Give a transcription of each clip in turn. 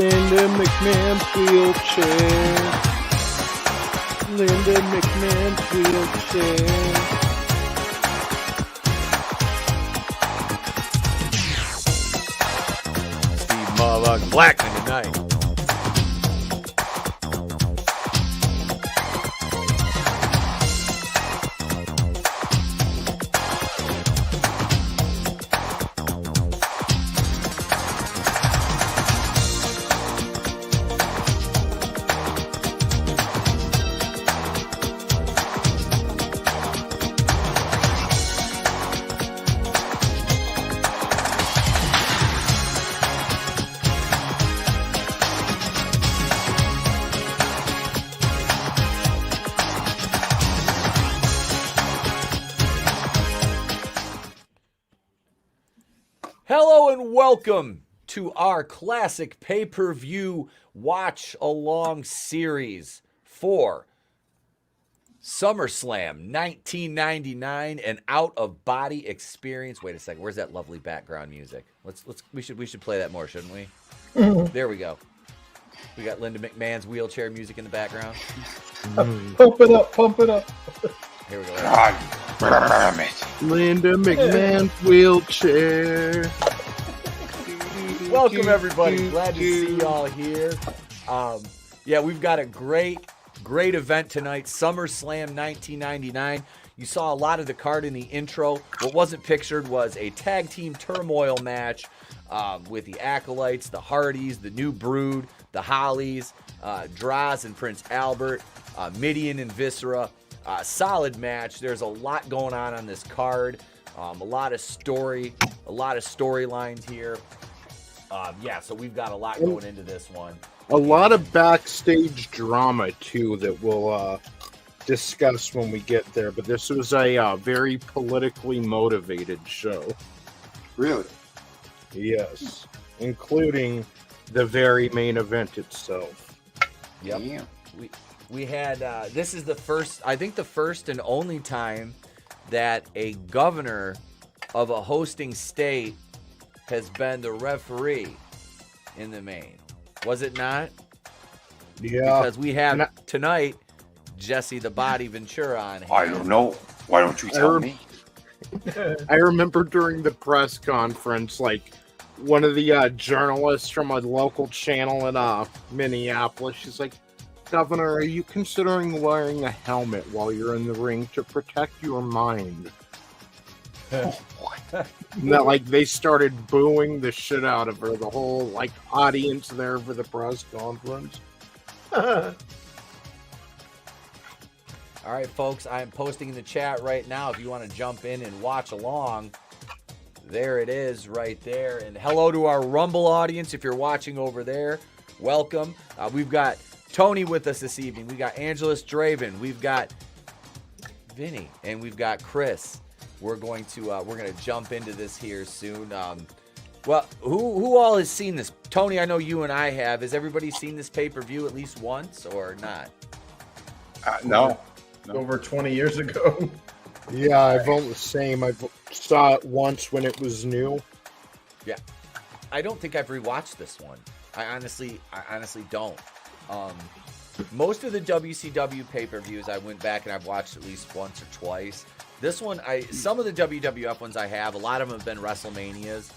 Linda McMahon's wheelchair. Linda McMahon's wheelchair. Steve motherfucking Blackman tonight. Hello and welcome to our classic pay-per-view watch-along series for SummerSlam 1999, an out-of-body experience. Wait a second, where's that lovely background music? We should play that more, shouldn't we? There we go. We got Linda McMahon's wheelchair music in the background. Pump it up, pump it up. Here we go. God damn it. Linda McMahon's wheelchair. Welcome, everybody. Glad to see y'all here. Yeah, we've got a great event tonight. SummerSlam 1999. You saw a lot of the card in the intro. What wasn't pictured was a tag team turmoil match with the Acolytes, the Hardys, the New Brood, the Hollies, Droz and Prince Albert, Midian and Viscera. Solid match. There's a lot going on this card. A lot of storylines here. Yeah, so we've got a lot going into this one. A lot of backstage drama, too, that we'll discuss when we get there. But this was a very politically motivated show. Really? Yes. Including the very main event itself. Yep. Damn. We had, this is the first and only time that a governor of a hosting state has been the referee in the main. Was it not? Yeah. Because we have tonight Jesse the Body Ventura on hand. I don't know. Why don't you tell me? I remember during the press conference, like, one of the journalists from a local channel in Minneapolis, she's like, Governor, are you considering wearing a helmet while you're in the ring to protect your mind? What? And that, like, they started booing the shit out of her, the whole, like, audience there for the press conference. All right, folks, I'm posting in the chat right now if you want to jump in and watch along. There it is right there. And hello to our Rumble audience if you're watching over there. Welcome. We've got Tony with us this evening. We got AngelousDraven. We've got Vinny, and we've got Chris. We're going to jump into this here soon. Well, who all has seen this? Tony, I know you and I have. Has everybody seen this pay-per-view at least once or not? No. Over 20 years ago. Yeah, I've only the same. I saw it once when it was new. Yeah. I don't think I've rewatched this one. I honestly don't. Most of the WCW pay-per-views I went back and I've watched at least once or twice. This one, some of the WWF ones I have, a lot of them have been WrestleManias,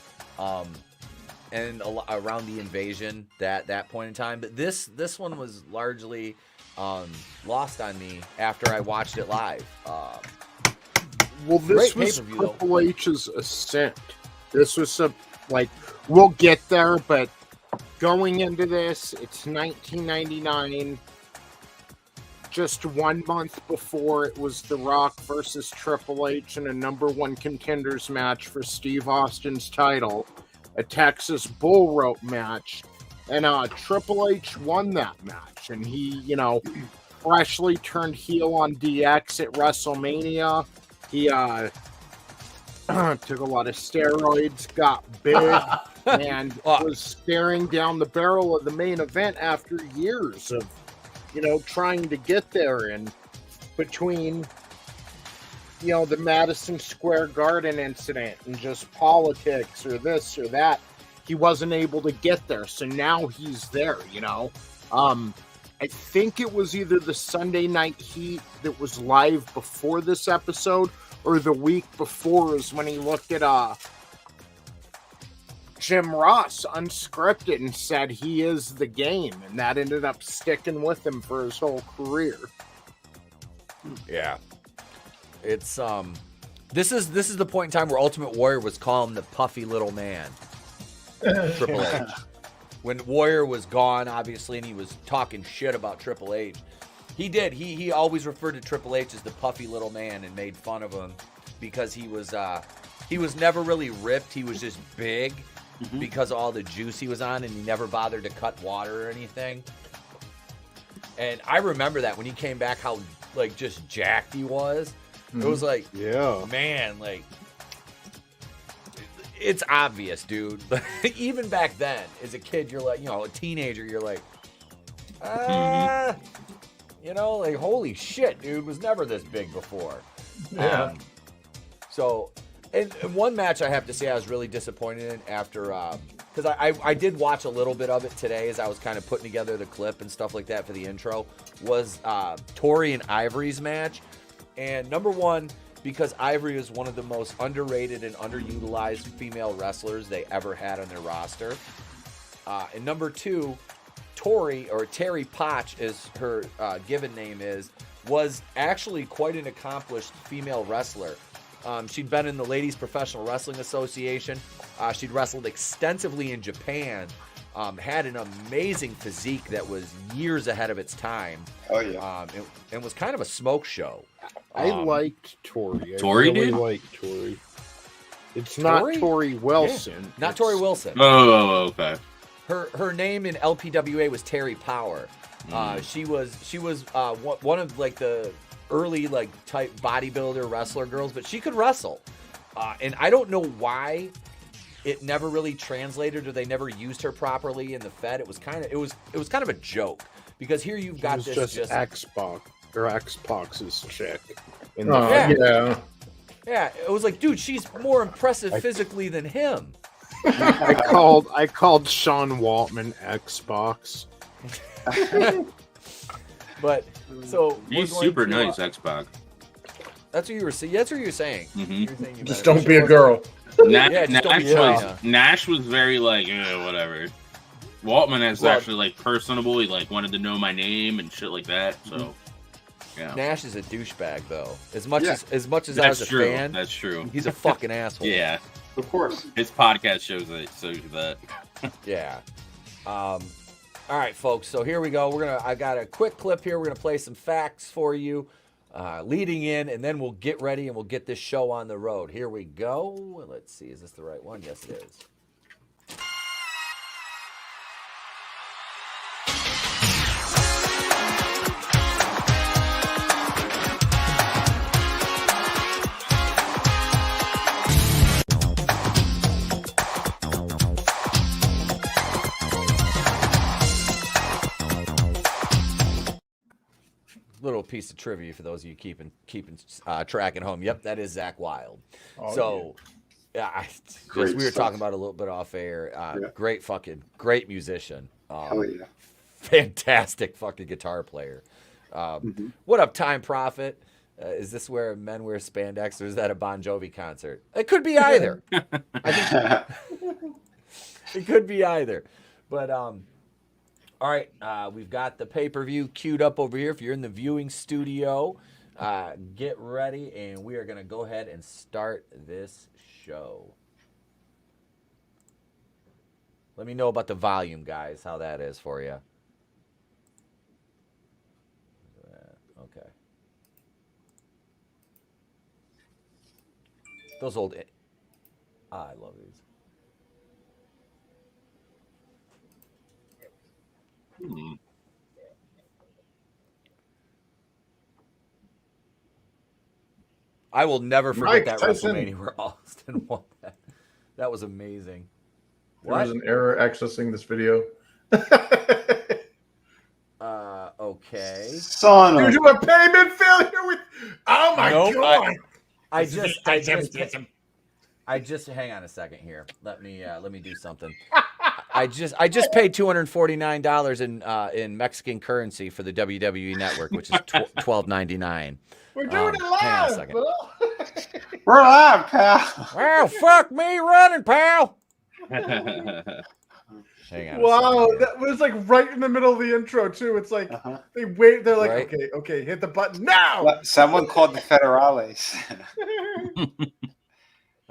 and around the Invasion that point in time. But this one was largely lost on me after I watched it live. Well, this was Triple H's ascent. This was we'll get there, but going into this, it's 1999. Just 1 month before, it was The Rock versus Triple H in a #1 contenders match for Steve Austin's title, a Texas bull rope match, and Triple H won that match, and he, freshly turned heel on DX at WrestleMania. He took a lot of steroids, got big, and was staring down the barrel of the main event after years of, trying to get there. And between, the Madison Square Garden incident and just politics or this or that, he wasn't able to get there. So now he's there, you know. I think it was either the Sunday Night Heat that was live before this episode or the week before is when he looked at Jim Ross unscripted and said he is the game, and that ended up sticking with him for his whole career. Yeah. It's this is the point in time where Ultimate Warrior was calling him the puffy little man. Triple H. When Warrior was gone, obviously, and he was talking shit about Triple H. He always referred to Triple H as the puffy little man and made fun of him because he was never really ripped. He was just big because of all the juice he was on, and he never bothered to cut water or anything. And I remember that when he came back, how like just jacked he was. It was like, yeah, man, like it's obvious, dude. Even back then, as a kid, you're like, you know, a teenager, you're like, you know, like, holy shit, dude, was never this big before. Yeah. So, and one match I have to say I was really disappointed in after, because I did watch a little bit of it today as I was kind of putting together the clip and stuff like that for the intro, was Tori and Ivory's match. And number one, because Ivory is one of the most underrated and underutilized female wrestlers they ever had on their roster. And number two, Tori, or Terry Potch as her given name is, was actually quite an accomplished female wrestler. She'd been in the Ladies Professional Wrestling Association. She'd wrestled extensively in Japan. Had an amazing physique that was years ahead of its time. Oh, yeah. And was kind of a smoke show. I liked Tori. Tori really did? liked Tori. It's not Tori Wilson. Yeah, not Tori Wilson. Oh, okay. Her name in LPWA was Terry Power. She was one of like the early like type bodybuilder wrestler girls, but she could wrestle. And I don't know why it never really translated or they never used her properly in the Fed. It was kind of a joke because here you've got this just Xbox or Xbox's chick. Yeah, it was like, dude, she's more impressive physically than him. I called Sean Waltman Xbox. But so He's super nice, Xbox. That's what you were saying. That's what you were saying. Mhm. You were saying Just don't be a girl. Nash was very like, whatever. Waltman is actually like personable. He like wanted to know my name and shit like that. So, yeah. Nash is a douchebag though. As much as I was a fan, that's true. He's a fucking asshole. Yeah, Of course. his podcast shows that. Yeah. All right, folks. So here we go. I got a quick clip here. We're gonna play some facts for you, leading in, and then we'll get ready and we'll get this show on the road. Here we go. Let's see. Is this the right one? Yes, it is. Little piece of trivia for those of you keeping track at home. Yep, that is Zach Wilde. We were talking about it a little bit off air. Great musician. Hell yeah. Fantastic fucking guitar player. What up, Time Prophet? Is this where men wear spandex, or is that a Bon Jovi concert? It could be either. I think it could be either. But all right, we've got the pay-per-view queued up over here. If you're in the viewing studio, get ready, and we are going to go ahead and start this show. Let me know about the volume, guys, how that is for you. Okay. Those old... I love these. I will never forget that WrestleMania where Austin won that. That was amazing. There was an error accessing this video. Okay. Son Due of to a payment failure with. Oh my god! I just hang on a second here. Let me do something. I just paid $249 in Mexican currency for the WWE Network, which is $12.99. We're doing it Hang on a live, second. bro. We're live, pal. Well, fuck me running, pal. Hang on. Wow, A second that was like right in the middle of the intro too. It's like Uh-huh. they wait. They're like, Right. okay, hit the button now. Well, someone called the Federales.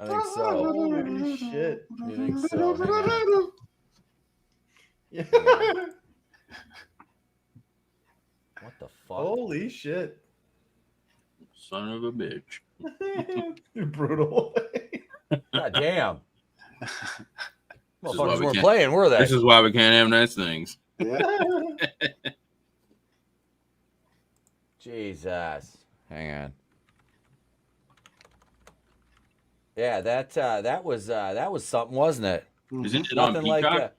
I think so. Holy shit! You think so? Hang on. Yeah. What the fuck? Holy shit! Son of a bitch. Brutal. God damn. This is why Motherfuckers we weren't can't- playing, were they? This is why we can't have nice things. Yeah. Jesus. Hang on. Yeah, that was something, wasn't it? Isn't it on Nothing like Peacock?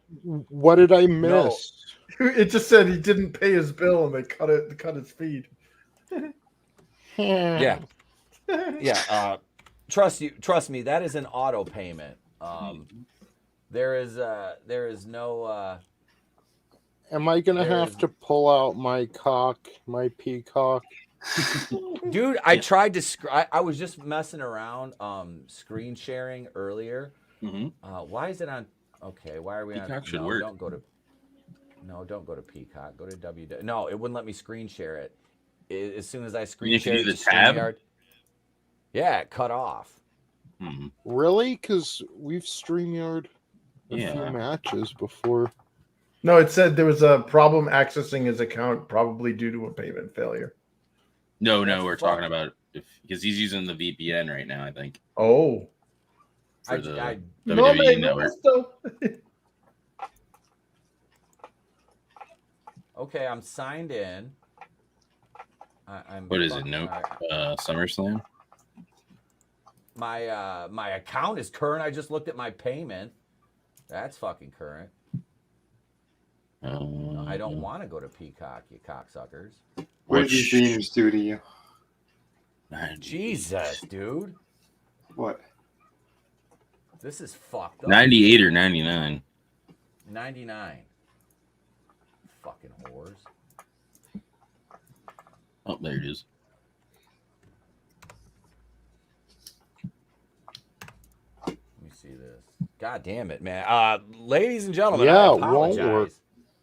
What did I miss? It just said he didn't pay his bill and they cut his feed. yeah. Yeah. Trust me, that is an auto payment. There is no Am I gonna There have is- to pull out my peacock? dude, I tried to I was just messing around screen sharing earlier. Why is it on? Okay, why are we Peacock on? should No, work. don't go to Peacock. Go to WWF. No, it wouldn't let me screen share it. As soon as I screen You can share do it the to tab? StreamYard, yeah, it cut off. Really? Because we've StreamYard a few Yeah. matches before. No, it said there was a problem accessing his account, probably due to a payment failure. No, That's we're fucked. talking about because he's using the VPN right now, I think. Oh, For the I no, WWE me network. gusto. okay, I'm signed in. I'm. What is it? fucking- No, all right. SummerSlam. My account is current. I just looked at my payment. That's fucking current. I don't want to go to Peacock, you cocksuckers. What did these dreams do to you? Jesus, dude. What? This is fucked up. 98 or 99. 99. Fucking whores. Oh, there it is. Let me see this. God damn it, man. Ladies and gentlemen, Yeah, I it won't apologize. work.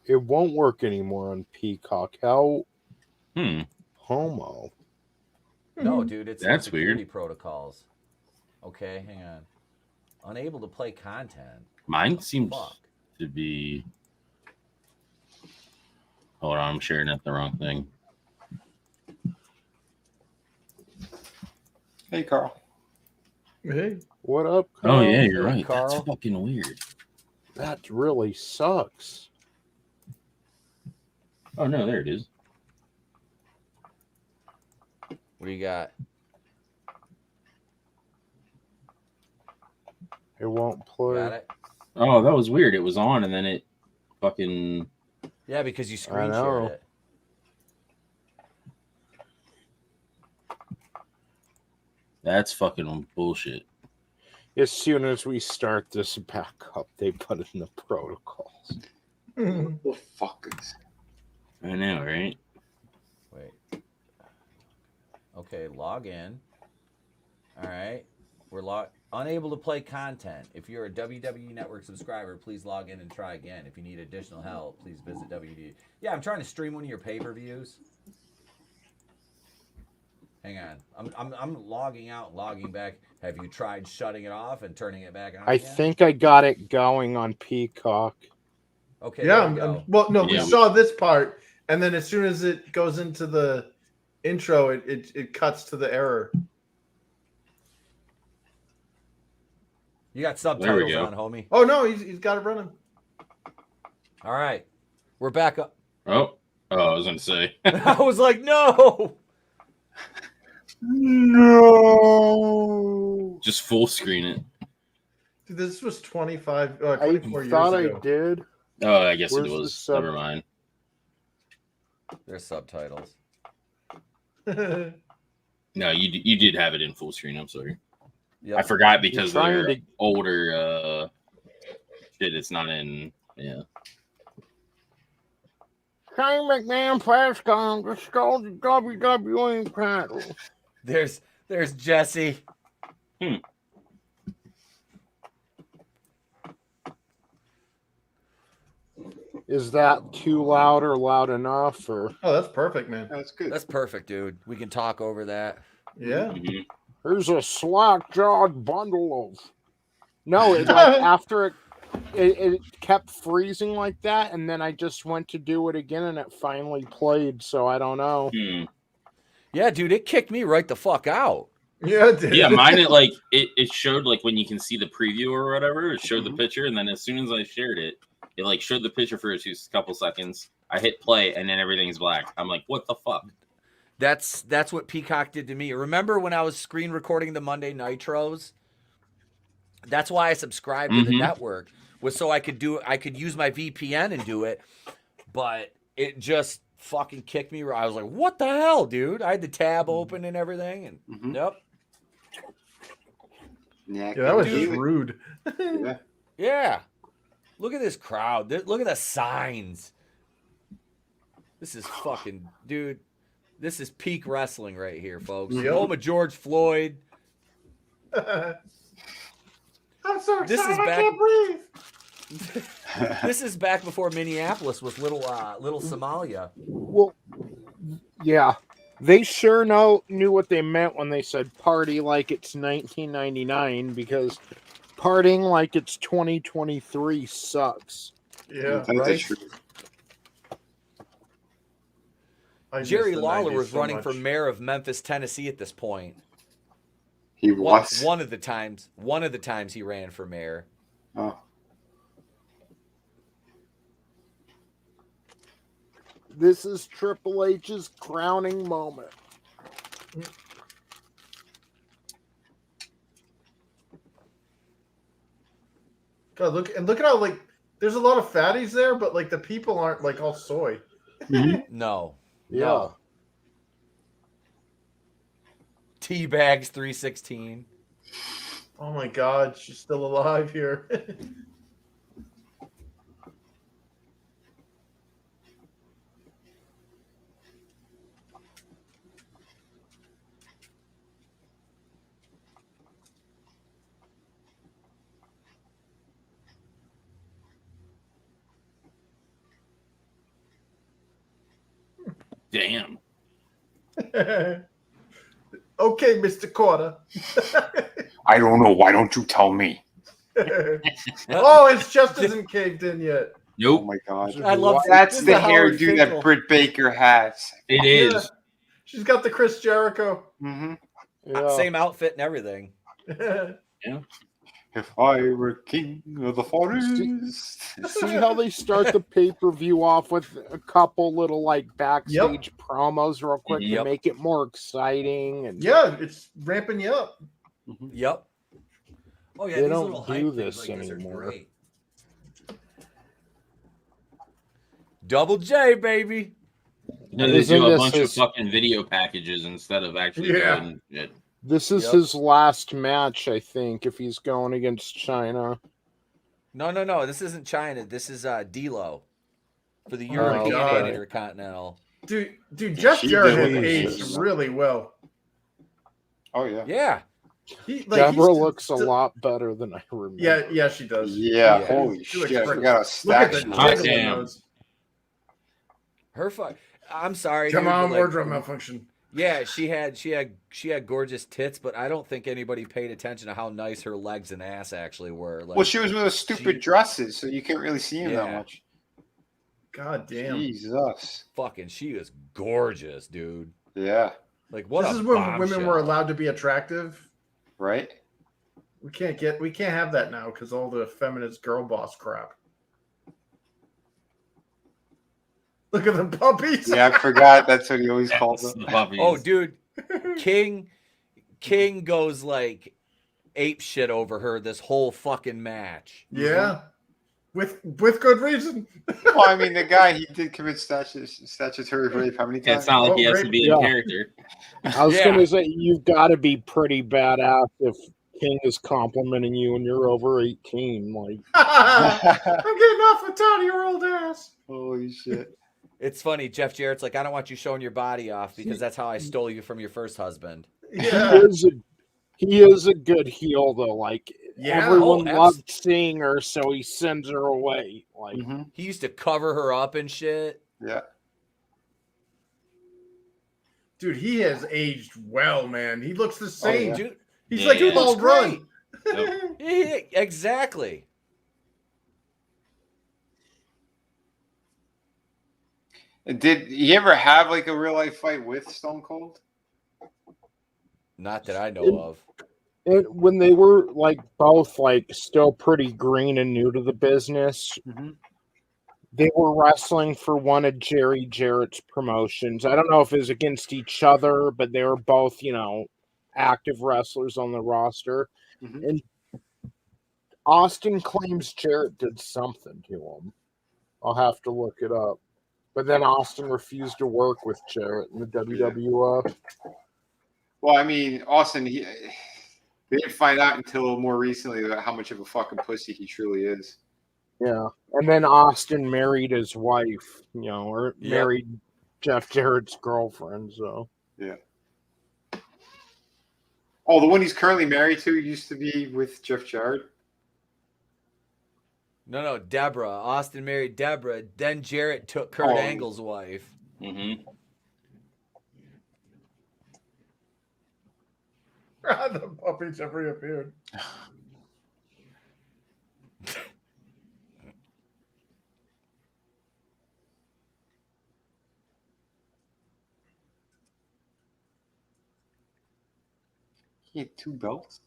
It won't work anymore on Peacock. How homo? No, dude, it's That's security weird. protocols. Okay, hang on. Unable to play content. Mine seems Fuck. to be. Hold on, I'm sharing at the wrong thing. Hey, Carl. Hey, What up, Oh Carl? yeah, you're Hey, right. Carl. That's fucking weird. That really sucks. Oh no, there it is. What do you got? It won't play. Got it? Oh, that was weird. It was on and then it fucking. Yeah, because you screen know. shared it. That's fucking bullshit. As soon as we start this back up, they put in the protocols. What the fuck is? I know, right? Wait. Okay, log in. All right. We're unable to play content. If you're a WWE Network subscriber, please log in and try again. If you need additional help, please visit WWE. Yeah, I'm trying to stream one of your pay-per-views. Hang on. I'm logging out and logging back. Have you tried shutting it off and turning it back on? I again? think I got it going on Peacock. Okay, yeah. there we go. Well, no, we Yeah. saw this part, and then as soon as it goes into the intro, it cuts to the error. You got There subtitles we go. on, homie. Oh no, he's got it running. All right. We're back up. Oh, I was gonna say. I was like, no. No. Just full screen it. Dude, this was 24 I years thought I ago. did. Oh, I guess Where's it the was. sub- Never mind. There's subtitles. No, you did have it in full screen. I'm sorry. Yep. I forgot because trying they're to- older. Shit, it's not in. Yeah. Shane McMahon press conference stole the WWE title. There's Jesse. Is that too loud or loud enough? Or Oh, that's perfect, man. That's good. That's perfect, dude. We can talk over that. Yeah. Mhm. there's a slack-jawed bundle of. No, it like after it kept freezing like that, and then I just went to do it again, and it finally played. So I don't know. Yeah, dude, it kicked me right the fuck out. Yeah, it did. Yeah, mine it showed like when you can see the preview or whatever, it showed Mhm. the picture, and then as soon as I shared it, it like showed the picture for a couple seconds. I hit play, and then everything's black. I'm like, what the fuck? That's what Peacock did to me. Remember when I was screen recording the Monday Nitros? That's why I subscribed to the Mhm. network, was so I could use my VPN and do it, but it just fucking kicked me. I was like, what the hell, dude? I had the tab open and everything, and Mhm. yep. Yeah, Yeah, that was dude. just rude. Yeah. Yeah. Look at this crowd. Look at the signs. This is fucking, dude. This is peak wrestling right here, folks. Yep. Home of George Floyd. I'm so excited. This is I back- can't breathe. This is back before Minneapolis was little Somalia. Well, yeah, they sure knew what they meant when they said "party like it's 1999" because partying like it's 2023 sucks. Yeah, That's right? true. I miss Jerry the Lawler 90s was so running much. for mayor of Memphis, Tennessee at this point. He One was. of the times he ran for mayor. Oh. This is Triple H's crowning moment. God, look at how like there's a lot of fatties there, but like the people aren't like all soy. No. Yeah. No. Teabags 316. Oh my God, she's still alive here. Damn. Okay, Mr. Carter. I don't know. Why don't you tell me? Oh, his chest isn't caved in yet. Oh Nope. my god. I love That's this the is Howard hairdo Finkel. that Britt Baker has. It is. Yeah. She's got the Chris Jericho. Mm-hmm. Yeah. Same outfit and everything. If I were king of the forest. See how they start the pay-per-view off with a couple little like backstage promos real quick Yep. to make it more exciting and Yeah, it's ramping you up. Yep. Oh yeah, They these don't little do hype things this like this are anymore. great. Double J, baby. No, they Isn't do a this bunch of his- fucking video packages instead of actually Yeah. doing it. this is Yep. his last match, I think, if he's going against China. No. This isn't China. This is D-Lo for the Oh, European God. and Intercontinental. Dude, Jeff She Jarrett has did. aged really well. Oh yeah. Yeah. Deborah he's looks still- a lot better than I remember. Yeah, she does. Yeah. Yeah. Holy She shit! I looks forgot a Look stack. at the sheet. Hot jiggle in damn. those. I'm sorry. Come dude, on, but, like, wardrobe malfunction. Yeah, she had gorgeous tits, but I don't think anybody paid attention to how nice her legs and ass actually were. Like, Well, she was with the stupid she- dresses, so you can't really see him that Yeah. much. God damn. Jesus. fucking, she was gorgeous, dude. Yeah. Like, what This a is when women bombshell. were allowed to be attractive. Right. We can't have that now because all the feminist girl boss crap. Look at the puppies. Yeah, I forgot. That's what he always called That's them. the puppies. Oh, dude, King goes like ape shit over her this whole fucking match. Yeah. With good reason. Well, I mean, the guy he did commit statutory rape. How many Yeah, times? it's not like he has Oh, to be yeah. in character. I was Yeah. gonna say you've got to be pretty badass if King is complimenting you when you're over 18. Like, I'm getting off a 20-year-old ass. Holy shit. It's funny. Jeff Jarrett's like, I don't want you showing your body off because that's how I stole you from your first husband. Yeah. he is a good heel though. Like, Yeah. everyone Oh, loved seeing her, so he sends her away. Like, He used to cover her up and shit. Yeah. Dude, he has aged well, man. He looks the same. yeah. Dude, He's Yeah, like yeah. a Paul looks great. Run. Yeah, exactly. Did he ever have like a real life fight with Stone Cold? Not that I know of. and when they were like both like still pretty green and new to the business, they were wrestling for one of Jerry Jarrett's promotions. I don't know if it was against each other, but they were both, active wrestlers on the roster. And Austin claims Jarrett did something to him. I'll have to look it up. But then Austin refused to work with Jarrett in the WWF. Well, I mean, Austin, they didn't find out until more recently about how much of a fucking pussy he truly is. Yeah. And then Austin married his wife, or married Jeff Jarrett's girlfriend, so. Yeah. Oh, the one he's currently married to used to be with Jeff Jarrett? No, Deborah. Austin married Deborah. Then Jarrett took Kurt Angle's wife. Mm-hmm. The puppies have reappeared. He had 2 belts?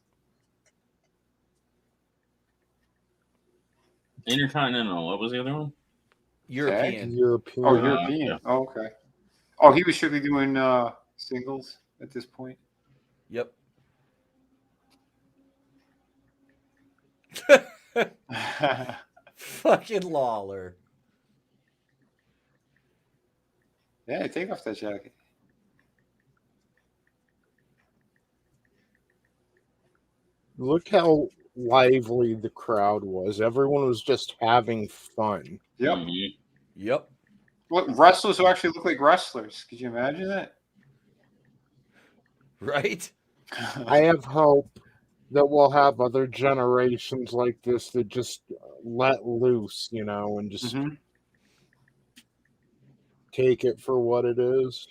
Intercontinental. What was the other one? European. European. Oh, European. Yeah. Oh, okay. Oh, he was strictly doing singles at this point? Yep. Fucking Lawler. Yeah, take off that jacket. Look how lively the crowd was. Everyone was just having fun. Yep. Mhm. Yep. What wrestlers who actually look like wrestlers? Could you imagine that? Right? I have hope that we'll have other generations like this that just let loose, and just take it for what it is.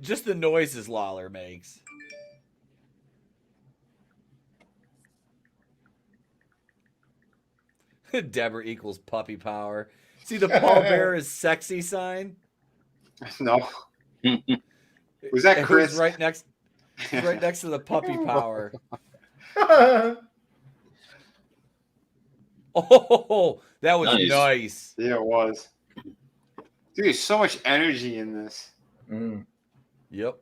Just the noises Lawler makes. Deborah equals puppy power. See the Paul Bear is sexy sign? No. Was that It Chris? was right next to the puppy power. Oh, that was nice. Yeah, it was. Dude, there's so much energy in this. Yep.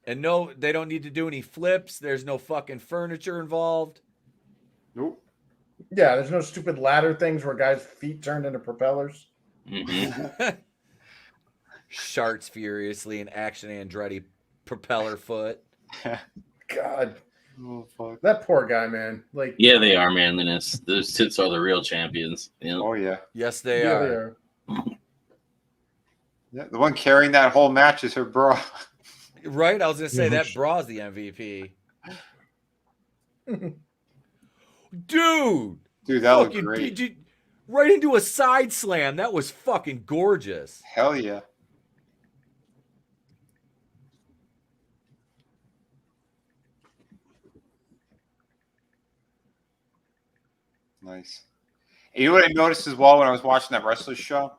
And no, they don't need to do any flips. There's no fucking furniture involved. Nope. Yeah, there's no stupid ladder things where guys' feet turned into propellers. Mm-hmm. Sharts furiously in Action Andretti propeller foot. God. Oh, fuck. That poor guy, man. Like, Yeah, they are manliness. Those tits are the real champions. Oh, yeah. Yes, they yeah, are. they are. Yeah, the one carrying that whole match is her bra. Right? I was going to say that bra's the MVP. Dude, that looked fucking great. right into a side slam. That was fucking gorgeous. Hell yeah. Nice. And you know what I noticed as well when I was watching that wrestler show?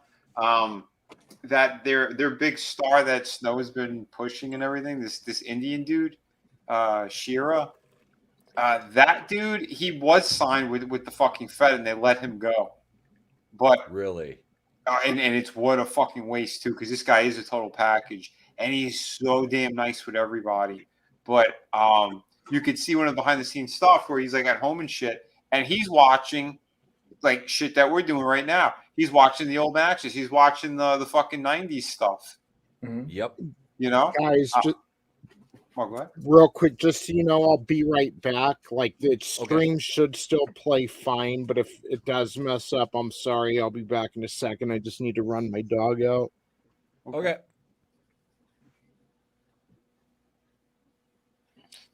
That their big star that Snow has been pushing and everything, this Indian dude, Shira. That dude, he was signed with the fucking Fed and they let him go. But Really? And it's what a fucking waste too, because this guy is a total package, and he's so damn nice with everybody. But you could see one of the behind the scenes stuff where he's like at home and shit, and he's watching like shit that we're doing right now. He's watching the old matches. He's watching the fucking 90s stuff. Mhm. Yep. You know, Guys, just go ahead. real quick, just so you know, I'll be right back. Like, the stream should still play fine, but if it does mess up, I'm sorry. I'll be back in a second. I just need to run my dog out. Okay.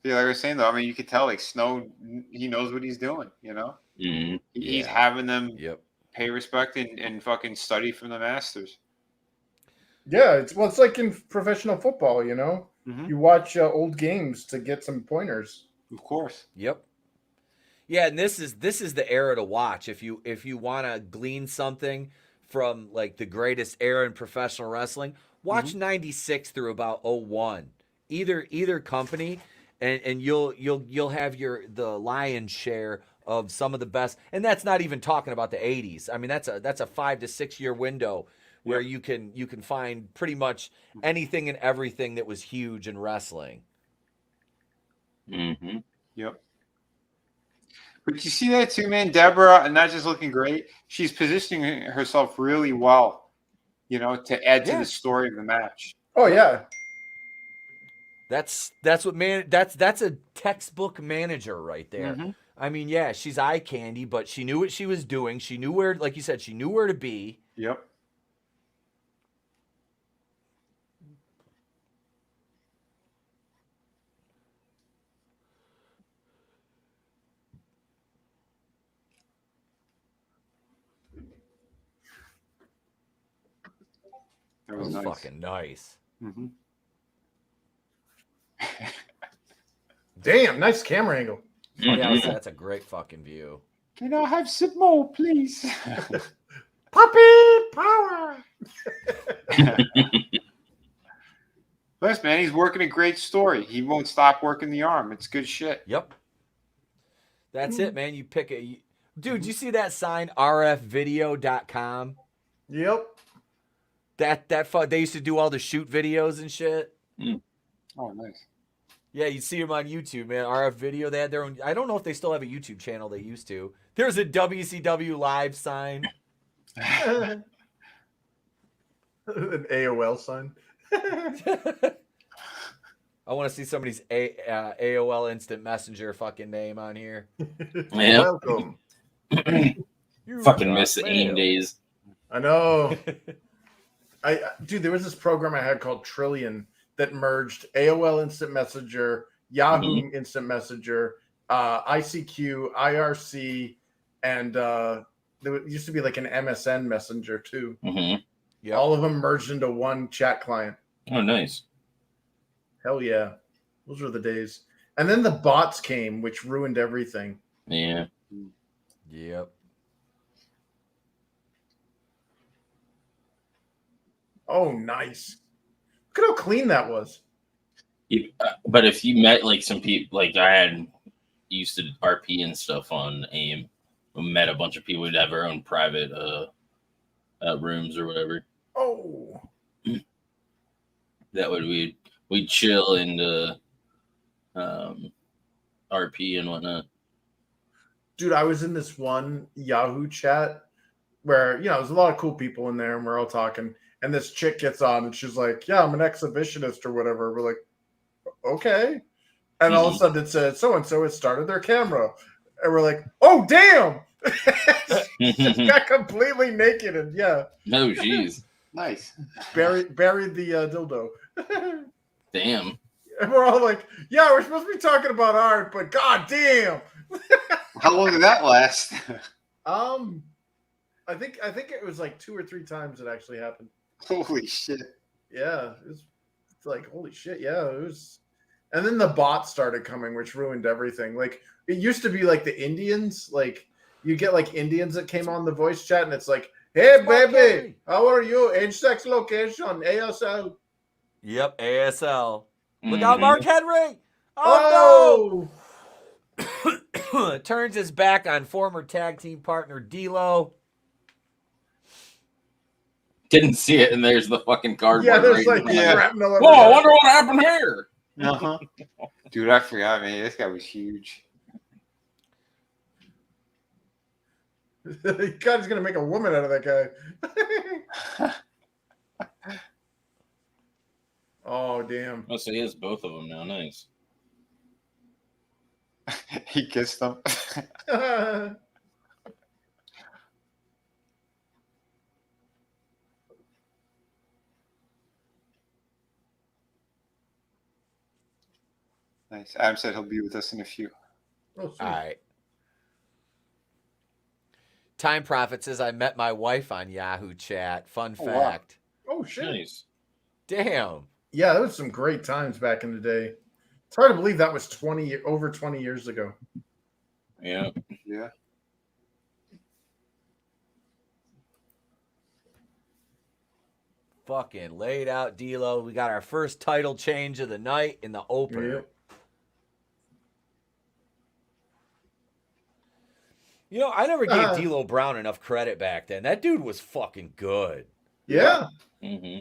Yeah, like I was saying though, I mean, you could tell like Snow, he knows what he's doing. You know, Mhm. he's having them Yep. pay respect and fucking study from the masters. Yeah, it's like in professional football, you know. Mhm. You watch old games to get some pointers. Of course. Yep. Yeah, and this is the era to watch if you want to glean something from like the greatest era in professional wrestling. Watch 96 through about 01. Either company, and you'll have the lion's share of some of the best. And that's not even talking about the 80s. I mean, that's a 5 to 6 year window where you can find pretty much anything and everything that was huge in wrestling. Mm-hmm. Yep. But you see that too, man. Deborah, not just looking great, she's positioning herself really well, you know, to add to the story of the match. Oh yeah. That's what that's a textbook manager right there. Mhm. I mean, yeah, she's eye candy, but she knew what she was doing. She knew where, like you said, she knew where to be. Yep. That was nice. Fucking nice. Mm-hmm. Damn, nice camera angle. Yeah, that's a great fucking view. Can I have some more, please? Puppy power. Listen, man, he's working a great story. He won't stop working the arm. It's good shit. Yep. That's it, man. You pick a... Dude, you see that sign, rfvideo.com? Yep. They used to do all the shoot videos and shit. Oh, nice. Yeah, you see them on YouTube, man. RF Video, they had their own... I don't know if they still have a YouTube channel. They used to. There's a WCW live sign. An AOL sign. I want to see somebody's AOL Instant Messenger fucking name on here. Yeah. Welcome. Fucking miss the AIM days. I know. Dude, there was this program I had called Trillion that merged AOL Instant Messenger, Yahoo Instant Messenger, ICQ, IRC, and there used to be like an MSN Messenger too. Mm-hmm. Yep. All of them merged into one chat client. Oh, nice. Hell yeah. Those were the days. And then the bots came, which ruined everything. Yeah. Yep. Oh, nice. Look at how clean that was. But if you met like some people, like I had used to RP and stuff on AIM, met a bunch of people who'd have their own private rooms or whatever. Oh. That would we'd chill and RP and whatnot. Dude, I was in this one Yahoo chat where, you know, there's a lot of cool people in there and we're all talking. And this chick gets on and she's like, yeah, I'm an exhibitionist or whatever. We're like, okay. And all of a sudden it said, so-and-so has started their camera. And we're like, oh, damn. She got completely naked and yeah. No, jeez. Nice. Buried the dildo. Damn. And we're all like, yeah, we're supposed to be talking about art, but god damn. How long did that last? I think it was like 2 or 3 times it actually happened. Holy shit. Yeah, it's like holy shit, yeah, it was. And then the bots started coming, which ruined everything. Like it used to be like the Indians, like you get like Indians that came on the voice chat and it's like, hey baby, how are you? Age sex location, ASL. Yep, ASL. Look Mhm. out, Mark Henry! Oh, no! Turns his back on former tag team partner D'Lo. Couldn't see it, and there's the fucking cardboard. Yeah, there's right like in front of it. shrapnel Whoa, I everywhere. wonder what happened here. Uh-huh. Dude, I forgot, man. This guy was huge. God is gonna make a woman out of that guy. Oh damn! Oh, so he has both of them now. Nice. He kissed them. Nice. Adam said he'll be with us in a few. Oh, sweet. All right. Time Prophet says, I met my wife on Yahoo Chat. Fun Oh, wow. fact. Oh shit! Nice. Damn. Yeah, that was some great times back in the day. It's hard to believe that was over 20 years ago. Yeah. Yeah. Fucking laid out D-Lo. We got our first title change of the night in the opener. Yep. You know, I never gave D'Lo Brown enough credit back then. That dude was fucking good. Yeah. Mm-hmm.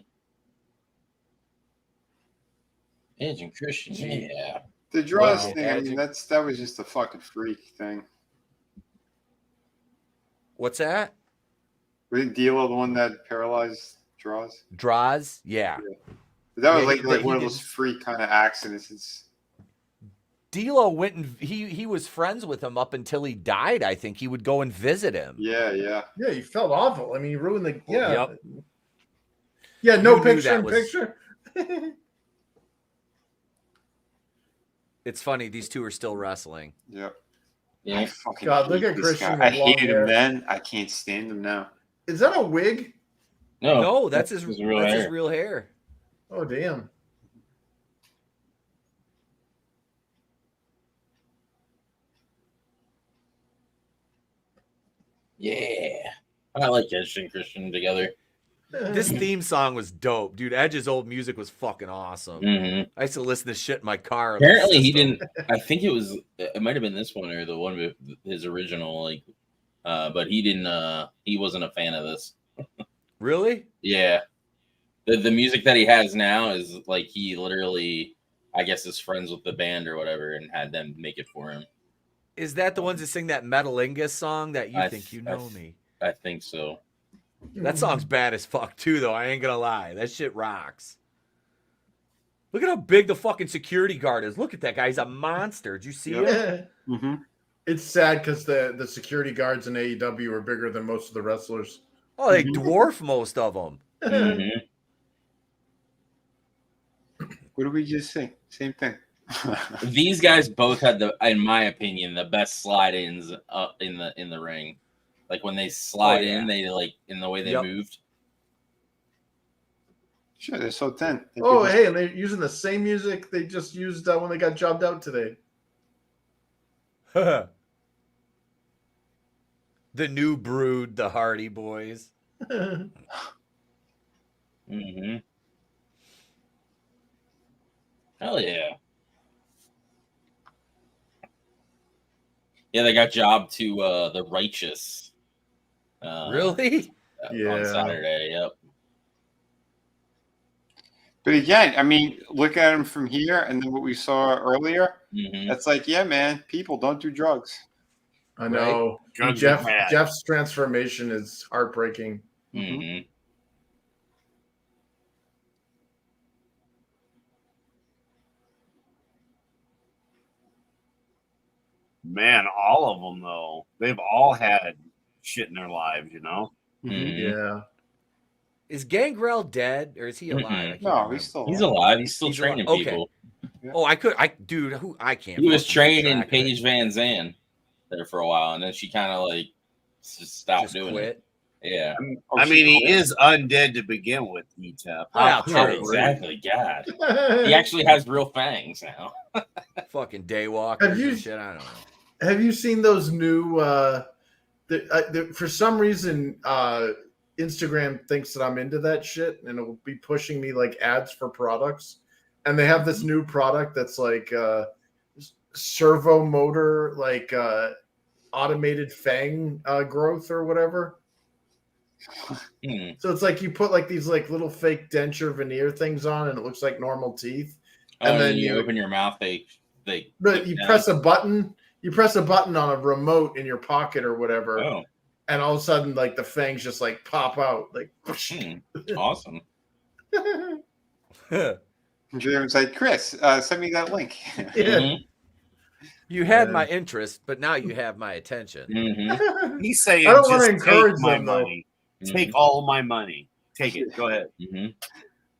Edge and Christian. Yeah. The draws Wow. thing, I mean, that was just a fucking freak thing. What's that? Wasn't D'Lo the one that paralyzed draws? Draws? Yeah. But that was Yeah, like he one of did. those freak kind of accidents. It's D'Lo went and he was friends with him up until he died. I think he would go and visit him. yeah. Yeah, he felt awful. I mean, he ruined the Yep. Yeah, no You knew picture that in was- picture. It's funny, these two are still wrestling. Yep. I Yeah. fucking God, look hate at this Christian guy. I with long hated hair. him then. I can't stand him now. Is that a wig? No, that's his real that's hair. his real hair. Oh damn. Yeah. I like Edge and Christian together. This theme song was dope, dude. Edge's old music was fucking awesome. Mm-hmm. I used to listen to shit in my car. on the Apparently, he system. didn't. I think it might have been this one or the one with his original, like, but he didn't. He wasn't a fan of this. Really? Yeah, the music that he has now is like he literally, I guess, is friends with the band or whatever, and had them make it for him. Is that the ones that sing that Metalingus song that you I think th- you I know th- me? I think so. That song's bad as fuck too, though. I ain't gonna lie. That shit rocks. Look at how big the fucking security guard is. Look at that guy. He's a monster. Did you see him? Mm-hmm. It's sad because the security guards in AEW are bigger than most of the wrestlers. Oh, they dwarf most of them. Mm-hmm. What did we just say? Same thing. These guys both had in my opinion, the best slide-ins in the ring. Like when they slide in, they like in the way they moved. Sure, they're so thin. Oh, hey, and they're using the same music they just used when they got jobbed out today. The new brood, the Hardy Boys. Mm-hmm. Hell yeah. Yeah, they got jobbed to the Righteous. Really? Yeah. On Saturday, yep. But again, I mean, look at him from here, and then what we saw earlier. Mm-hmm. That's like, yeah, man, people don't do drugs. I know. Drugs Jeff, are bad. Jeff's transformation is heartbreaking. Mm-hmm. Man, all of them though. They've all had shit in their lives, you know. Mm-hmm. Yeah. Is Gangrel dead or is he alive? I can't No, remember. he's still. He's alive. He's still He's training alive. Okay. people. Oh, I can't. He was fucking keep training track of it. Paige Van Zandt there for a while, and then she kind of like just stopped Just doing quit. it. Yeah. I mean, he is undead to begin with, Etep. Wow, Oh, true. exactly. God. He actually has real fangs now. Fucking daywalkers Have you- and shit. I don't know. Have you seen those new? For some reason, Instagram thinks that I'm into that shit, and it will be pushing me like ads for products. And they have this new product that's like servo motor, like automated fang growth or whatever. So it's like you put like these like little fake denture veneer things on, and it looks like normal teeth. And then you open your mouth, they but you press a button. You press a button on a remote in your pocket or whatever, and all of a sudden, like the fangs just like pop out, like. Awesome. James like, Chris, send me that link. Yeah. You had my interest, but now you have my attention. He's saying, I don't want to just encourage take my them, though. money. Take all of my money. Take it. Go ahead.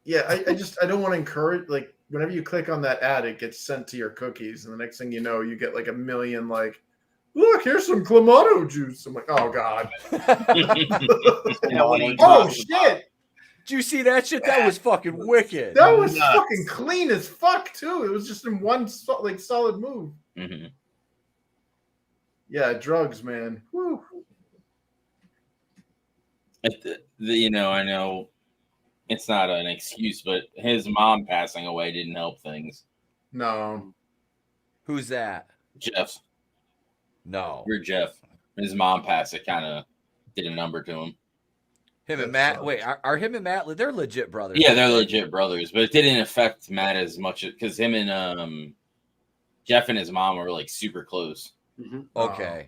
Yeah, I don't want to encourage, like, whenever you click on that ad, it gets sent to your cookies, and the next thing you know, you get like 1 million, like, look, here's some Clamato juice. I'm like, oh god. Oh shit. Did you see that shit? That was fucking wicked. That was fucking clean as fuck too. It was just in one like solid move. Yeah, drugs, man. Woo. You know, I know it's not an excuse, but his mom passing away didn't help things. No. Who's that? Jeff. No. You're Jeff. His mom passed. It kind of did a number to him. Him and Matt. Wait, are him and Matt? They're legit brothers. Yeah, they're legit brothers, but it didn't affect Matt as much because him and Jeff and his mom were like super close. Okay.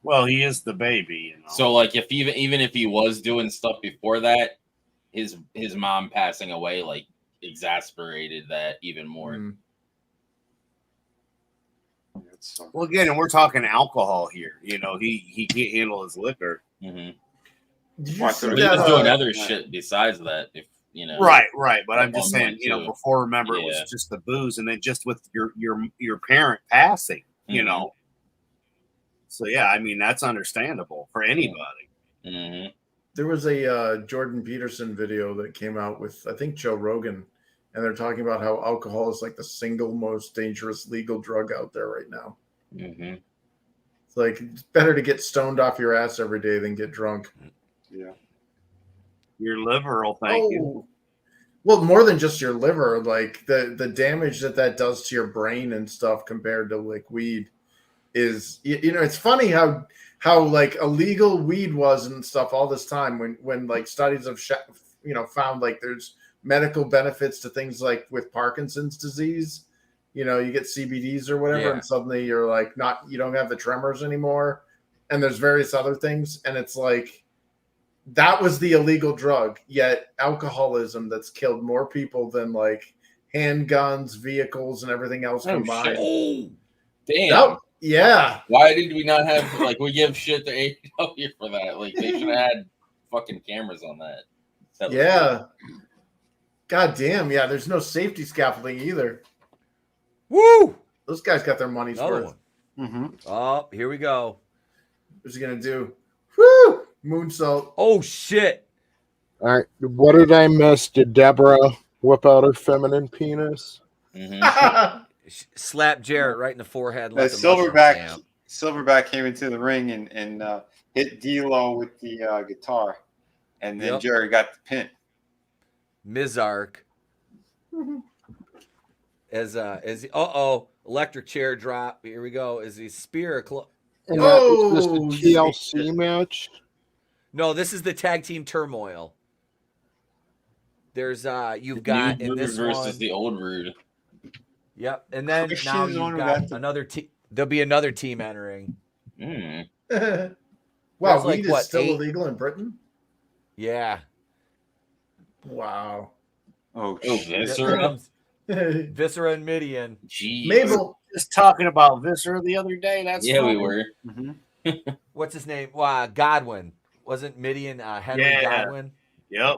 Well, he is the baby, you know. So, like, if even if he was doing stuff before that, his mom passing away like exasperated that even more. Well, again, and we're talking alcohol here. You know, he can't handle his liquor. Did He you see was that, doing other shit besides that. If you know, Right. But I'm just one saying, went you know, to- before, remember, it was just the booze, and then just with your parent passing, you know. So yeah, I mean that's understandable for anybody. There was a Jordan Peterson video that came out with, I think, Joe Rogan, and they're talking about how alcohol is like the single most dangerous legal drug out there right now. It's like it's better to get stoned off your ass every day than get drunk. Yeah. Your liver will thank you. Well, more than just your liver, like the damage that does to your brain and stuff compared to like weed is, you know, it's funny how like illegal weed was and stuff all this time when like studies have found like there's medical benefits to things like with Parkinson's disease. You know, you get CBDs or whatever, and suddenly you're like you don't have the tremors anymore, and there's various other things, and it's like that was the illegal drug, yet alcoholism that's killed more people than like handguns, vehicles, and everything else combined. Oh, damn. Yeah. Why did we not have like we give shit to AEW for that? Like they should have had fucking cameras on that. Yeah. God damn. Yeah. There's no safety scaffolding either. Woo! Those guys got their money's worth. Oh, here we go. What's he gonna do? Woo! Moonsault. Oh shit! All right, what did I miss? Did Deborah whip out her feminine penis? Slap Jarrett right in the forehead. The Silverback came into the ring and hit D'Lo with the guitar, and then Jerry got the pin. Mizark. As electric chair drop. Here we go. Is the spear And that was just a TLC match? No, this is the tag team turmoil. There's you've got in this versus one, the old Rude. Yep, and then now you've got another team. There'll be another team entering. Wow, weed is still illegal in Britain? Yeah. Wow. Oh Viscera. Viscera and Midian. Jeez. Mabel just talking about Viscera the other day. That's we funny. were. What's his name? Godwin. Wasn't Midian Henry Godwin? Yep.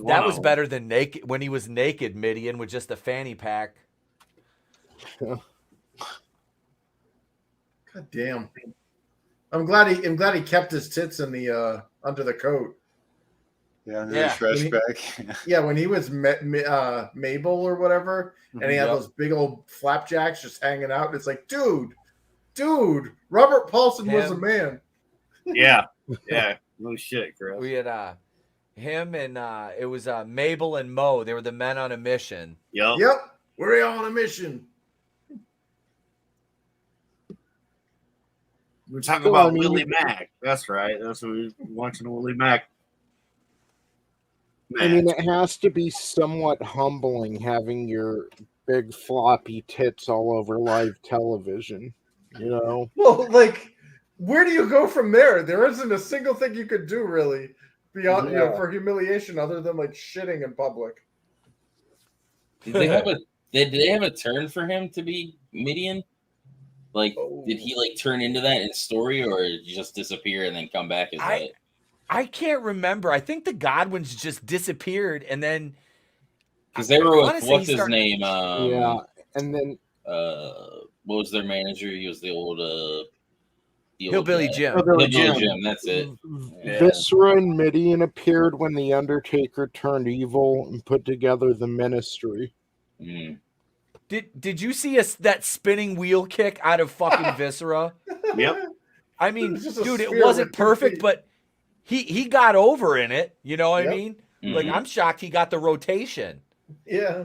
That was better than naked when he was naked. Midian with just a fanny pack. God damn! I'm glad he kept his tits in the under the coat. Yeah, the trash bag. Yeah, when he was Mabel or whatever, and he had those big old flapjacks just hanging out. And it's like, dude, Robert Paulson was a man. Yeah. No shit, Chris. We had him and it was Mabel and Mo. They were the men on a mission. Yep. We're on a mission. We're talking Well, about I mean, Willie Mack. That's right. That's what we're watching, the Willie Mack. I mean, it has to be somewhat humbling having your big floppy tits all over live television. You know? Well, like, where do you go from there? There isn't a single thing you could do really beyond, for humiliation other than like shitting in public. Did they have a did they have a turn for him to be Midian? Like, did he like turn into that in story, or did he just disappear and then come back as that? I can't remember. I think the Godwins just disappeared, and then because they were with what's his started... name? Yeah, and then what was their manager? He was the old Hillbilly Jim. Hillbilly Jim. That's it. Yeah. Viscera and Midian appeared when the Undertaker turned evil and put together the Ministry. Mm. Did you see that spinning wheel kick out of fucking Viscera? Yep. I mean, dude, it wasn't perfect, but he got over in it. You know what I mean? Mm-hmm. Like, I'm shocked he got the rotation. Yeah.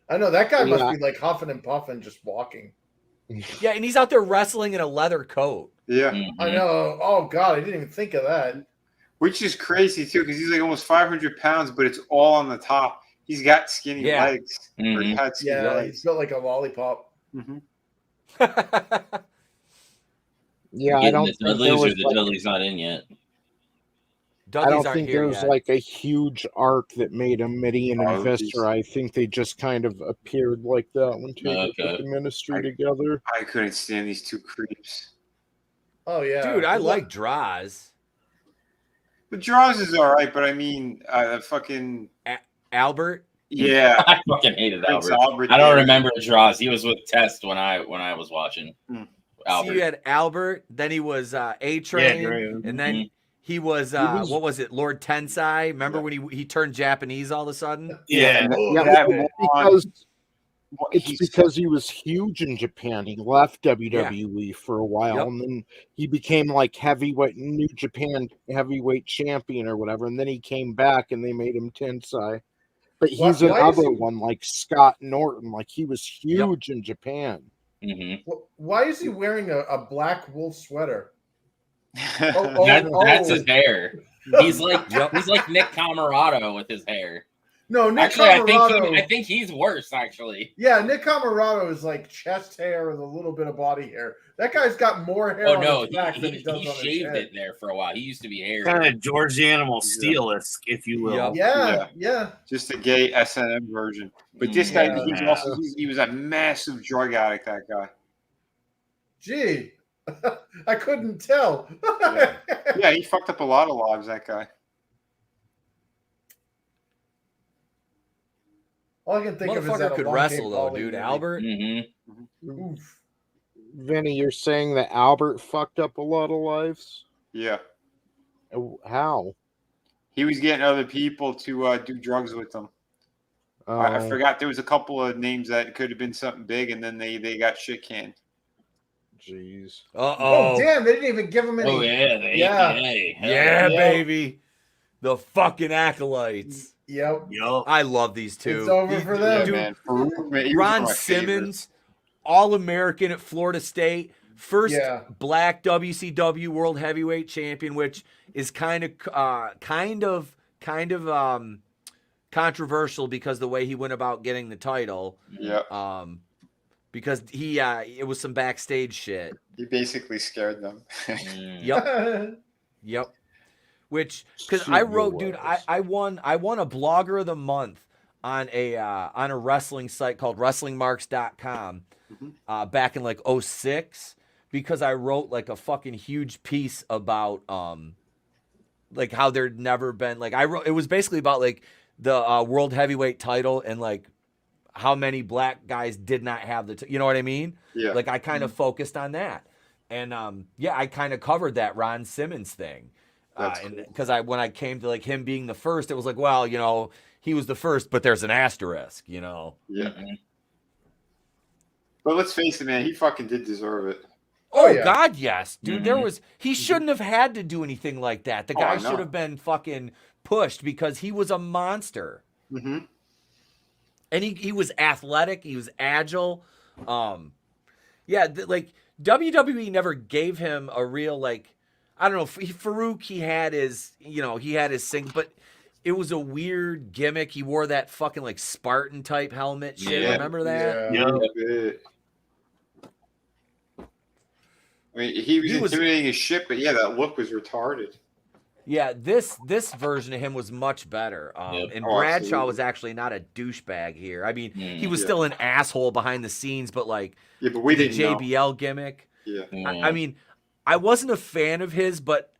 I know that guy must be like huffing and puffing just walking. Yeah, and he's out there wrestling in a leather coat. Yeah. Mm-hmm. I know. Oh, God, I didn't even think of that. Which is crazy, too, because he's like almost 500 pounds, but it's all on the top. He's got skinny legs. Mm-hmm. Or he had skinny legs. He's built like a lollipop. Mm-hmm. Yeah, I don't the think Dudleys or the Dudleys not in yet. I don't think there was like a huge arc that made him Midian and Viscera. I think they just kind of appeared like that when Taker put the Ministry together. I couldn't stand these two creeps. Oh, yeah. Dude, I like Draws. But Draws is all right, but I mean, fucking... Albert? Yeah. I fucking hated Albert. I don't remember Draws. He was with Test when I was watching. Albert. So you had Albert, then he was A-Train, and then he was what was it, Lord Tensai? Remember when he turned Japanese all of a sudden? Yeah. Because he was huge in Japan. He left WWE for a while, and then he became like New Japan heavyweight champion or whatever, and then he came back and they made him Tensai. But he's another one like Scott Norton. Like, he was huge in Japan. Mm-hmm. Why is he wearing a black wool sweater? That's his hair. He's like he's like Nick Camarado with his hair. No, Nick Camarado. I think he's worse, actually. Yeah, Nick Camarado is like chest hair with a little bit of body hair. That guy's got more hair on his back than he does on his head. He shaved it there for a while. He used to be hairy. Kind of George the Animal Steel-esque, if you will. Yeah. Just a gay S&M version. But this guy, he was a massive drug addict, that guy. Gee, I couldn't tell. Yeah, he fucked up a lot of lives, that guy. All I can think of is that could wrestle, though, dude. Albert? Mm-hmm. Vinny, you're saying that Albert fucked up a lot of lives? Yeah. How? He was getting other people to do drugs with them. I forgot. There was a couple of names that could have been something big, and then they got shit canned. Jeez. Oh, damn. They didn't even give him any. Oh, yeah. Yeah, baby. The fucking Acolytes. Yep. I love these two. It's over for them. Dude, Ron Simmons, All-American at Florida State, first black WCW World Heavyweight Champion, which is kind of controversial because the way he went about getting the title. Yeah. Because it was some backstage shit. He basically scared them. Yep. Which, because I wrote, dude, I won a Blogger of the Month on a wrestling site called WrestlingMarks.com back in like 2006, because I wrote like a fucking huge piece about like how there'd never been, like, it was basically about like the world heavyweight title and like how many black guys did not have the you know what I mean? Yeah. Like, I kind of focused on that, and I kind of covered that Ron Simmons thing. Because when I came to like him being the first, it was like, well, you know, he was the first, but there's an asterisk, you know. Yeah. But let's face it, man, he fucking did deserve it. Oh God, yes, dude. He shouldn't have had to do anything like that. The guy should have been fucking pushed because he was a monster. Mm-hmm. And he was athletic. He was agile. Like, WWE never gave him a real, like, I don't know. Farouk, he had his sing, but it was a weird gimmick. He wore that fucking like Spartan type helmet shit. Yeah. Remember that? Yeah. I mean, he was He was- intimidating as shit, but yeah, that look was retarded. Yeah, this version of him was much better. Yep. And Oh, Bradshaw absolutely. was actually not a douchebag here. I mean, he was Yeah. still an asshole behind the scenes, but like Yeah, but we the didn't know. JBL gimmick. Yeah. I mean, I wasn't a fan of his, but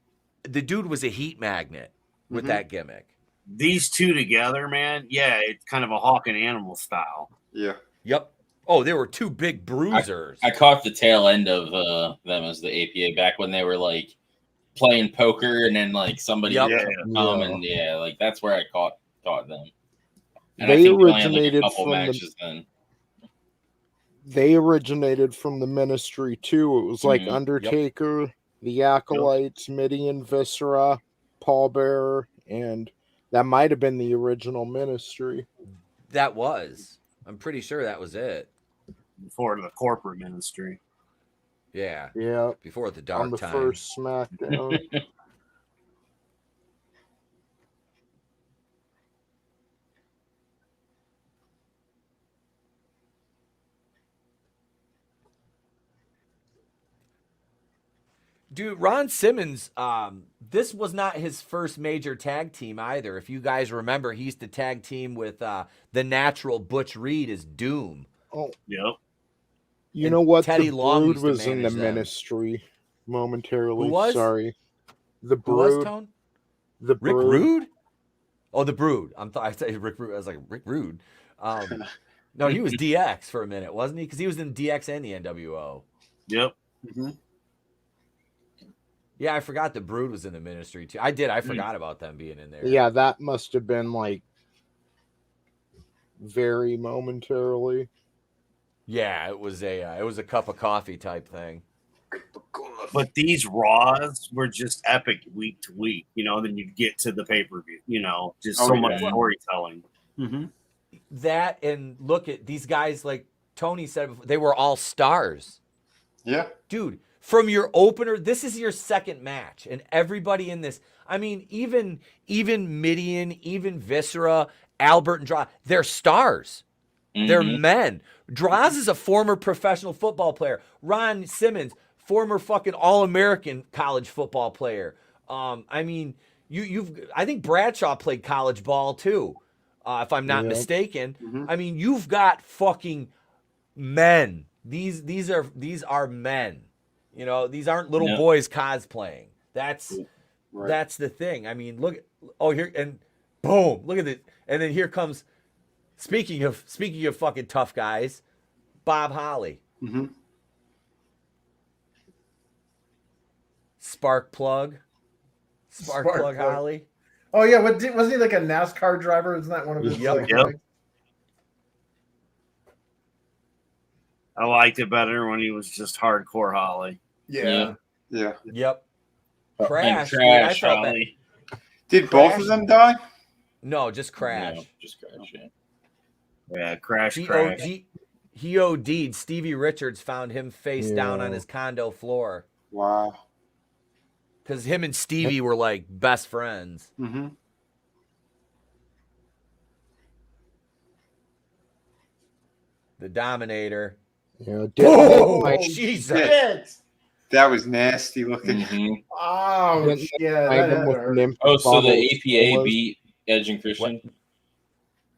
the dude was a heat magnet with Mhm. that gimmick. These two together, man. Yeah, it's kind of a hawk and animal style. Yeah. Yep. Oh, there were two big bruisers. I caught the tail end of them as the APA back when they were like playing poker, and then like somebody Yep. would come, and like that's where I caught them. And They I think we only had, originated like, a couple from the- matches then. They originated from the Ministry too. It was like Mhm. Undertaker, the Acolytes, Midian, Viscera, Paul Bearer, and that might have been the original Ministry. That was. I'm pretty sure that was it. Before the corporate ministry. Yeah. Yeah, Before the on dark the time. first SmackDown. Dude, Ron Simmons, this was not his first major tag team either. If you guys remember, he used to tag team with the Natural Butch Reed as Doom. Oh, Yep. you And know what? Teddy The Long Brood used to was in the manage them. Ministry momentarily. Who was? Sorry. The Who was, Brood. Tone? The Rick Brood. Rude? Oh, the Brood. I said Rick Rude. I was like, Rick Rude. No, he was DX for a minute, wasn't he? Because he was in DX and the NWO. Yep. Mm-hmm. Yeah, I forgot the Brood was in the Ministry too. I forgot about them being in there. Yeah, that must have been like very momentarily. Yeah, it was a cup of coffee type thing. But these Raws were just epic week to week, then you'd get to the pay-per-view, just Oh, so yeah. much storytelling. Mm-hmm. That, and look at these guys, like Tony said before, they were all stars. Yeah. Dude, from your opener, this is your second match, and everybody in this, I mean, even Midian, even Viscera, Albert and Droz, they're stars. They're men. Droz is a former professional football player. Ron Simmons, former fucking All-American college football player. I mean, I think Bradshaw played college ball too, if I'm not mistaken. Mhm. I mean, you've got fucking men. These are men. These aren't little boys cosplaying. That's the thing. I mean, look. Here and boom. Look at it. And then here comes. Speaking of fucking tough guys, Bob Holly. Mm-hmm. Spark plug Holly. Oh yeah, wasn't he like a NASCAR driver? Isn't that one of his? Yep. Like, I liked it better when he was just hardcore Holly. Yeah. Yeah. Yep. And Crash. dude, Crash, I thought that- Holly. Did both Crash. of them die? No, just Crash. No, just Crash. Yeah. Yeah, Crash. He OD'd. Stevie Richards found him face down on his condo floor Wow. because him and Stevie were like best friends. Mm-hmm. The Dominator. Yeah, Oh, like, Jesus. Shit. That was nasty looking. Mhm. Oh Didn't yeah. find That him had with to an hurt. empty Oh, so bottle the of APA sodas. beat Edge and Christian.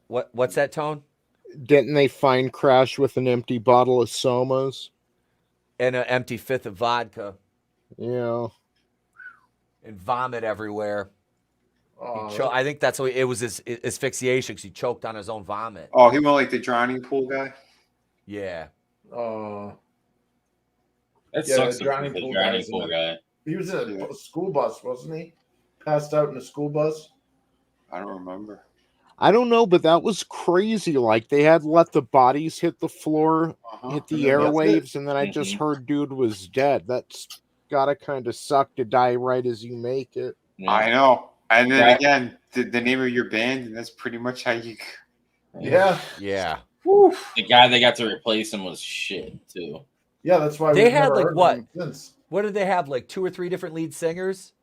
What's that, Tone? Didn't they find Crash with an empty bottle of Somas? And an empty fifth of vodka Yeah. and vomit everywhere. Oh, I think that's what it was, his asphyxiation because he choked on his own vomit. Oh, he went like the drowning pool guy. Yeah. oh. That Yeah, sucks. the for drowning the pool drowning guy's in pool it. guy. He was in Yeah. a school bus, wasn't he? Passed out in a school bus. I don't remember. I don't know, but that was crazy. Like, they had let the bodies hit the floor, Uh-huh. hit And the then that's airwaves, and then I just Mhm. heard dude was dead. That's gotta kind of suck to die right as you make it. Yeah. I know. And then That- again, the name of your band, and that's pretty much how you. Yeah. Yeah. The guy they got to replace him was shit too. Yeah, that's why They we've had, never like, heard what? of them since. What did they have? Like 2 or 3 different lead singers?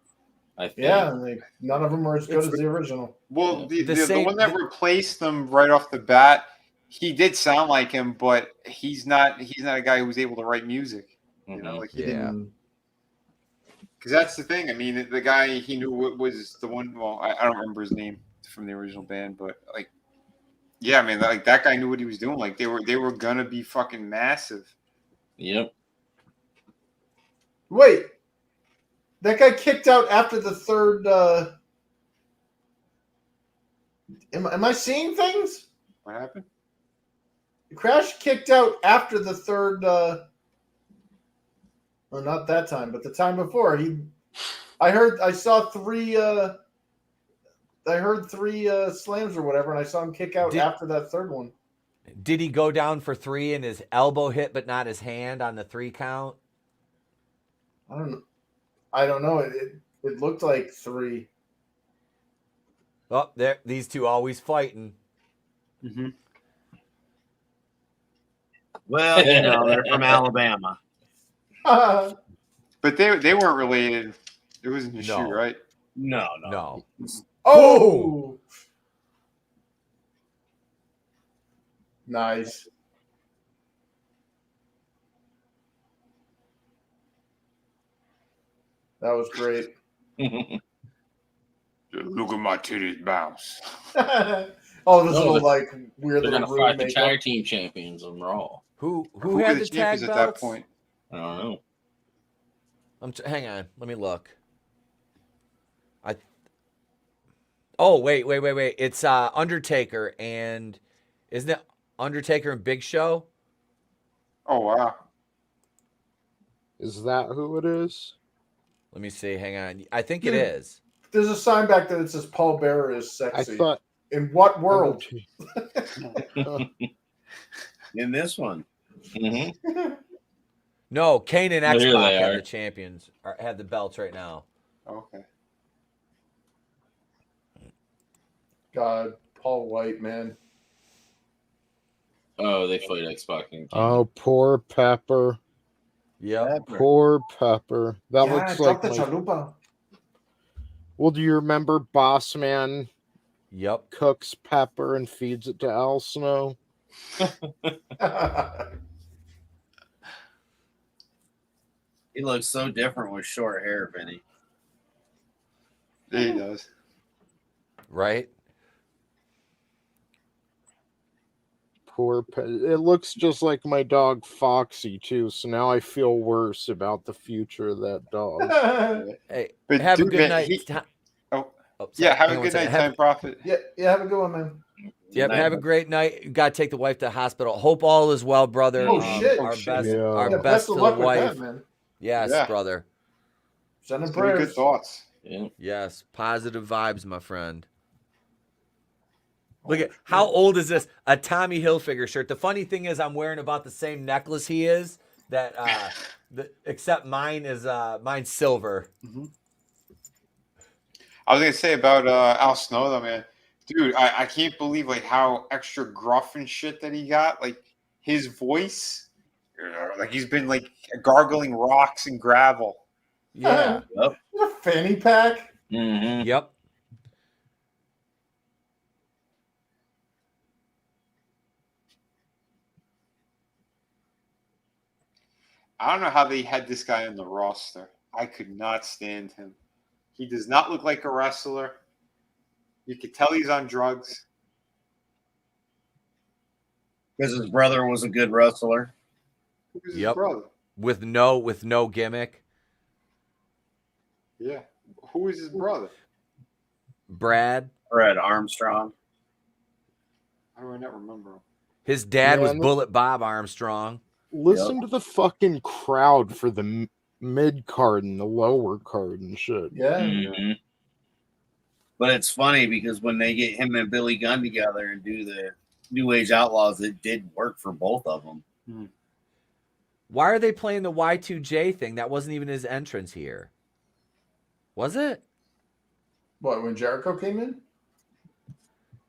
I think. Yeah, and none of them were as good It's- as the original. Well, The the same- one that replaced them right off the bat, he did sound like him, but he's not a guy who was able to write music. You know, like he Yeah. didn't. Because that's the thing. I mean, the guy he knew was the one. Well, I don't remember his name from the original band, but like, yeah, I mean, like that guy knew what he was doing. Like they were gonna be fucking massive. Yep. Wait, that guy kicked out after the third. Am I seeing things? What happened? Crash kicked out after the third. Well, not that time, but the time before. I saw 3. I heard 3 slams or whatever, and I saw him kick out after that third one. Did he go down for 3 and his elbow hit, but not his hand on the 3 count? I don't know. It looked like 3. Oh, there! These two always fighting. Mm-hmm. Well, they're from Alabama. But they weren't related. It wasn't a shoot, right? No. Oh! Nice. That was great. Look at my titties bounce. Oh, this little like weird They're little gonna room fight the makeup. tag team champions on Raw. Who Who had were the the tag champions at belts? that point? I don't know. Hang on, let me look. Oh wait! It's Undertaker and isn't it Undertaker and Big Show? Oh wow! Is that who it is? Let me see. Hang on. I think it is. There's a sign back there that says Paul Bearer is I sexy. thought. In what world? In this one. Mm-hmm. No, Kane and Well, here X-Pac they have are. the champions. Have the belts right now. Okay. God, Paul White, man. Oh, they fight X-Pac and Oh, poor Pepper. Yep. Poor Pepper. That looks like. the chalupa. Well, do you remember Boss Man Yep. cooks pepper and feeds it to Al Snow? He looks so different with short hair, Vinny. Yeah, he does. Right. It looks just like my dog Foxy too, so now I feel worse about the future of that dog. Hey, But have dude, a good man, night. Oh, sorry. yeah, have Hang a on good one night, second. Time Prophet. yeah, have a good one, man. Yep, Night, have a bud. great night. You got to take the wife to the hospital. Hope all is well, brother. Oh, shit. Our Oh, shit. best, Yeah. our Yeah, best best to of the luck with wife. that, man. Yes, Yeah. brother. Send him Very good prayers. thoughts. Yeah. Yes, positive vibes, my friend. Look at how old is this? A Tommy Hilfiger shirt. The funny thing is, I'm wearing about the same necklace he is. That except mine is mine's silver. I was gonna say about Al Snow though, man. Dude, I can't believe like how extra gruff and shit that he got. Like his voice, like he's been like gargling rocks and gravel. Yeah. A fanny pack. Mm-hmm. Yep. I don't know how they had this guy on the roster. I could not stand him. He does not look like a wrestler. You could tell he's on drugs. Because his brother was a good wrestler. Who's Yep. his brother? With no gimmick. Yeah. Who is his brother? Brad. Fred Armstrong. How do I not remember him? His dad was Man. Bullet Bob Armstrong. Listen to the fucking crowd for the mid card and the lower card and shit. Yeah. Mm-hmm. But it's funny because when they get him and Billy Gunn together and do the New Age Outlaws, it did work for both of them. Why are they playing the Y2J thing? That wasn't even his entrance here. Was it? What, when Jericho came in?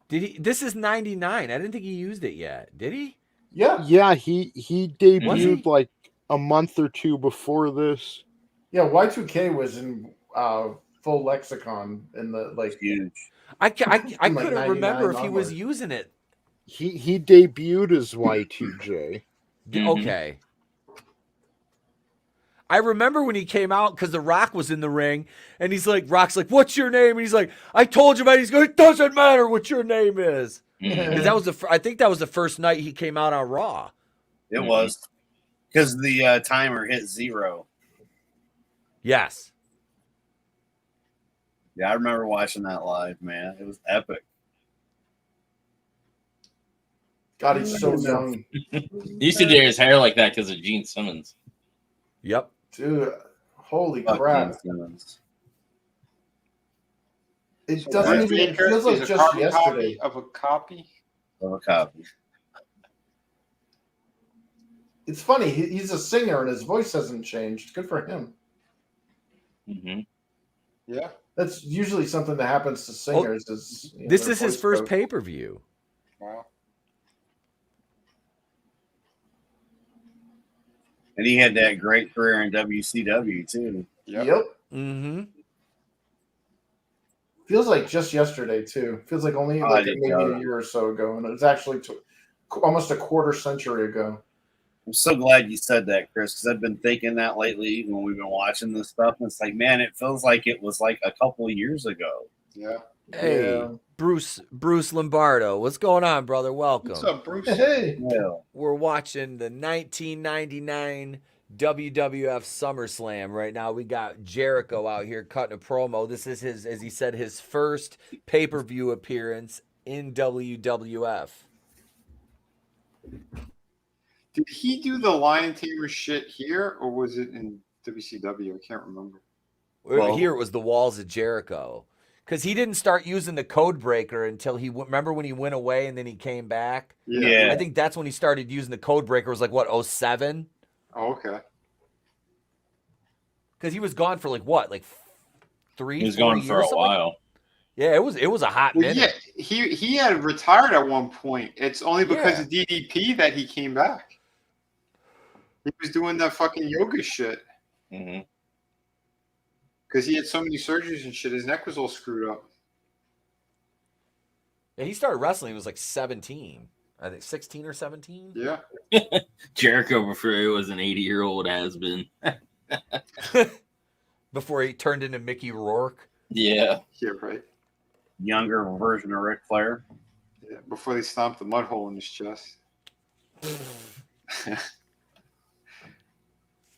Did he? This is 99. I didn't think he used it yet. Did he? Yeah. Yeah, he debuted Was he? like a month or two before this. Yeah, Y2K was in full lexicon in the like Huge. I like couldn't remember 99 if he was onward. using it. He debuted as Y2J. Mhm. Okay. I remember when he came out because The Rock was in the ring, and he's like, Rock's like, "What's your name?" And he's like, "I told you, man." He's going, "It doesn't matter what your name is." Mhm. Because that was I think that was the first night he came out on Raw. It was because the timer hit 0. Yes. Yeah, I remember watching that live, man. It was epic. God, he's so young, He used to do his hair like that because of Gene Simmons. Yep. dude. Holy Fuck crap! Gene Simmons. It So doesn't Britt even. It Baker feels like is a just carbon yesterday. copy of a copy. Of a copy. It's funny. He's a singer and his voice hasn't changed. Good for him. Mm-hmm. Yeah. That's usually something that happens to singers. Is This their is his voice first goes- pay-per-view. Wow. And he had that great career in WCW too. Yep. Yep. Mm-hmm. Feels like just yesterday too. Feels like only Oh, I like didn't maybe know a that. year or so ago, and it was actually almost a quarter century ago. I'm so glad you said that, Chris, because I've been thinking that lately when we've been watching this stuff. And it's like, man, it feels like it was like a couple of years ago. Yeah. Hey, Yeah. Bruce Lombardo. What's going on, brother? Welcome. What's up, Bruce? Hey, Yeah. We're watching the 1999 WWF SummerSlam right now. We got Jericho out here cutting a promo. This is his, as he said, his first pay-per-view appearance in WWF. Did he do the Lion Tamer shit here, or was it in WCW? I can't remember. Well- Here it was the Walls of Jericho. Because he didn't start using the code breaker until remember when he went away and then he came back? Yeah. I think that's when he started using the code breaker. It was like, what, 07? Oh, okay. Because he was gone for like what, like 3 He was 4 gone for a years, something like- while. Yeah, it was a hot Well, minute. yeah, he had retired at one point. It's only because Yeah. of DDP that he came back. He was doing that fucking yoga shit Mm-hmm. because he had so many surgeries and shit. His neck was all screwed up. Yeah, he started wrestling. He was like 17, I think 16 or 17. Yeah. Jericho before he was an 80-year-old has been. Before he turned into Mickey Rourke. Yeah. Yeah, right. Younger version of Ric Flair. Yeah. Before they stomped the mud hole in his chest.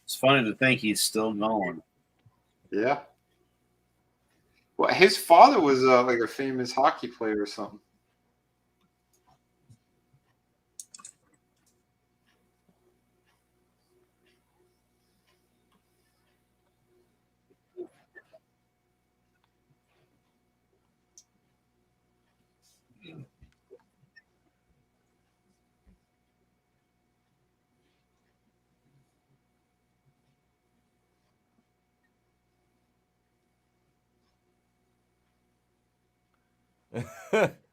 It's funny to think he's still going. Yeah. Well, his father was like a famous hockey player or something.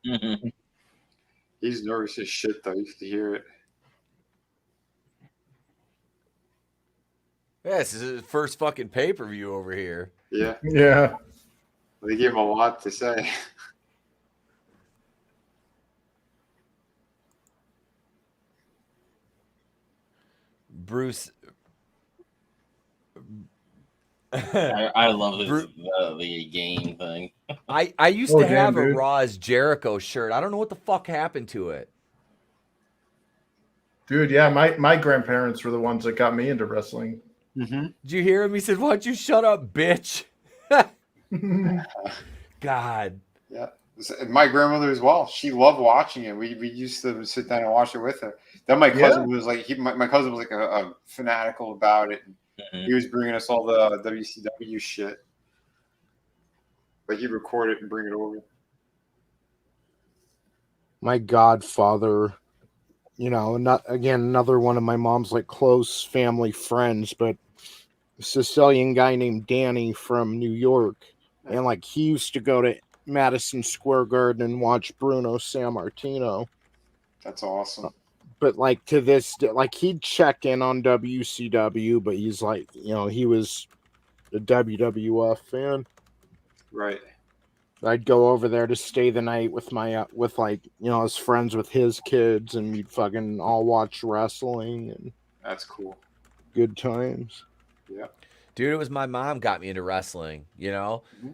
Mm-hmm. He's nervous as shit, though. You can hear it. Yeah, this is his first fucking pay-per-view over here. Yeah. yeah. They gave him a lot to say. Bruce. I love Bru- the game thing. I used Oh, to have damn, a dude. Raw as Jericho shirt. I don't know what the fuck happened to it. Dude, yeah, my grandparents were the ones that got me into wrestling. Mm-hmm. Did you hear him? He said, "Why don't you shut up, bitch?" God. Yeah. My grandmother as well. She loved watching it. We used to sit down and watch it with her. Then my cousin was like, my cousin was like a fanatical about it. Mhm. He was bringing us all the WCW shit. But he'd record it and bring it over. My godfather, another one of my mom's like close family friends, but a Sicilian guy named Danny from New York. And like he used to go to Madison Square Garden and watch Bruno Sammartino. That's awesome. but like to this, like he'd check in on WCW, but he's like, he was a WWF fan. Right. I'd go over there to stay the night with my with his friends with his kids, and we'd fucking all watch wrestling and That's cool. good times. Yeah. Dude, it was my mom got me into wrestling,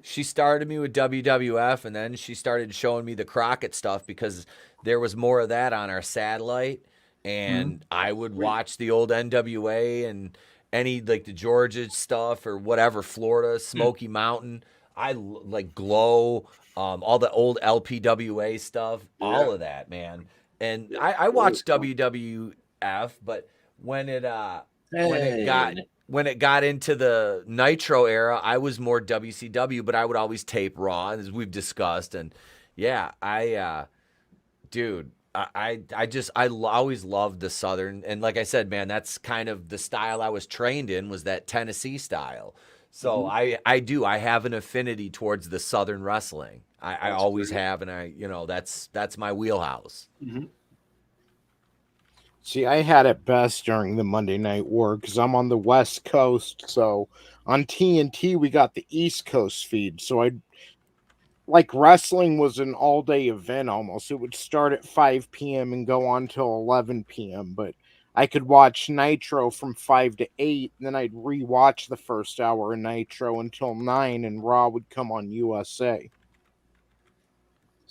She started me with WWF, and then she started showing me the Crockett stuff because there was more of that on our satellite, and I would watch the old NWA and any, like, the Georgia stuff or whatever, Florida, Smoky Mountain. I like Glow, all the old LPWA stuff, all of that, man. And I watched WWF, but when it got into the Nitro era, I was more WCW, but I would always tape Raw, as we've discussed. And yeah, I always loved the Southern. And like I said, man, that's kind of the style I was trained in, was that Tennessee style. So I have an affinity towards the Southern wrestling. I always have, and that's my wheelhouse. Mm-hmm. See, I had it best during the Monday Night War because I'm on the West Coast. So on TNT, we got the East Coast feed. So wrestling was an all-day event almost. It would start at 5 p.m. and go on till 11 p.m. But I could watch Nitro from 5 to 8, and then I'd rewatch the first hour of Nitro until 9, and Raw would come on USA.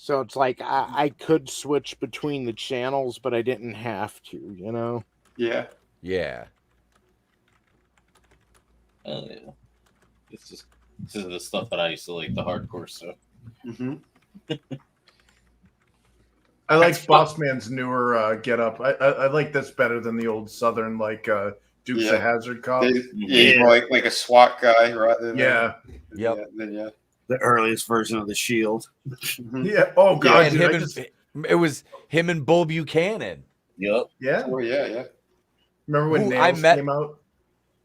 So it's like I could switch between the channels, but I didn't have to, Yeah. Yeah. Yeah. This is the stuff that I used to like, the hardcore stuff. Mm-hmm. I like Boss Man's newer get up. I like this better than the old Southern Dukes of Hazzard cop. Like a SWAT guy, rather than Yep. Yeah. The earliest version of the Shield. Yeah. Oh God, Yeah, dude, it was him and Bull Buchanan. Yep. yeah. Oh yeah. Remember when Who Nails came out?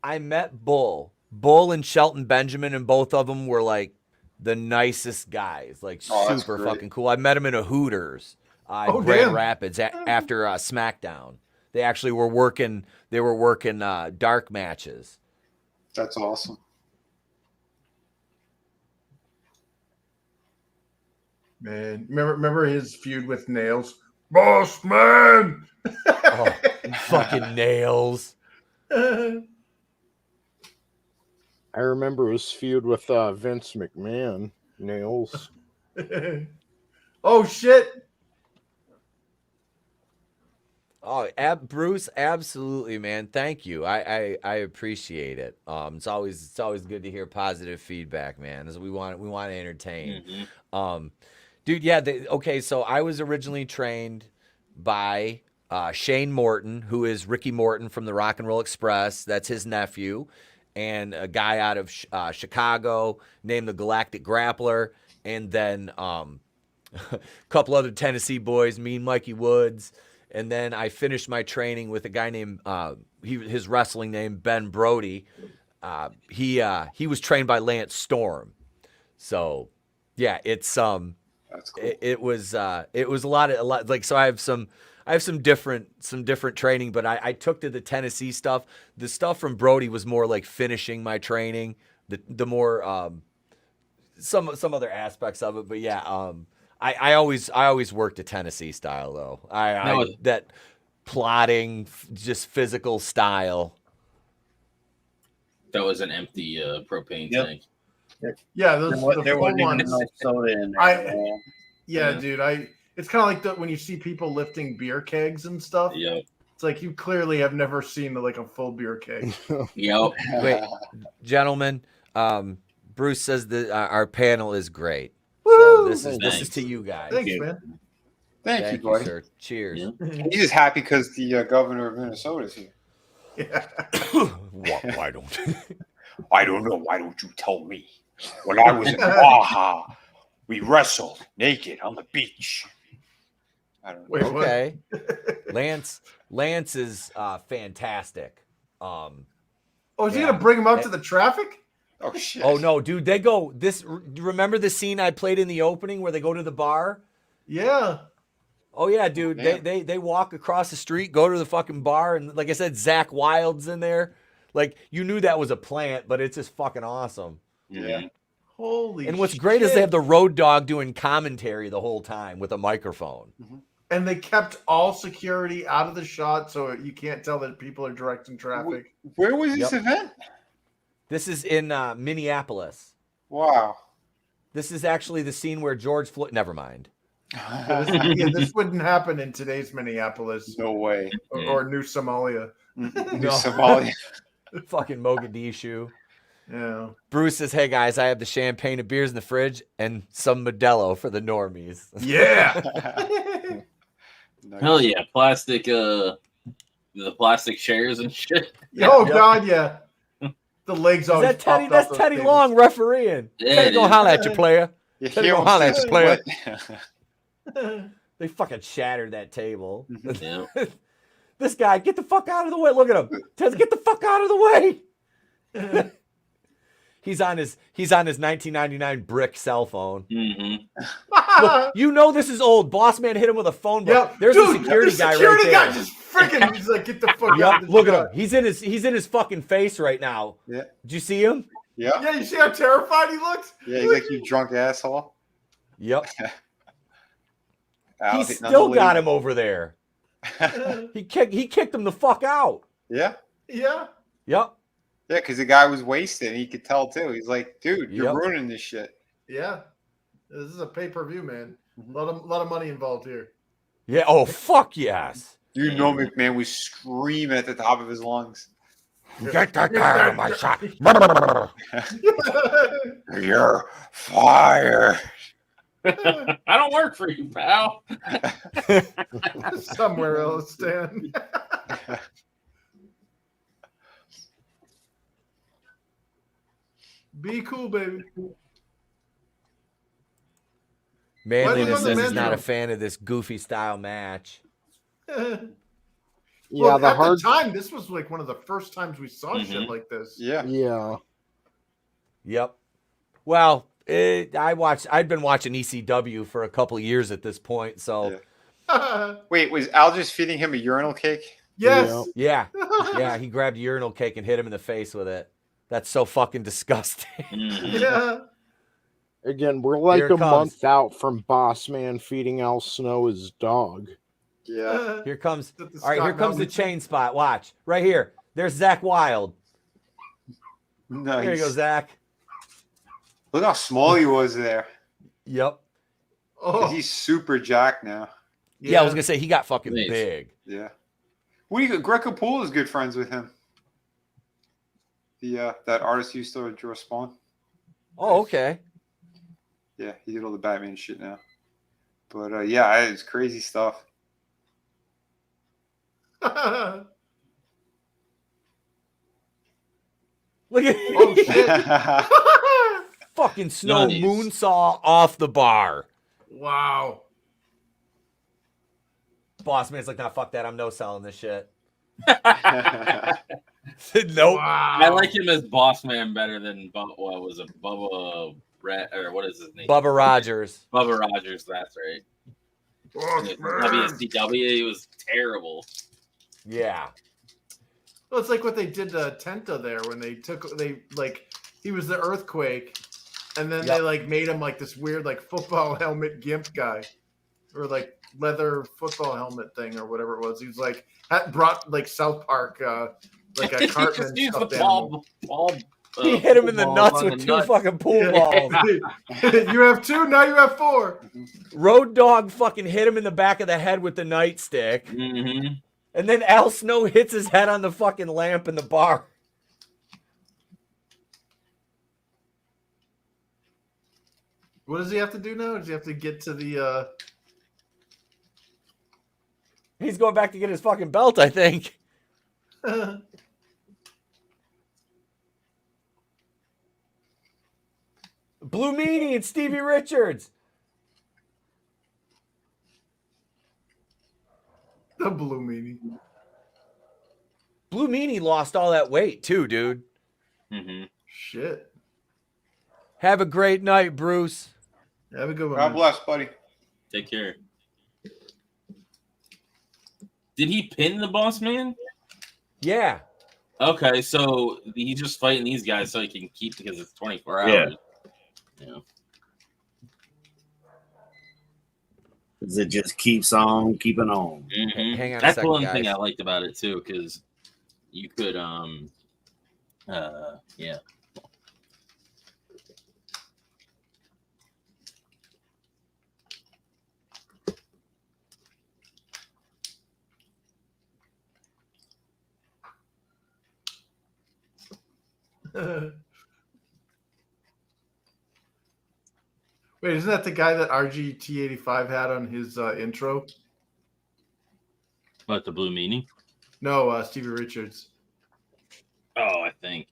I met Bull and Shelton Benjamin, and both of them were like the nicest guys, like that's super great. fucking cool. I met him in a Hooters in Grand Rapids after SmackDown. They actually were working. They were working dark matches. That's awesome. Man, remember his feud with Nails? Boss Man. Oh, fucking Nails. I remember his feud with Vince McMahon. Nails. Oh shit. Oh, Bruce, absolutely, man. Thank you. I appreciate it. It's always good to hear positive feedback, man. As we want to entertain. Mm-hmm. Dude, yeah. Okay, so I was originally trained by Shane Morton, who is Ricky Morton from the Rock and Roll Express. That's his nephew, and a guy out of Chicago named the Galactic Grappler, and then a couple other Tennessee boys, Mean Mikey Woods. And then I finished my training with a guy named his wrestling name Ben Brody. He was trained by Lance Storm. So yeah, it's That's cool. it was a lot like, so I have some different training, but I took to the Tennessee stuff. The stuff from Brody was more like finishing my training, the more some other aspects of it, but yeah, I always worked a Tennessee style though. That plotting, just physical style. That was an empty propane tank. Yeah, There wasn't even enough soda in there. Dude, it's kind of like when you see people lifting beer kegs and stuff. Yep. It's like you clearly have never seen like a full beer keg. Yep. Wait, gentlemen, Bruce says that our panel is great. Woo! So this is to you guys. Thanks, you. man. Thank you, buddy. sir. Cheers. Yeah. He's just happy because the governor of Minnesota is here. Yeah. Why don't? I don't know. Why don't you tell me? When I was in Baja, we wrestled naked on the beach. I don't know. Wait, what? Okay. Lance is fantastic. Oh, is he gonna bring him out to the traffic? Oh shit. Oh no, dude, they go this. Remember the scene I played in the opening where they go to the bar? Yeah. Oh yeah, dude. Damn. They walk across the street, go to the fucking bar, and like I said, Zach Wilde's in there. Like you knew that was a plant, but it's just fucking awesome. Yeah. Holy And what's shit. great is they have the Road Dogg doing commentary the whole time with a microphone. And they kept all security out of the shot so you can't tell that people are directing traffic. Where was this event? This is in Minneapolis. Wow. This is actually the scene where George Floyd. Never mind. This wouldn't happen in today's Minneapolis No way. or New Somalia. New Somalia. Fucking Mogadishu. Yeah. Bruce says, "Hey guys, I have the champagne and beers in the fridge and some Modelo for the normies." Yeah. Nice. Hell yeah, plastic. The plastic chairs and shit. Oh Yep. God, yeah. The legs Is always that Teddy? popped off That's those Teddy tables. Long refereeing. Yeah, Teddy it gonna is. holler at you, player. Yeah, Teddy he gonna almost holler at said you, player. what? They fucking shattered that table. Yeah. This guy, get the fuck out of the way. Look at him. Ted, get the fuck out of the way. He's on his 1999 brick cell phone. Look, you know this is old. Boss man hit him with a phone. Yeah, There's dude, a security the guy security right guy there. just freaking. He's like, get the fuck out. Yep, Of the look at shot. him. He's in his fucking face right now. Yeah. Did you see him? Yeah. Yeah, you see how terrified he looks? Yeah, he's like, you drunk asshole. Yep. Out He hitting on still the got lady. him over there. He kicked him the fuck out. Yeah. Yeah. Yep. Yeah, because the guy was wasted. And he could tell too. He's like, dude, you're Yep. ruining this shit. Yeah. This is a pay-per-view, man. Mhm. Lot of money involved here. Yeah. Oh fuck yes. You know, McMahon was screaming at the top of his lungs. Get that guy out of my shot. You're fired. I don't work for you, pal. Somewhere else, Stan. Be cool, baby. Manliness Why says the he's not a Mandarin? fan of this goofy style match. Yeah, Well, the at hard. the time, this was like one of the first times we saw shit Mhm. like this. Yeah. Yeah. Yep. Well, I'd been watching ECW for a couple of years at this point, so Wait, was Al just feeding him a urinal cake? Yes. yeah, yeah. He grabbed a urinal cake and hit him in the face with it. That's so fucking disgusting. Mhm. Yeah. Again, we're like Here it a comes. month out from Boss Man feeding Al Snow his dog. Yeah. Here comes. Is that the All right, here Scott comes the Melvin? chain spot. Watch right here. There's Zach Wilde. Nice. There you go, Zach. Look how small he was there. Yep. Oh, He's super jacked now. Yeah, I was gonna say he got fucking Nice. big. Yeah. What do you? Greg Capullo is good friends with him. The that artist who used to draw Spawn. Oh, okay. Yeah, he did all the Batman shit now. But yeah, it's crazy stuff. Look at Oh, shit. fucking Snow Nice. moonsaw off the bar. Wow. Boss man's like, nah, fuck that. I'm no selling this shit. Oh, Nope. Wow. I like him as boss man better than what was it, Bubba Rat or what is his name? Bubba Rogers. Bubba Rogers. That's right. Oh, man. WCW. He was terrible. Yeah. Well, it's like what they did to Tenta there when he was the earthquake, and then they Yep. like made him like this weird like football helmet gimp guy, or like leather football helmet thing or whatever it was. He was like brought like South Park like a He Cartman just used the stuffed animal. He hit him in the pool nuts balls on with the two nuts. fucking pool Yeah. balls. You have two, now you have four. Road Dogg fucking hit him in the back of the head with the nightstick. Mhm. And then Al Snow hits his head on the fucking lamp in the bar. What does he have to do now? Does he have to get to the He's going back to get his fucking belt, I think. Blue Meanie and Stevie Richards. the blue meanie? Blue Meanie lost all that weight too, dude. Mhm. Shit. Have a great night, Bruce. Have a good one. God man. bless, buddy. Take care. Did he pin the Boss Man? Yeah. Okay, so he's just fighting these guys so he can keep because it's 24 Yeah. hours. Yeah. It just keeps on keeping on. Mhm. Hang on a That's second, one guys. thing I liked about it too, because you could yeah. Wait, isn't that the guy that RGT85 had on his intro? What, the Blue Meanie? No, Stevie Richards. Oh, I think.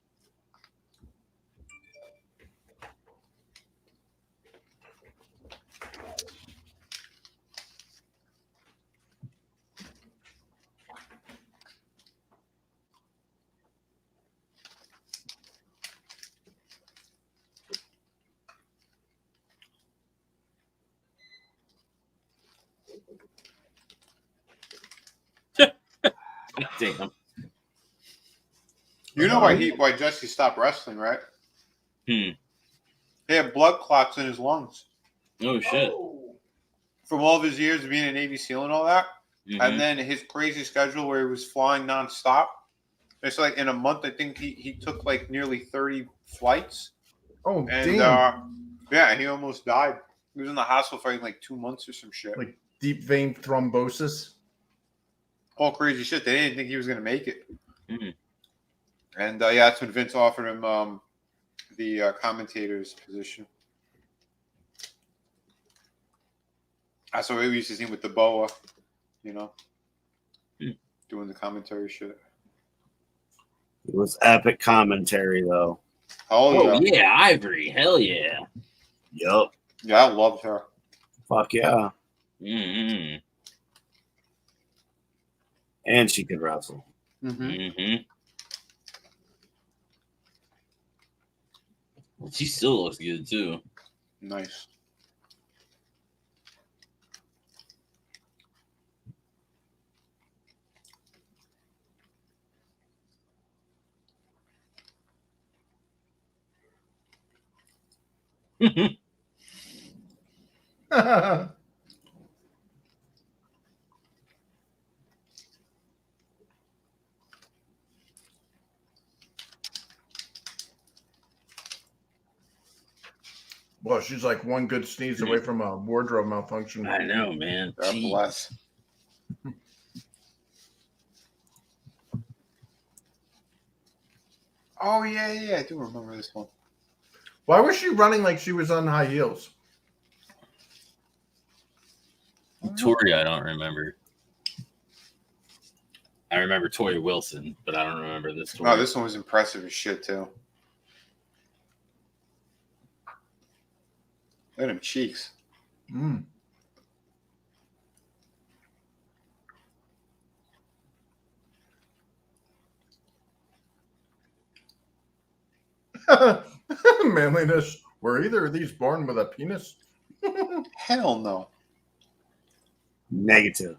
Damn. You know why Jesse stopped wrestling, right? Hmm. He had blood clots in his lungs Oh shit. from all of his years of being a Navy SEAL and all that. Mhm. And then his crazy schedule where he was flying nonstop. It's like in a month, I think he took like nearly 30 flights. Oh, And damn. yeah, he almost died. He was in the hospital for like 2 months or some shit. Like deep vein thrombosis. All crazy shit. They didn't think he was going to make it. Mhm. And yeah, that's when Vince offered him the commentator's position. That's what we used to see him with the boa, you know, doing the commentary shit. It was epic commentary, though. Oh yeah, Ivory. Hell yeah. Yup. Yeah, I loved her. Fuck yeah. Mm-hmm. And she could wrestle. Mm-hmm. Mm-hmm. She still looks good too. Nice. Well, she's like one good sneeze away from a wardrobe malfunction. I know, man. God Jeez. bless. Oh yeah, I do remember this one. Why was she running like she was on high heels? Tori, I don't remember. I remember Tori Wilson, but I don't remember this Tori. No, this one was impressive as shit too. Look at them cheeks. Mm. Manliness. Were either of these born with a penis? Hell no. Negative.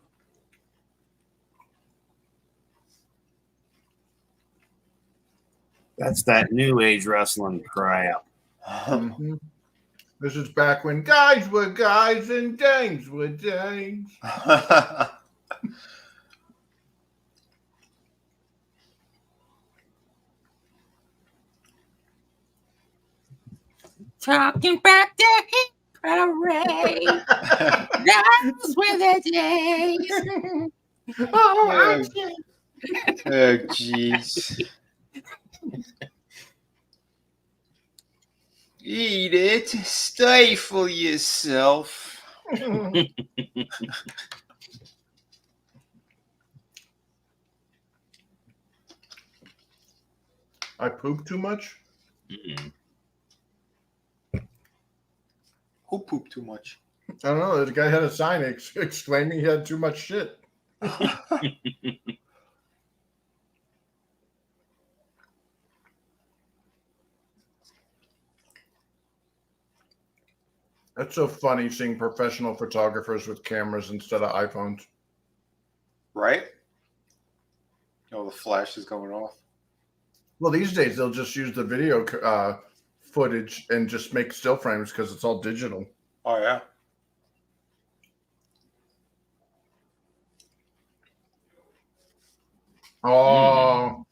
That's that new age wrestling crap. Mhm. This is back when guys were guys and dames were dames. Talking about the hit parade. Those were the days. Oh, jeez. Eat it. Stifle yourself. I poop too much? Mm-mm. Who pooped too much? I don't know. The guy had a sign exclaiming he had too much shit. That's so funny seeing professional photographers with cameras instead of iPhones. Right? flashes going off. Well, these days they'll just use the video footage and just make still frames because it's all digital. Oh yeah. Oh.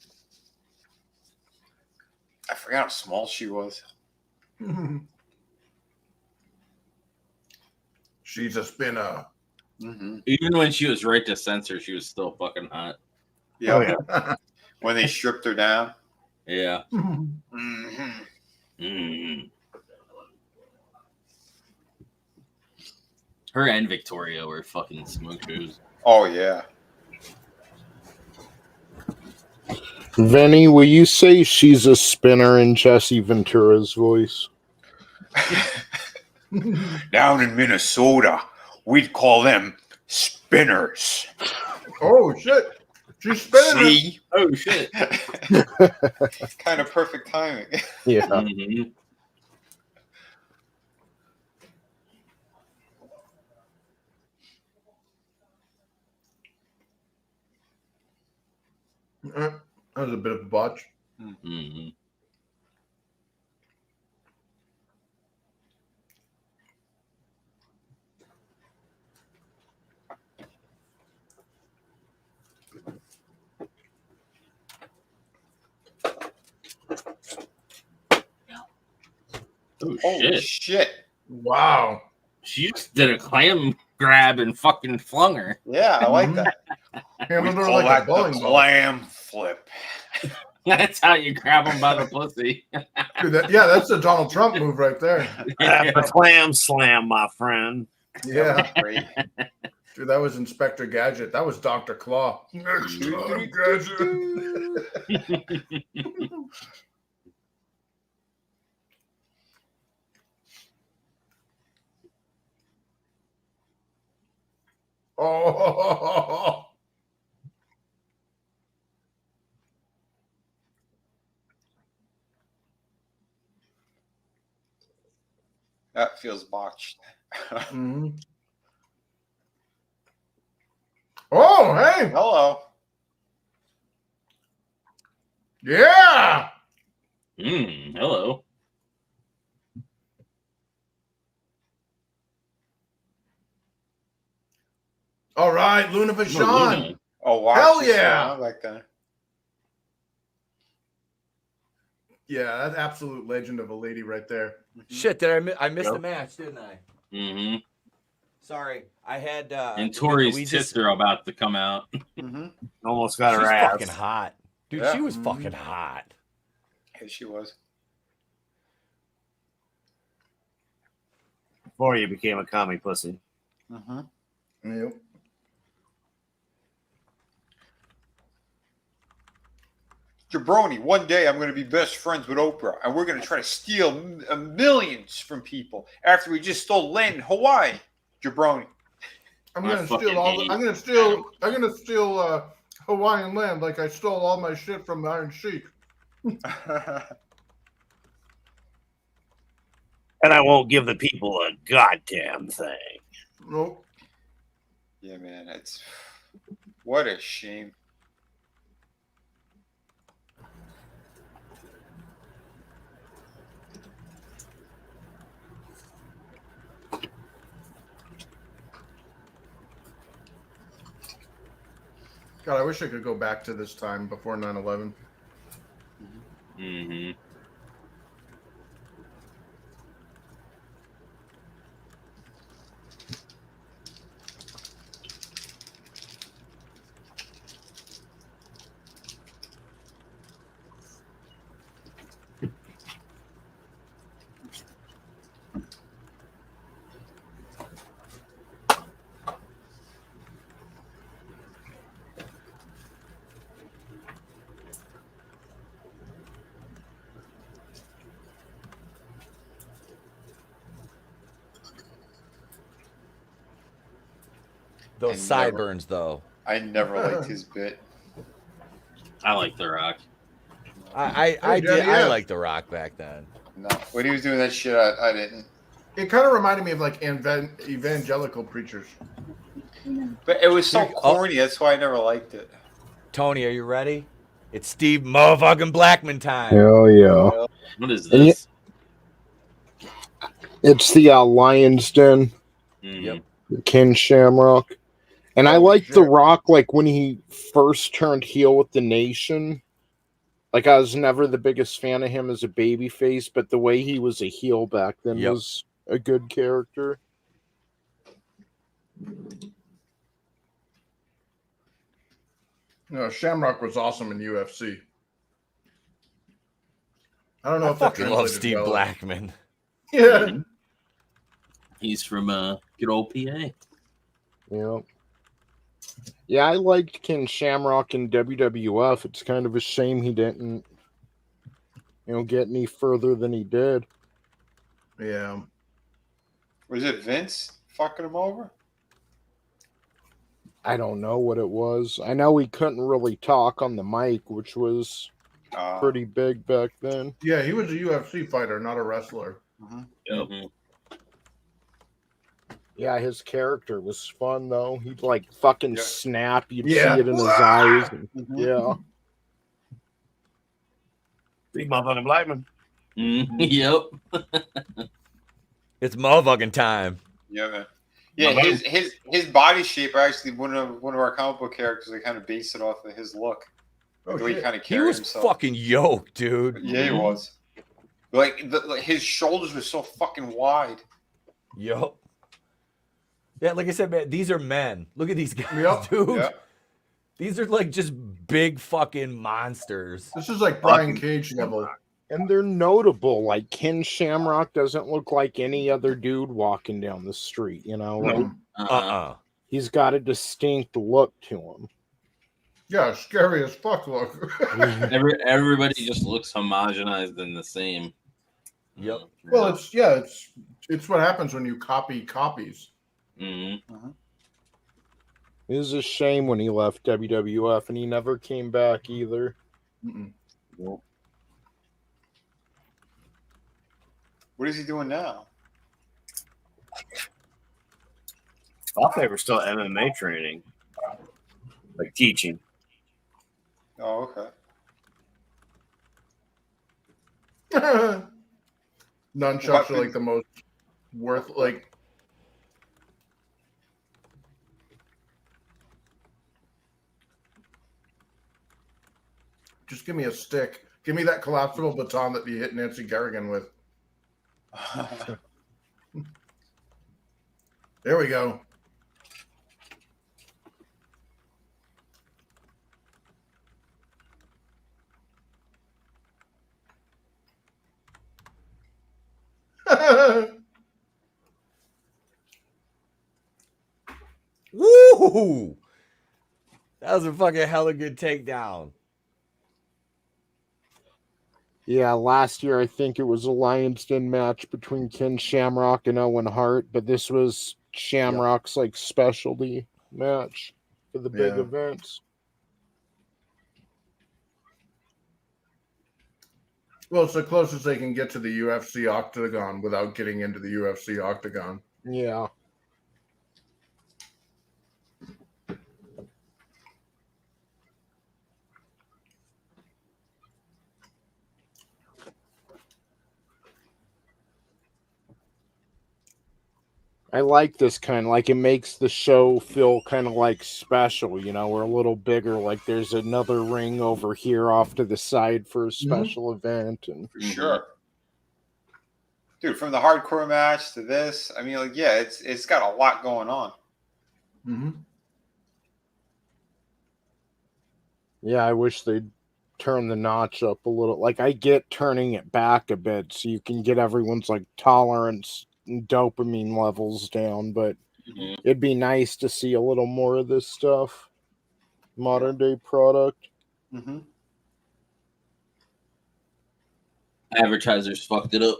I forgot how small she was. She's a spinner. Mm-hmm. Even when she was right to censor, she was still fucking hot. Yeah. Oh, yeah. When they stripped her down. Yeah. Mm-hmm. Mm. Her and Victoria were fucking smoke shows. Oh yeah. Vinny, will you say she's a spinner in Jesse Ventura's voice? Down in Minnesota, we'd call them spinners. Oh shit! She's spinning. See? Oh shit. Kind of perfect timing. Yeah. Mm-hmm. That was a bit of a botch. Mm-hmm. Oh Holy shit. shit. Wow. She just did a clam grab and fucking flung her. Yeah, I like that. Handled We her call like a that the bowling ball. clam flip. That's how you grab them by the pussy. Dude, that's the Donald Trump move right there. The clam slam, my friend. Yeah. Great. Dude, that was Inspector Gadget. That was Dr. Claw. Gadget. Oh. That feels botched. Mhm. Oh, hey. Hello. Yeah. Hello. All right, Luna Oh, Vachon. Luna. Oh, wow. Hell yeah. Back then. Yeah, that's absolute legend of a lady right there. Shit, did I missed the match, didn't I? Mm-hmm. Sorry, I had. And Tori's tits are about to come out. Mm-hmm. Almost got She's her ass. fucking hot, dude. Yeah. She was fucking hot. Yeah, she was. Before you became a commie pussy. Mm-hmm. Yep. Jabroni, one day I'm going to be best friends with Oprah, and we're going to try to steal millions from people after we just stole land in Hawaii. Jabroni. I'm I gonna fucking steal all. hate I'm gonna steal Hawaiian land like I stole all my shit from the Iron Sheik. And I won't give the people a goddamn thing. Nope. Yeah, man, it's what a shame. God, I wish I could go back to this time before 9/11. Mm-hmm. Those And sideburns, though. I never liked his bit. I like The Rock. I did. yeah. I liked The Rock back then. No, when he was doing that shit, I didn't. It kind of reminded me of like evangelical preachers. But it was so Oh. corny. That's why I never liked it. Tony, are you ready? It's Steve motherfucking Blackman time. Hell yeah. What is And this? It's the Lion's Den, Yep. Ken Shamrock. And I Oh, like shit. The Rock, like when he first turned heel with the Nation. Like I was never the biggest fan of him as a babyface, but the way he was a heel back then was a good character. No, Shamrock was awesome in UFC. I don't know I if that fucking love translated Steve well. Blackman. Yeah. He's from good old PA. Yeah. Yeah, I liked Ken Shamrock in WWF. It's kind of a shame he didn't, get any further than he did. Yeah. Was it Vince fucking him over? I don't know what it was. I know he couldn't really talk on the mic, which was pretty big back then. Yeah, he was a UFC fighter, not a wrestler. Yep. Yeah, his character was fun though. He'd like fucking snap. You'd Yeah. see it in his eyes. And, yeah. Big motherfucking Blackman. Yep. It's motherfucking time. Yeah, man. Yeah, his body shape actually one of our comic book characters. They kind of based it off of his look, Oh, the way he shit. kind of He carried was himself. fucking yoked, dude. Yeah, he was. Like his shoulders were so fucking wide. Yup. Yeah, like I said, man, these are men. Look at these guys, Yep. dude. Yeah. These are like just big fucking monsters. This is like Brian Cage level. And they're notable. Like Ken Shamrock doesn't look like any other dude walking down the street, Like, he's got a distinct look to him. Yeah, scary as fuck look. Everybody just looks homogenized and the same. Yep. Well, it's what happens when you copy copies. Mm-hmm. It was a shame when he left WWF and he never came back either. What is he doing now? I thought they were still MMA training, like teaching. Oh, okay. Nunchucks are like the most worth, like. Just give me a stick. Give me that collapsible baton that you hit Nancy Kerrigan with. There we go. Woo! That was a fucking hella good takedown. Yeah, last year I think it was a Lions Den match between Ken Shamrock and Owen Hart, but this was Shamrock's like specialty match for the big events. Well, it's the closest they can get to the UFC octagon without getting into the UFC octagon. Yeah. I like this kind of like it makes the show feel kind of like special, we're a little bigger. Like there's another ring over here off to the side for a special event. And For sure. Dude, from the hardcore match to this, I mean, like, yeah, it's got a lot going on. Yeah, I wish they'd turn the notch up a little. Like I get turning it back a bit so you can get everyone's like tolerance and dopamine levels down, but it'd be nice to see a little more of this stuff. Modern day product. Advertisers fucked it up.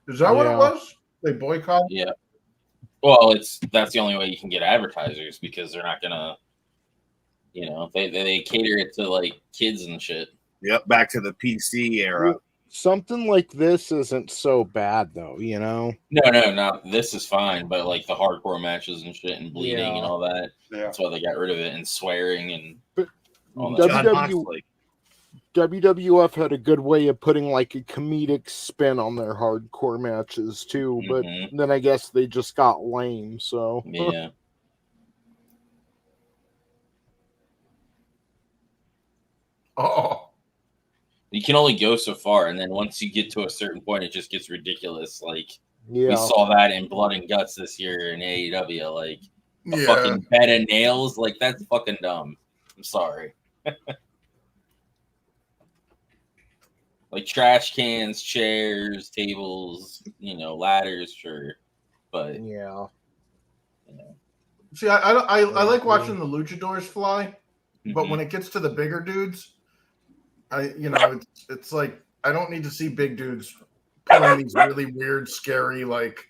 Is that what it was? They boycotted? Yeah. Well, that's the only way you can get advertisers because they're not gonna, they cater it to like kids and shit. Yep, back to the PC era. Something like this isn't so bad though, No, this is fine, but like the hardcore matches and shit and bleeding and all that. That's why they got rid of it, and swearing and but all that. WWF had a good way of putting like a comedic spin on their hardcore matches too, but then I guess they just got lame. So Yeah. Oh, You can only go so far, and then once you get to a certain point, it just gets ridiculous. Like yeah, we saw that in Blood and Guts this year in AEW. Like a yeah. fucking bed of nails. Like that's fucking dumb. I'm sorry. Like trash cans, chairs, tables, ladders, sure, but yeah. See, I like watching the luchadors fly, but when it gets to the bigger dudes, it's like I don't need to see big dudes pulling these really weird, scary, like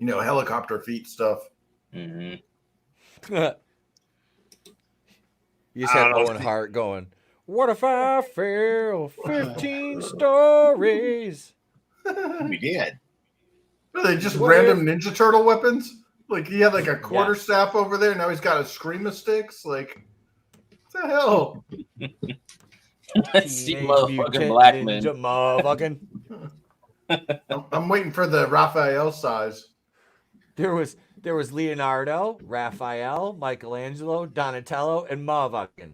helicopter feet stuff. You just had Owen Hart going, "What if I fail 15 stories?" We did. Are they just random Ninja Turtle weapons? Like he had like a quarterstaff over there. Now he's got a scream of sticks. Like what the hell? Steve motherfucking Blackman. Motherfucking. I'm waiting for the Raphael size. There was Leonardo, Raphael, Michelangelo, Donatello, and motherfucking.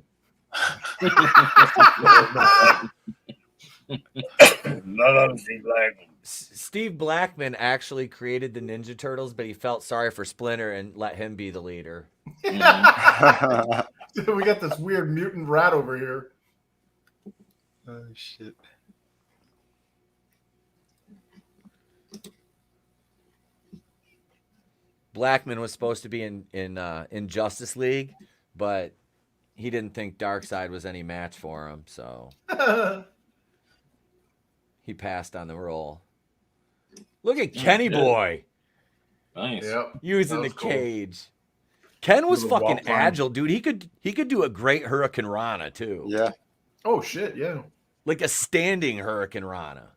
Steve Blackman actually created the Ninja Turtles, but he felt sorry for Splinter and let him be the leader. We got this weird mutant rat over here. Oh shit. Blackman was supposed to be in Justice League, but he didn't think Darkseid was any match for him, so he passed on the role. Look at Kenny Boy. Nice. Yep. Using the cage. Ken was fucking agile, dude. He could do a great Hurricane Rana too. Yeah. Oh shit, yeah. Like a standing Hurricane Rana.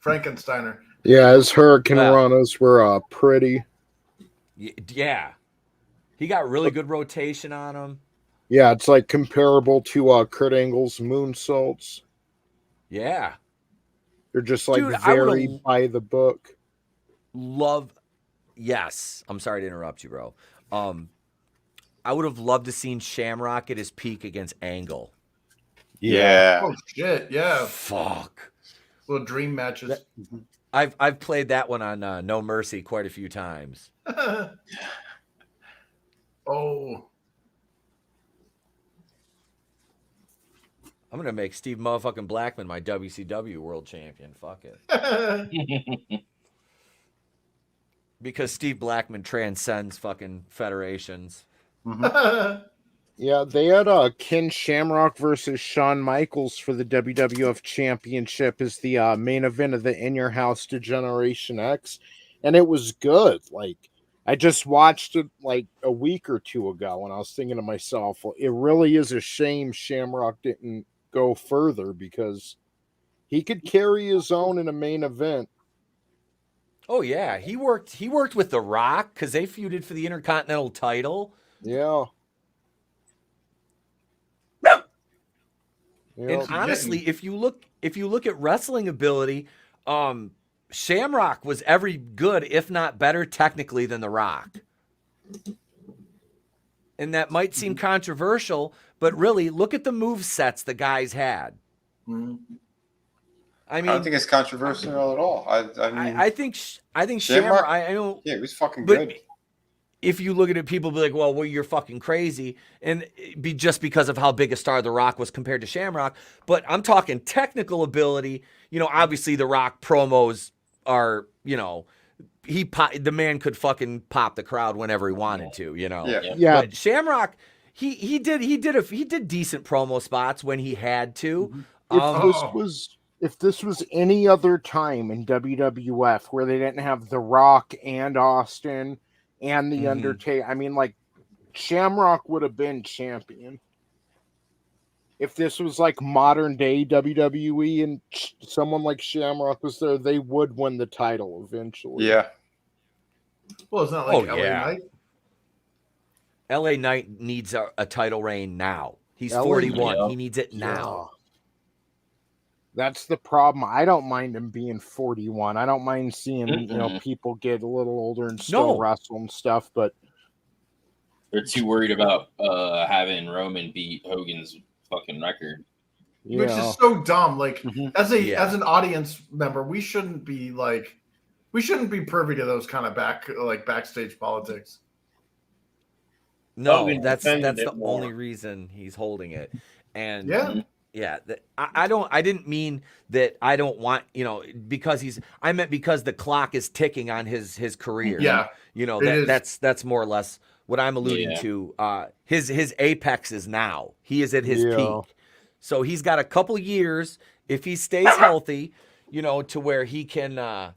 Frankensteiner. Yeah, his Hurricane Ranas were pretty. Yeah. He got really good rotation on him. Yeah, it's like comparable to Kurt Angle's moonsaults. Yeah. They're just like very by the book. Yes. I'm sorry to interrupt you, bro. I would have loved to seen Shamrock at his peak against Angle. Yeah. Oh shit, yeah. Fuck. Little dream matches. I've played that one on No Mercy quite a few times. Oh. I'm gonna make Steve motherfucking Blackman my WCW world champion. Fuck it. Because Steve Blackman transcends fucking federations. Yeah, they had Ken Shamrock versus Shawn Michaels for the WWF Championship as the main event of the In Your House to Generation X, and it was good. Like, I just watched it like a week or two ago, and I was thinking to myself, well, it really is a shame Shamrock didn't go further because he could carry his own in a main event. Oh yeah, he worked with The Rock because they feuded for the Intercontinental title. Yeah. And honestly, if you look at wrestling ability, Shamrock was every good, if not better, technically than The Rock. And that might seem controversial, but really, look at the move sets the guys had. I mean, I don't think it's controversial at all. I think Shamrock. Yeah, he was fucking good. If you look at it, people be like, well, you're fucking crazy. And be just because of how big a star The Rock was compared to Shamrock. But I'm talking technical ability. Obviously The Rock promos are, the man could fucking pop the crowd whenever he wanted to, Yeah. But Shamrock, he did decent promo spots when he had to. If this was any other time in WWF where they didn't have The Rock and Austin and The Undertaker, I mean, like, Shamrock would have been champion. If this was like modern day WWE and someone like Shamrock was there, they would win the title eventually. Yeah. Well, it's not like LA Knight. LA Knight needs a title reign now. He's Ellie, 41. yeah. He needs it now. Yeah. That's the problem. I don't mind him being 41. I don't mind seeing people get a little older and still wrestle and stuff. But they're too worried about having Roman beat Hogan's fucking record. Which is so dumb. Like as an audience member, we shouldn't be privy to those kind of backstage politics. No, that's the only reason he's holding it. And I didn't mean that I don't want, I meant because the clock is ticking on his career. Yeah. That's more or less what I'm alluding to. His apex is now. He is at his peak. So he's got a couple years if he stays healthy, to where he can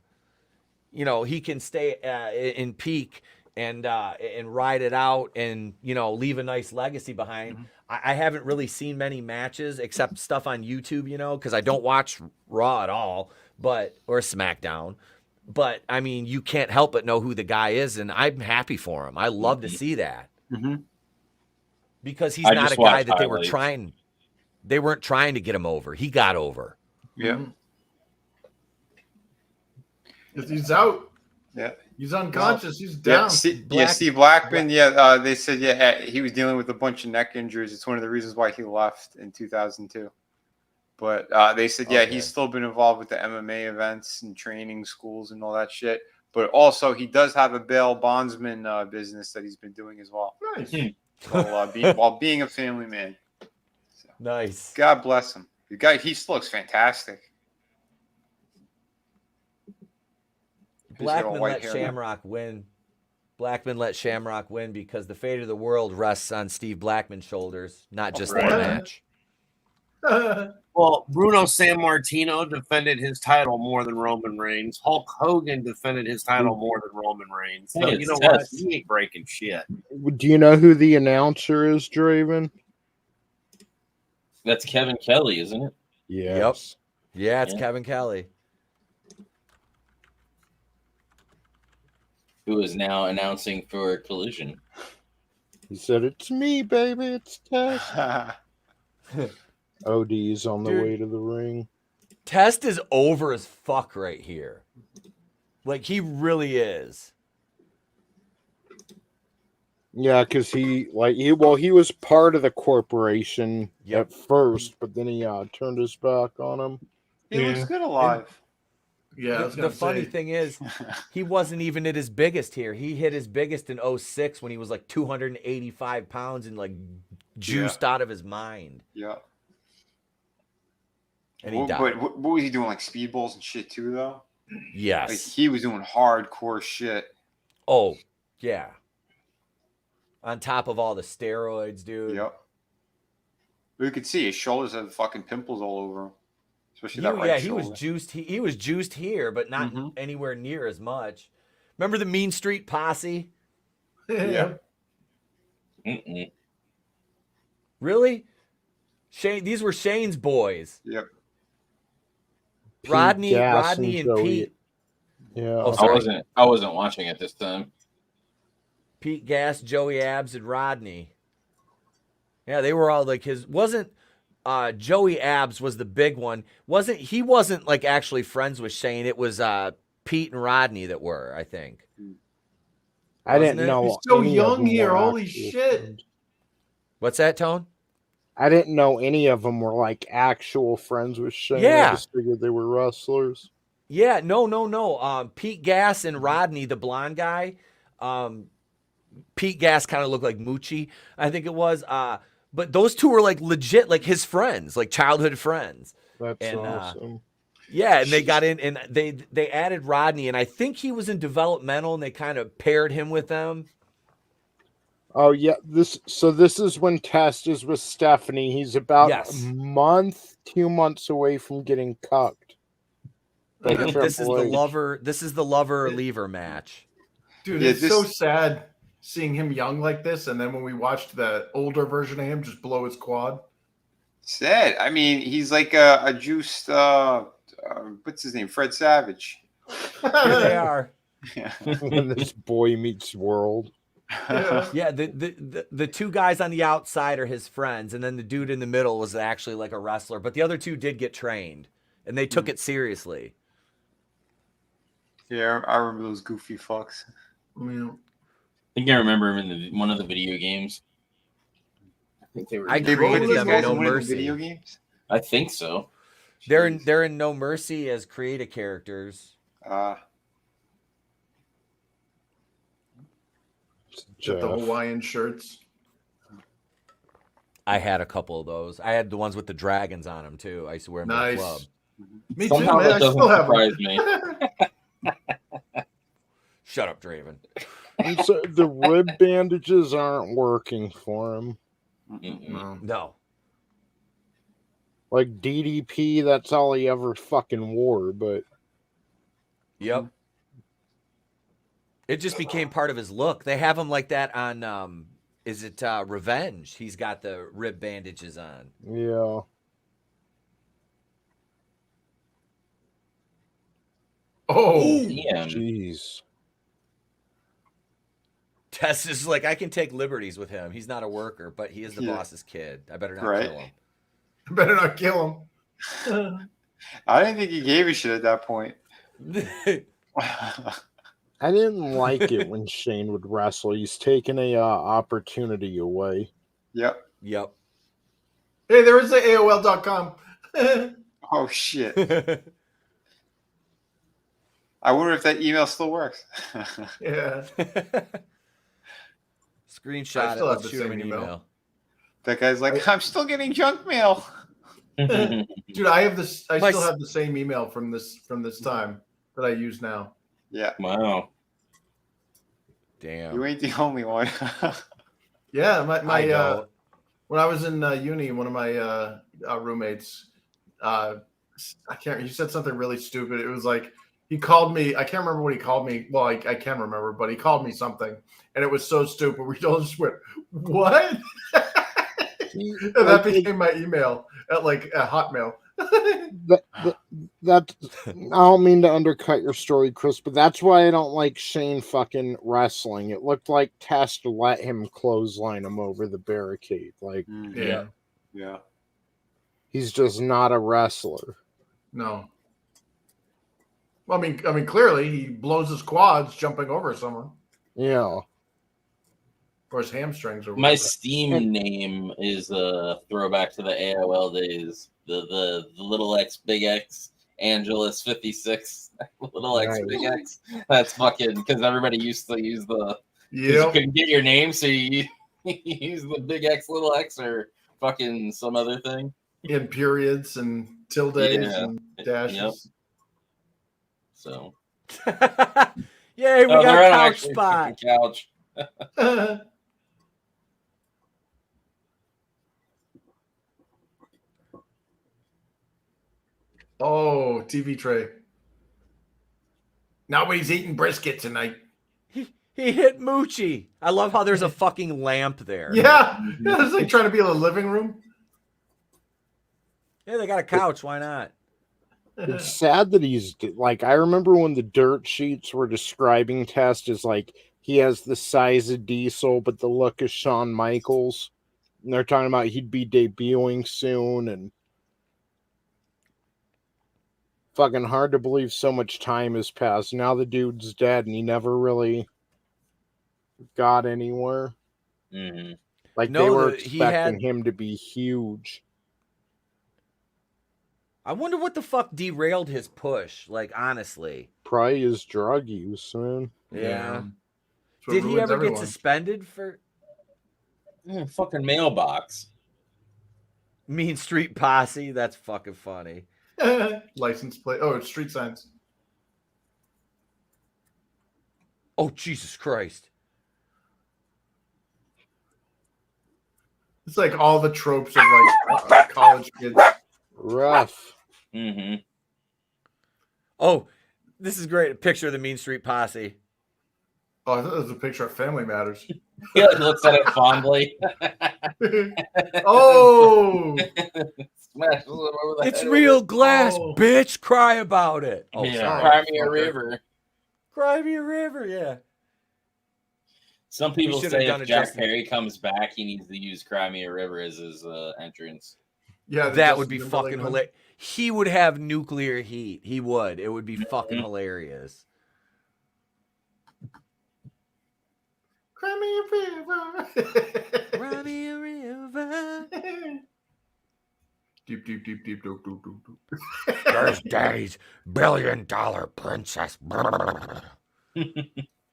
he can stay in peak and ride it out and leave a nice legacy behind. I haven't really seen many matches except stuff on YouTube, because I don't watch Raw at all, or SmackDown. But I mean, you can't help but know who the guy is, and I'm happy for him. I love to see that because he's not a guy that they weren't trying to get him over. He got over. Yeah. He's out. Yeah. He's unconscious. He's down. Steve Blackman. They said he was dealing with a bunch of neck injuries. It's one of the reasons why he left in 2002. But they said he's still been involved with the MMA events and training schools and all that shit. But also he does have a bail bondsman business that he's been doing as well. Nice. While being a family man. So, nice. God bless him. The guy, he still looks fantastic. Blackman let Shamrock win. Blackman let Shamrock win because the fate of the world rests on Steve Blackman's shoulders, not just that match. Well, Bruno Sammartino defended his title more than Roman Reigns. Hulk Hogan defended his title more than Roman Reigns. So you know what? He ain't breaking shit. Do you know who the announcer is, Draven? That's Kevin Kelly, isn't it? Yes. Yep. Yeah, it's Kevin Kelly. Who is now announcing for Collision. He said, "It's me, baby. It's Test." OD's on the way to the ring. Test is over as fuck right here. Like, he really is. Yeah, because he was part of the corporation at first, but then he turned his back on him. He looks good alive. The funny thing is, he wasn't even at his biggest here. He hit his biggest in 06 when he was like 285 pounds and like juiced out of his mind. Yeah. And he died. What was he doing? Like speedballs and shit too, though? Yes. Like he was doing hardcore shit. Oh, yeah. On top of all the steroids, dude. Yep. You could see his shoulders have fucking pimples all over him. Especially that right shoulder. He was juiced. He was juiced here, but not anywhere near as much. Remember the Mean Street Posse? Yeah. Really? Shane. These were Shane's boys. Yep. Rodney and Pete. Yeah. Oh, I wasn't watching it this time. Pete Gas, Joey Abs, and Rodney. Yeah, they were all like his. Wasn't Joey Abs was the big one? He wasn't like actually friends with Shane. It was Pete and Rodney that were, I think. I didn't know. He's so young here. Holy shit! Friends. What's that, Tone? I didn't know any of them were like actual friends with Shane. Yeah. I just figured they were wrestlers. Yeah, no. Pete Gas and Rodney, the blonde guy. Pete Gas kind of looked like Moochie, I think it was. But those two were like legit, like his friends, like childhood friends. That's awesome. Yeah, and they got in and they added Rodney, and I think he was in developmental, and they kind of paired him with them. Oh yeah, this is when Test is with Stephanie. He's about a 2 months away from getting cucked. This is the lover lever match. Dude, it's so sad seeing him young like this, and then when we watched the older version of him just blow his quad. Sad. I mean, he's like a juiced what's his name? Fred Savage. Here they are. Yeah. When this boy meets world. Yeah, the two guys on the outside are his friends, and then the dude in the middle was actually like a wrestler. But the other two did get trained, and they took it seriously. Yeah, I remember those goofy fucks. Yeah. I think I remember him in one of the video games. I think they were. I They created wrote these them in guys No in one of the Mercy. video games. I think so. They're Jeez. in No Mercy as creative characters. Get the Hawaiian shirts. I had a couple of those. I had the ones with the dragons on them too. I used to wear them to the club. Me Somehow too, man. that I doesn't still have surprise them. me. Shut up, Draven. And so the rib bandages aren't working for him. No. Like DDP, that's all he ever fucking wore, but Yep. It just became part of his look. They have him like that on is it Revenge? He's got the rib bandages on. yeah. Oh, Damn. Jeez. Tess is like, I can take liberties with him. He's not a worker, but he is the boss's kid. I better not kill him. better not kill him. I didn't think he gave a shit at that point. I didn't like it when Shane would wrestle. He's taking a opportunity away. Yep. Yep. Hey, there is the AOL.com. Oh shit. I wonder if that email still works. Yeah. Screenshot it. still have Let's the shoot him same an email. email. That guy's like, I'm still getting junk mail. Dude, I have this. I My still s- have the same email from this time that I use now. Yeah. Wow. Damn. You ain't the only one. Yeah, I my don't. when I was in uni, one of my roommates, I can't. He said something really stupid. It was like he called me. I can't remember what he called me. Well, I can remember, but he called me something, and it was so stupid. We all just went, "What?" And that became my email at Hotmail. That I don't mean to undercut your story, Chris, but that's why I don't like Shane fucking wrestling. It looked like Tess to let him clothesline him over the barricade. Like, Yeah. Yeah. he's just not a wrestler. No. Well, I mean, clearly he blows his quads jumping over someone Yeah. or his hamstrings or My whatever. Steam name is a throwback to the AOL days. The little X, big X, Angelus 56, little X, Right. big X. That's fucking because everybody used to use the. 'Cause you Yeah. couldn't get your name, so you use the big X, little X, or fucking some other thing. In periods and tildes Yeah. and dashes. So Yay, we Oh, got they're a on couch actually spot. fucking couch. Oh, TV tray. Nobody's eating brisket tonight. He hit Moochie. I love how there's a fucking lamp there. Yeah. It's like trying to be in a living room. Yeah, they got a couch. Why not? It's sad that he's like, I remember when the dirt sheets were describing Test as like, he has the size of Diesel, but the look of Shawn Michaels. And they're talking about he'd be debuting soon, and fucking hard to believe so much time has passed. Now the dude's dead and he never really got anywhere. Mm-hmm. Like No, they were he expecting had- him to be huge. I wonder what the fuck derailed his push. Like, honestly. Probably his drug use, man. Yeah. That's what Did he ruins ever everyone. get suspended for Fucking mailbox. Mean Street Posse? That's fucking funny. License plate. Oh, it's street signs. Oh, Jesus Christ. It's like all the tropes of like college kids. Rough. Mm-hmm. Oh, this is great. A picture of the Mean Street Posse. Oh, I thought it was a picture of Family Matters. He like looks at it fondly. Oh, Smashes it over the It's head real with it. glass, Oh. bitch. Cry about it. Oh, Yeah, sorry. cry me a Okay. river. Cry me a river, yeah. Some people should've say done if it Jack just- Perry comes back, he needs to use Cry Me a River as his entrance. Yeah, That would be fucking hilarious. He would have nuclear heat. He would. It would be fucking hilarious. Cry me a river. Cry me a river. Deep, deep, deep, deep, doop, doop, doop, doop. There's Daddy's $1 billion princess.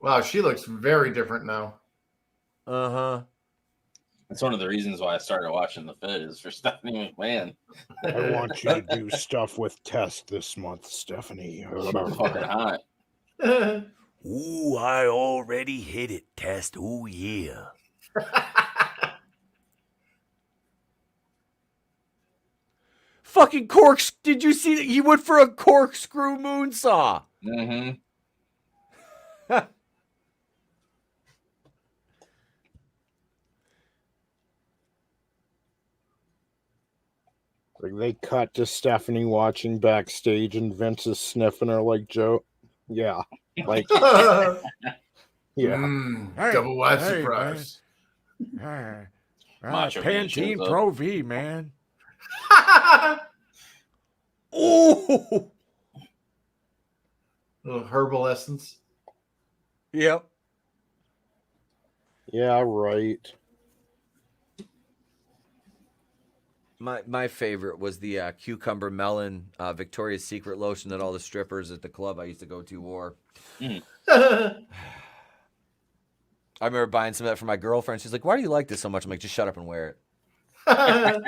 Wow, she looks very different now. Uh-huh. That's one of the reasons why I started watching The Fit is for Stephanie McMahon. I want you to do stuff with Tess this month, Stephanie. She's fucking hot. Ooh, I already hit it, Test. Ooh, yeah. Fucking corks. Did you see that? He went for a corkscrew moonsaw. Mm-hmm. Like they cut to Stephanie watching backstage, and Vince is sniffing her like Joe. Yeah, like yeah. Double wide surprise. Macho Man Pantene shows up. Pro V, man. Ooh. Little herbal essence. Yep. Yeah, right. My favorite was the cucumber melon Victoria's Secret lotion that all the strippers at the club I used to go to wore. I remember buying some of that for my girlfriend. She's like, "Why do you like this so much?" I'm like, "Just shut up and wear it."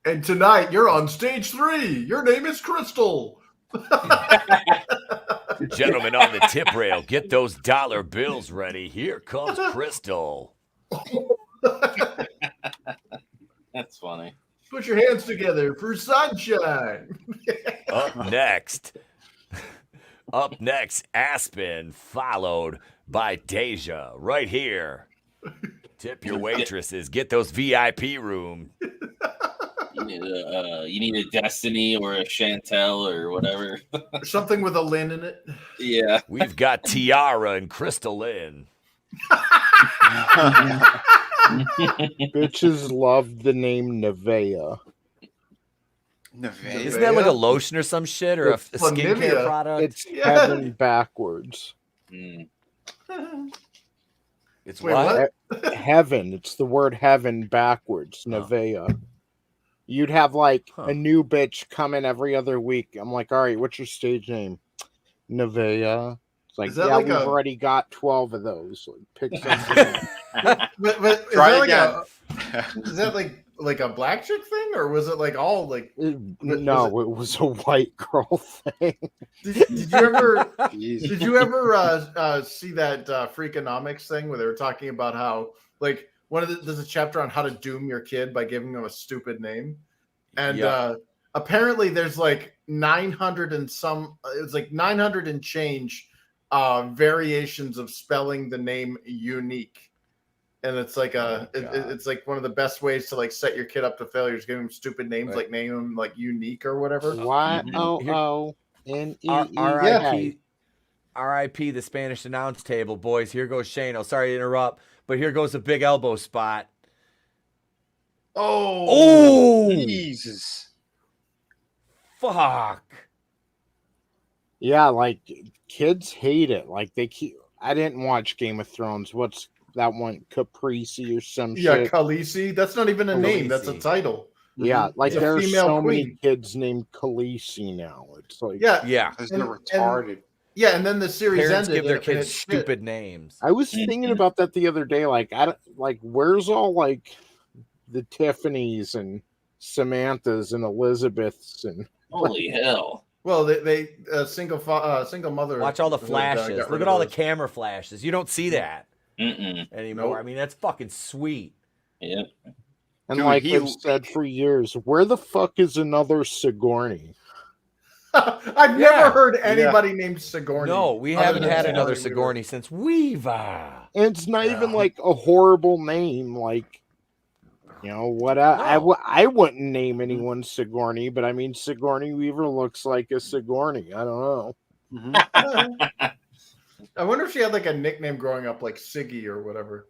And tonight you're on stage 3. Your name is Crystal. Gentlemen on the tip rail, get those dollar bills ready. Here comes Crystal. That's funny. Put your hands together for sunshine. Up next, Aspen, followed by Deja, right here. Tip your waitresses. Get those VIP room. You need a Destiny or a Chantel or whatever. Something with a Lynn in it. Yeah. We've got Tiara and Crystal Lynn. Bitches love the name Nevea. Nevea. Isn't that like a lotion or some shit or a It's skincare Nivea. product? It's heaven backwards. It's Wait, what? Heaven. It's the word heaven backwards. Nevea. You'd have like a new bitch come in every other week. I'm like, all right, what's your stage name? Nevea. It's like, Is that yeah, like we've a- already got 12 of those. Like, pick something. But is Try that again. is that like a black chick thing, or was it like all like? No, it was a white girl thing. Did you ever Jeez. did you ever see that Freakonomics thing where they were talking about how like there's a chapter on how to doom your kid by giving them a stupid name, and apparently there's like 900 and some. It's like 900 and change variations of spelling the name unique. And it's like it's like one of the best ways to like set your kid up to failure is giving them stupid names, like name them like unique or whatever. YOONEE. R.I.P. the Spanish announce table, boys. Here goes Shane. Oh, sorry to interrupt, but here goes a big elbow spot. Oh, Jesus. Fuck. Yeah, like kids hate it. Like they keep. I didn't watch Game of Thrones. What's that one? Caprese or some shit? Khaleesi. That's not even a name. That's a title. Yeah, like It's a there are female so many queen. kids named Khaleesi now. It's like Yeah. Because And- they're retarded. Yeah, and then the series Parents ended. give their and kids it's shit. stupid names. I was thinking about that the other day. Like I don't like where's all like the Tiffany's and Samantha's and Elizabeth's and Holy hell. Well, they single mother. Watch all the got flashes. rid Look of at all the those. camera flashes. You don't see that anymore. Nope. I mean, that's fucking sweet. Yep. and Dude, like he- I've said for years, where the fuck is another Sigourney? I've Yeah. never heard anybody named Sigourney. No, we other haven't than had another Weaver. Sigourney since Weaver. And it's not even Yeah. like a horrible name. Like you know what? I wouldn't name anyone Sigourney, but I mean Sigourney Weaver looks like a Sigourney. I don't know. I wonder if she had like a nickname growing up, like Siggy or whatever.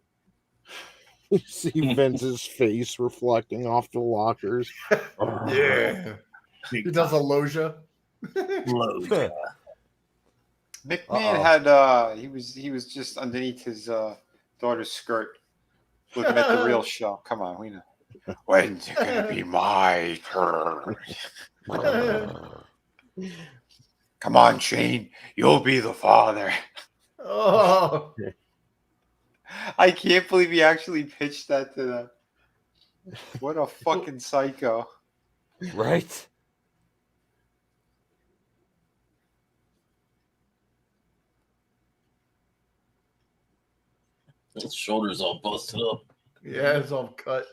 You see Vince's face reflecting off the lockers. Yeah. He does a loja. Loja. McMahon had he was just underneath his daughter's skirt, looking at the real show. Come on, we know. When's it gonna be my turn? Come on, Shane, you'll be the father. Oh. I can't believe he actually pitched that to them. What a fucking psycho. Right? His shoulders all busted up. Yeah, it's all cut.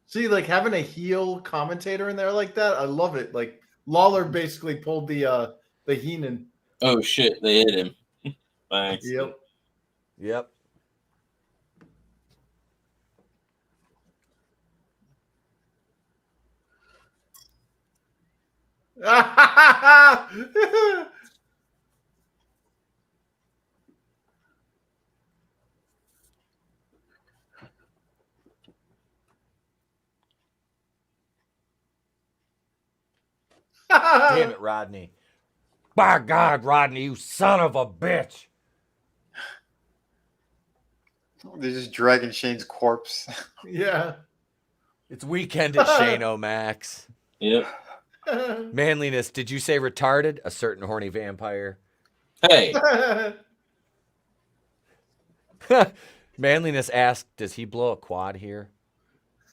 See, like having a heel commentator in there like that, I love it. Like Lawler basically pulled the Heenan. Oh shit, they hit him. Thanks. Yep. Yep. Damn it, Rodney. By God, Rodney, you son of a bitch. They're just dragging Shane's corpse. Yeah. It's weekend at Shane O'Max. Yep. Manliness, did you say retarded? A certain horny vampire. Hey. Manliness asked, does he blow a quad here?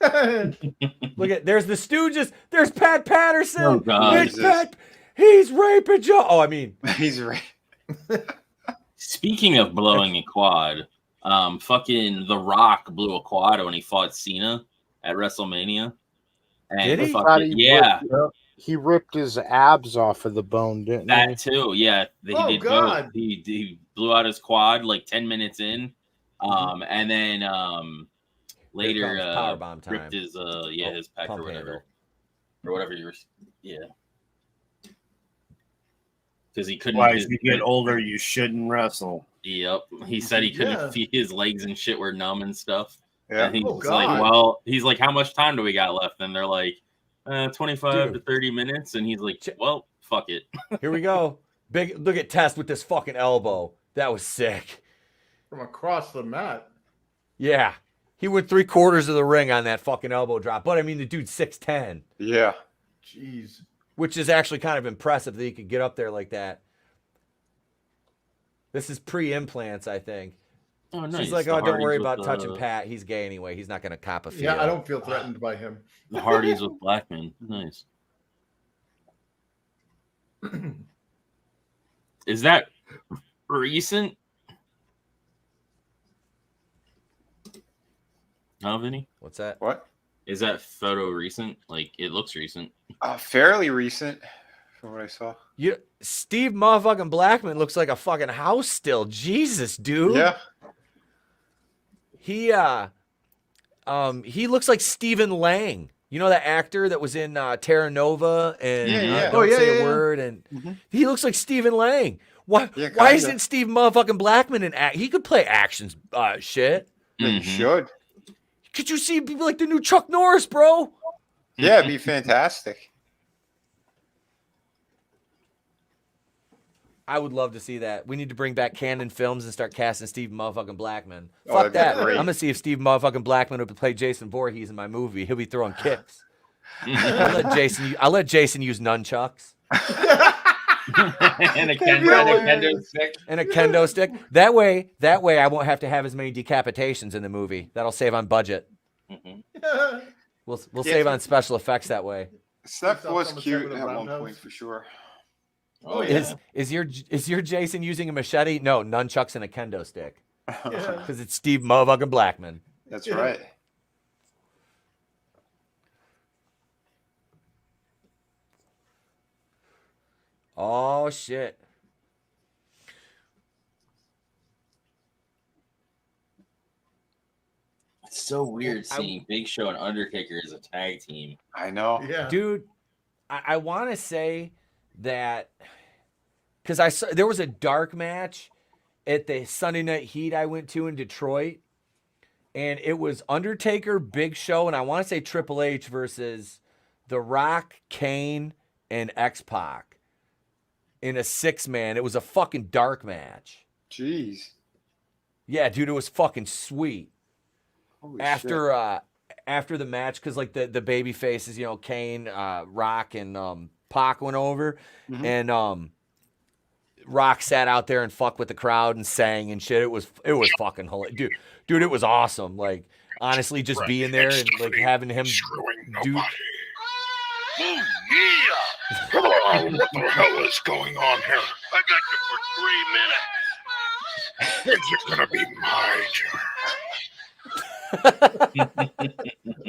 Look at, there's the Stooges. There's Pat Patterson. Oh, God. It's Pat. He's raping Joe. Oh, I mean. He's right. Speaking of blowing a quad, fucking The Rock blew a quad when he fought Cena at WrestleMania. And Did he? Yeah. He ripped his abs off of the bone, didn't he? That too, yeah. He Oh, did God. both. He blew out his quad like 10 minutes in. And then later powerbomb time. ripped his his pec pump or whatever. handle. Or whatever you were because he couldn't. Why, as you get older, you shouldn't wrestle. Yep. He said he couldn't feel his legs and shit were numb and stuff. Yeah. And he's Oh, like, God. well, he's like, how much time do we got left? And they're like, 25 to Dude. 30 minutes. And he's like, well, fuck it. Here we go. Big. Look at Test with this fucking elbow. That was sick. From across the mat. Yeah. He went 3/4 of the ring on that fucking elbow drop. But I mean, the dude's 6'10", Yeah. Jeez. which is actually kind of impressive that he could get up there like that. This is pre-implants, I think. Oh, nice. She's like, The oh, don't worry Hardys about with, touching Pat. He's gay anyway. He's not going to cop a feel. Yeah, I don't feel threatened by him. The Hardys with Blackman. Nice. Is that recent? No, Vinny? What's that? What? Is that photo recent? Like, it looks recent. Fairly recent from what I saw. Steve motherfucking Blackman looks like a fucking house still. Jesus, dude. Yeah. He looks like Stephen Lang. You know that actor that was in Terra Nova and Yeah. Don't Say yeah. a Word, and he looks like Stephen Lang. Why? Yeah, why kinda. isn't Steve motherfucking Blackman in act? He could play action shit. You should. Could you see people like the new Chuck Norris, bro? Yeah, it'd be fantastic. I would love to see that. We need to bring back Canon Films and start casting Steve motherfucking Blackman. Oh, Fuck that'd be that. great. I'm gonna see if Steve motherfucking Blackman would play Jason Voorhees in my movie. He'll be throwing kicks. I'll let Jason use nunchucks and a kendo stick. and a kendo stick. That way I won't have to have as many decapitations in the movie. That'll save on budget. We'll save on special effects that way. Steph Yourself was on the cute seven of at one roundhouse. point for sure. Oh, yeah. Is your Jason using a machete? No, nunchucks and a kendo stick. Yeah. Because it's Steve motherfucking Blackman. That's Yeah. right. Oh shit. so weird seeing Big Show and Undertaker as a tag team. I know. Yeah. Dude, I want to say that because I saw there was a dark match at the Sunday Night Heat I went to in Detroit, and it was Undertaker, Big Show, and I want to say Triple H versus The Rock, Kane, and X-Pac in a 6-man. It was a fucking dark match. Jeez. Yeah, dude, it was fucking sweet. Holy After shit. after the match, because like the baby faces, Kane, Rock, and Pac went over, and Rock sat out there and fucked with the crowd and sang and shit. It was fucking hilarious, dude. It was awesome. Like honestly, just being there and like having him do. Oh, yeah! Oh, what the hell is going on here? I got you for 3 minutes. It's gonna be my turn.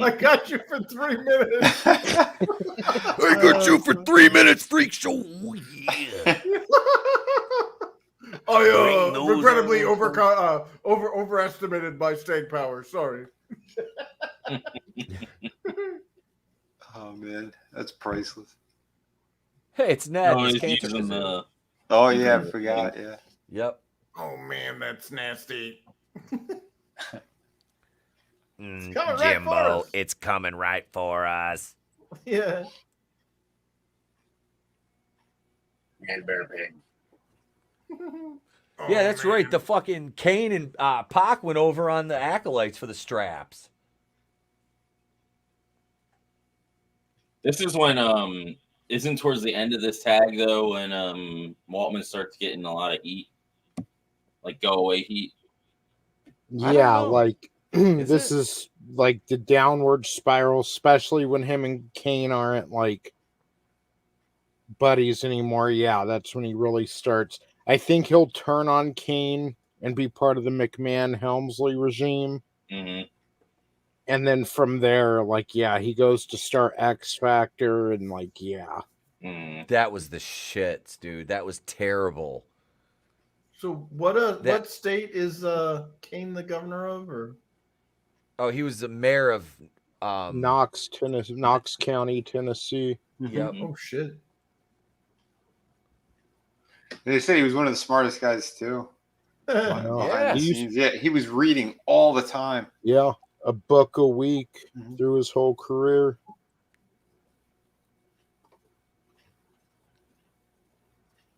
I got you for 3 minutes. I got you for 3 minutes, freak show. Yeah. I regrettably overestimated my staying power. Sorry. Oh man, that's priceless. Hey, it's Ned. Oh, It's he's Kane using Tucker. Oh yeah, I forgot. Yeah. Yep. Oh man, that's nasty. Jimbo, it's coming right for us. Yeah. Man, bear pig. Yeah, that's right. The fucking Kane and Pac went over on the acolytes for the straps. This is when isn't towards the end of this tag though when Waltman starts getting a lot of heat, like go away heat. Yeah, know. like this it? is like the downward spiral, especially when him and Kane aren't like buddies anymore. Yeah, that's when he really starts. I think he'll turn on Kane and be part of the McMahon-Helmsley regime. Mm-hmm. And then from there, like, yeah, he goes to start X Factor and like, yeah. That was the shits, dude. That was terrible. So what state is Kane the governor of? Or Oh, he was the mayor of Knox County, Tennessee. Yep. oh shit. They say he was one of the smartest guys too. Wow. Yeah. Behind the scenes. Yeah, he was reading all the time. Yeah, a book a week through his whole career.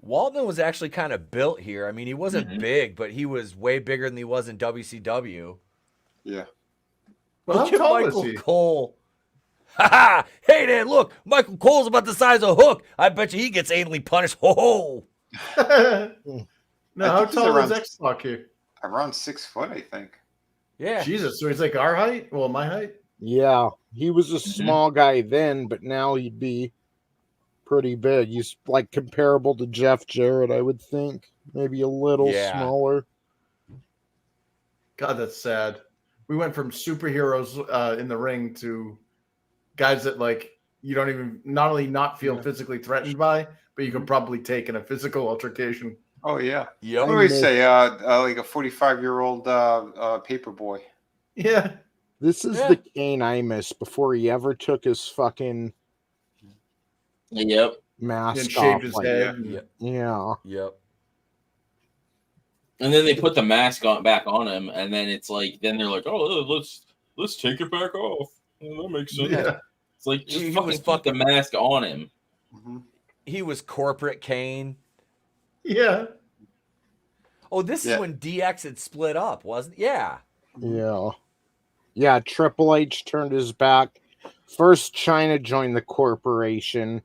Waltman was actually kind of built here. I mean, he wasn't big, but he was way bigger than he was in WCW. Yeah. Well, Look how at tall is Michael he? Cole. Ha ha! Hey there, look, Michael Cole's about the size of Hook. I bet you he gets anally punished. Ho ho! No, I how think he's tall is around- X-Pac here? Around 6 foot, I think. Yeah. Jesus, so he's like our height? Well, my height? Yeah, he was a small guy then, but now he'd be pretty big. He's like comparable to Jeff Jarrett, I would think. Maybe a little smaller. God, that's sad. We went from superheroes in the ring to guys that like you don't even not only not feel physically threatened by, but you can probably take in a physical altercation. Oh yeah. Yep. What do we say? Like a 45-year-old paper boy. Yeah. This is the Kane I miss before he ever took his fucking Yep. mask And off. shaved his like, head. Yeah. Yep. And then they put the mask back on him, and then it's like, then they're like, oh, let's take it back off. Well, that makes sense. Yeah. It's like just He fucking was put the mask on him. He was corporate Kane. Yeah. Oh, this is when DX had split up, wasn't it? Yeah. Yeah. Yeah, Triple H turned his back. First, China joined the corporation.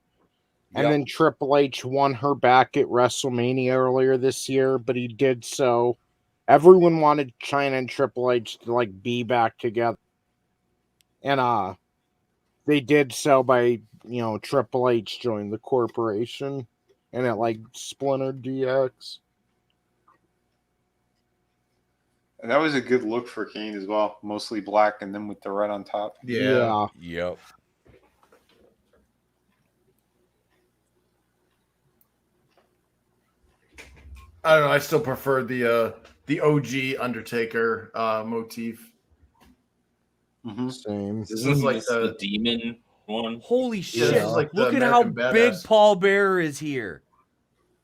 And then Triple H won her back at WrestleMania earlier this year, but he did so. Everyone wanted China and Triple H to like be back together. And they did so by, Triple H joined the corporation and it like splintered DX. And that was a good look for Kane as well. Mostly black and then with the red on top. Yeah. Yep. I don't know. I still prefer the OG Undertaker motif. Same. This is like the demon one. Holy Yeah, shit! this is like the Look at how American big Badass. Paul Bearer is here.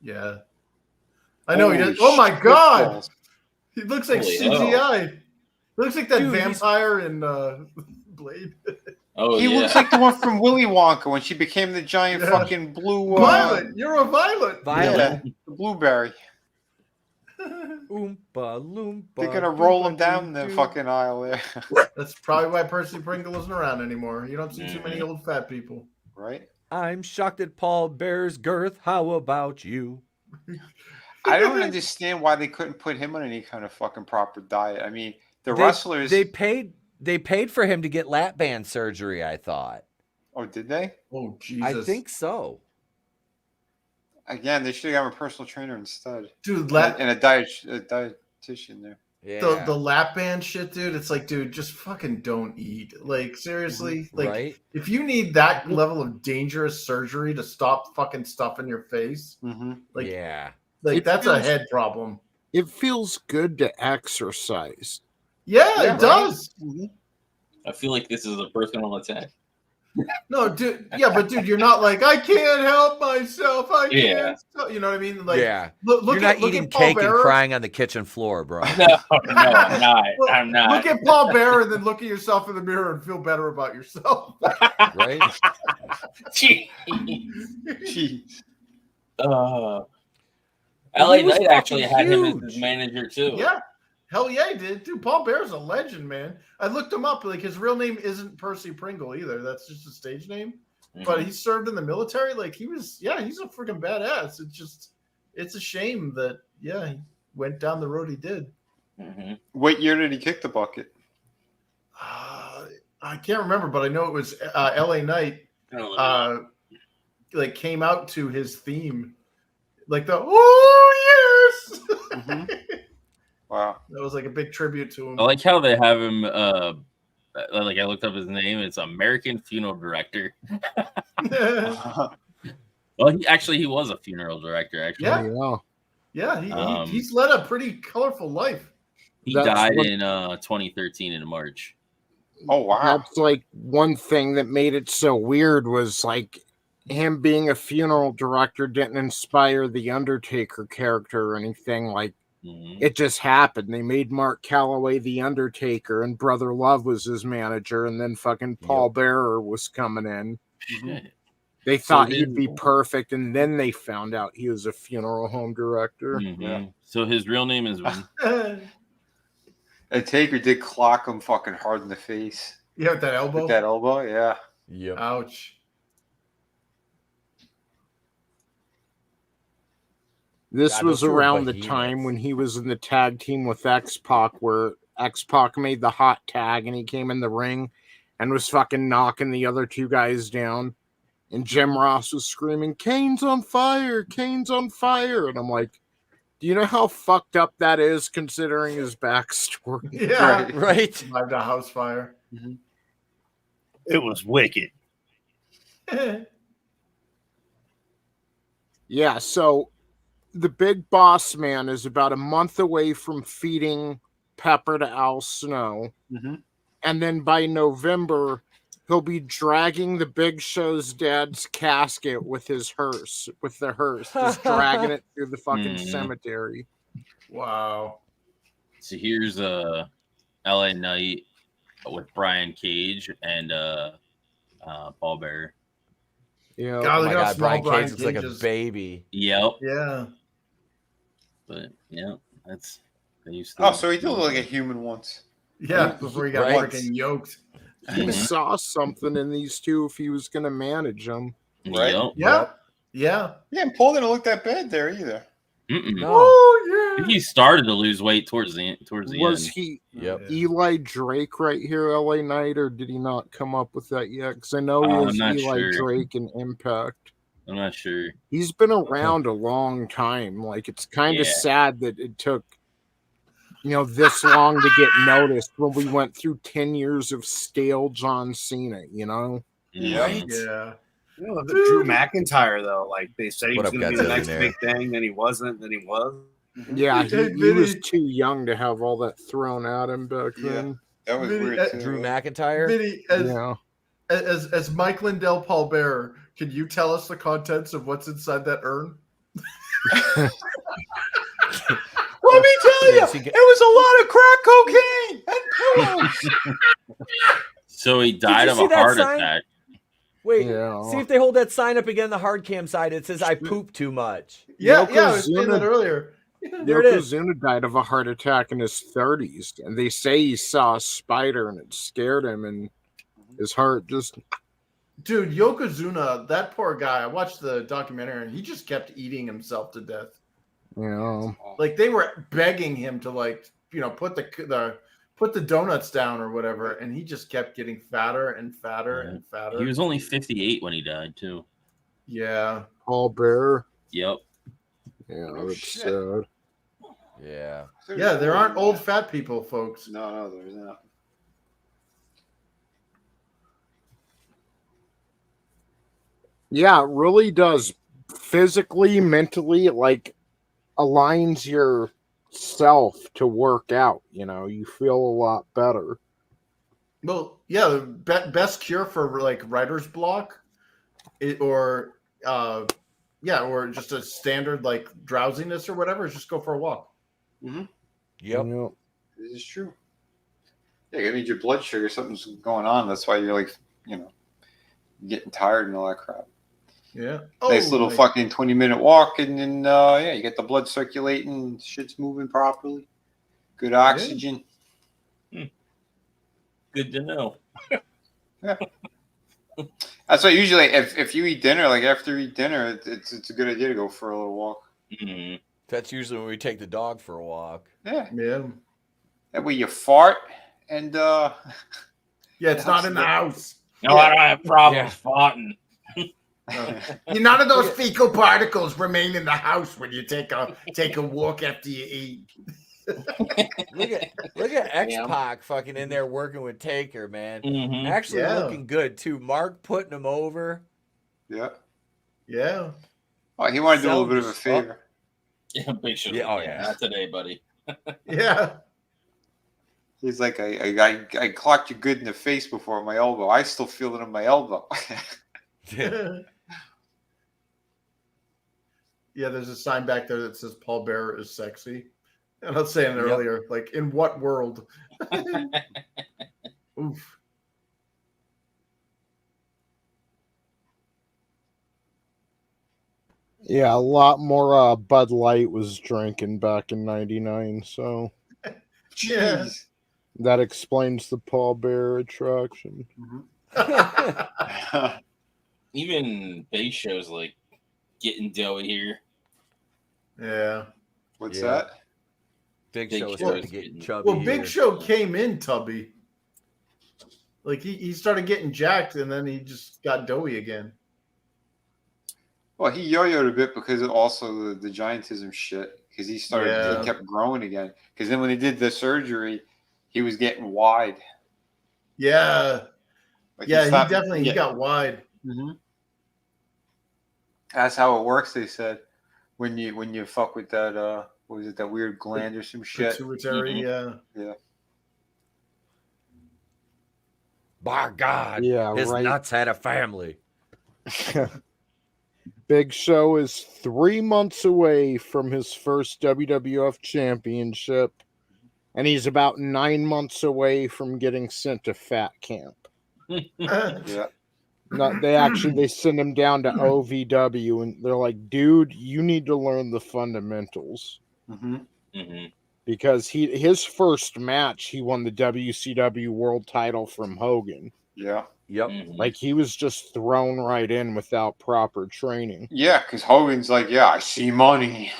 Yeah. I know he Holy does. Oh my shit god! balls. He looks like Holy CGI. He looks like that Dude, he's- vampire in Blade. Oh He yeah. looks like the one from Willy Wonka when she became the giant Yeah. fucking blue Violet! You're a violet! Violet. Yeah, the blueberry. Oompa loompa. They're gonna roll him doompa down the doo-doo. fucking aisle there, That's probably why Percy Pringle isn't around anymore. You don't see too many old fat people. right? I'm shocked at Paul Bear's girth. How about you? I don't understand why they couldn't put him on any kind of fucking proper diet. I mean, the They- wrestlers. They paid for him to get lap band surgery, I thought. Oh, did they? Oh Jesus! I think so. Again, they should have got a personal trainer instead, dude, and a dietitian there. Yeah. the lap band shit, dude. It's like, dude, just fucking don't eat. Like seriously, like right? if you need that level of dangerous surgery to stop fucking stuff in your face, like yeah. like It that's a feels- head problem. It feels good to exercise. Yeah, it does. I feel like this is a personal attack. No, dude. Yeah, but dude, you're not like I can't help myself. I Yeah. can't. You know what I mean? Like, Yeah. Look You're not look eating Paul cake Bearer. and crying on the kitchen floor, bro. No, I'm not. Look- I'm not. Look at Paul Bearer and then look at yourself in the mirror and feel better about yourself. Right? Jeez. Jeez. LA He was Knight actually fucking had him as huge. his manager too. Yeah. Hell yeah, he did. Dude, Paul Bear's a legend, man. I looked him up. Like his real name isn't Percy Pringle either. That's just a stage name. But he served in the military. Like he's a freaking badass. It's a shame that he went down the road he did. What year did he kick the bucket? I can't remember, but I know it was LA Knight. Like came out to his theme, like the yes. Wow. That was like a big tribute to him. I like how they have him. Like I looked up his name. It's American Funeral Director. Well, he was a funeral director. Actually, Yeah, he's led a pretty colorful life. he died in 2013 in March. Oh wow. That's like one thing that made it so weird was like him being a funeral director didn't inspire the Undertaker character or anything. Like it just happened. They made Mark Calloway the Undertaker and Brother Love was his manager, and then fucking Paul Bearer was coming in. They thought he'd be perfect, and then they found out he was a funeral home director. Yeah. So his real name is A Taker did clock him fucking hard in the face. Yeah, with that elbow. With that elbow, yeah. Yep. Ouch. This God, was those were around the behemoths. time when he was in the tag team with X-Pac, where X-Pac made the hot tag and he came in the ring and was fucking knocking the other two guys down. And Jim Ross was screaming, "Kane's on fire! Kane's on fire!" And I'm like, do you know how fucked up that is considering his backstory? Yeah. Right. Survived a house fire. It was wicked. Yeah, so the big boss man is about a month away from feeding Pepper to Al Snow. And then by November, he'll be dragging the Big Show's dad's casket with his hearse, just dragging it through the fucking cemetery. Wow. So here's LA Knight with Brian Cage and Paul Bearer. Yeah. God, Oh look my how God, small Brian Brian Cage looks like a Cage is. baby. Yep. Yeah. But yeah, that's they used Oh, so he did look like a human once. Yeah, before he got Right. freaking yoked. He saw something in these two if he was going to manage them. Right. Yep. Yeah. Yeah. Yeah, and Paul didn't look that bad there either. Mm-mm. No. Oh, I think he started to lose weight towards the Was end. he Yep. Eli Drake right here, LA Knight, or did he not come up with that yet? Because I know he I'm was not Eli sure. Drake in Impact. I'm not sure. He's been around a long time. Like, it's kind of Yeah. sad that it took, this long to get noticed when we went through 10 years of stale John Cena, Mhm. Yeah. You know, the Drew McIntyre though, like they said he What was up, going to be the next Godzilla? big thing, then he wasn't, then he was. Yeah, Hey, he was Vinny. too young to have all that thrown at him back Yeah. then. That was Vinny, weird too. Drew McIntyre. Vinny, as Mike Lindell, Paul Bearer, can you tell us the contents of what's inside that urn? Let me tell you, it was a lot of crack cocaine and pillows. So he died of a heart attack. Wait, see if they hold that sign up again. The hard cam side, it says "I poop too much." Yeah, I was saying that earlier. There it is. Yokozuna died of a heart attack in his 30s, and they say he saw a spider and it scared him, and his heart just. Dude, Yokozuna, that poor guy. I watched the documentary, and he just kept eating himself to death. Yeah. Like they were begging him to, put the donuts down or whatever, and he just kept getting fatter and fatter and fatter. He was only 58 when he died too. Yeah. Paul Bearer. Yep. Yeah, that's sad. Yeah. Yeah, there aren't old fat people, folks. No, there's not. Yeah, it really does physically, mentally, aligns yourself to work out. You feel a lot better. Well, yeah, the best cure for writer's block, or just a standard drowsiness or whatever is just go for a walk. Mm-hmm. Yep. This is true. Yeah, it means your blood sugar, something's going on. That's why you're getting tired and all that crap. Yeah. Nice little fucking 20-minute walk, and then you get the blood circulating, shit's moving properly. Good oxygen. Yeah. Good to know. Yeah. That's why usually if you eat dinner, after you eat dinner, it's a good idea to go for a little walk. Mm-hmm. That's usually when we take the dog for a walk. Yeah. Yeah. That way you fart and it's not in the house. No, I don't have problems farting. None of those fecal particles remain in the house when you take a walk after you eat. Look at X-Pac fucking in there working with Taker, man. Mm-hmm. Actually looking good too. Mark putting him over. Yeah. Yeah. Oh, he wanted to do a little bit of a favor. Yeah, big shit. Yeah, yeah. Not today, buddy. Yeah. He's like, I clocked you good in the face before my elbow. I still feel it in my elbow. Yeah, there's a sign back there that says Paul Bearer is sexy. And I was saying earlier, in what world? Oof. Yeah, a lot more Bud Light was drinking back in '99, so Yeah. that explains the Paul Bearer attraction. Mm-hmm. Even base shows getting doughy here. Yeah. What's that? Big Big Show was Show starting is to get getting- chubby. Well, Big here. Show came in tubby. He started getting jacked and then he just got doughy again. Well, he yo-yoed a bit because of also the giantism shit. Because he kept growing again. Because then when he did the surgery, he was getting wide. Yeah. He got wide. Mm-hmm. That's how it works, they said. When you fuck with that, what was it, that weird gland or some shit? Pituitary, Yeah. By God, Yeah, his right. nuts had a family. Big Show is 3 months away from his first WWF championship, and he's about 9 months away from getting sent to Fat Camp. Yeah. They send him down to OVW, and they're like, dude, you need to learn the fundamentals. Mm-hmm. Mm-hmm. Because his first match, he won the WCW world title from Hogan. Yeah. Yep. Mm-hmm. He was just thrown right in without proper training. Yeah, because Hogan's like, yeah, I see money.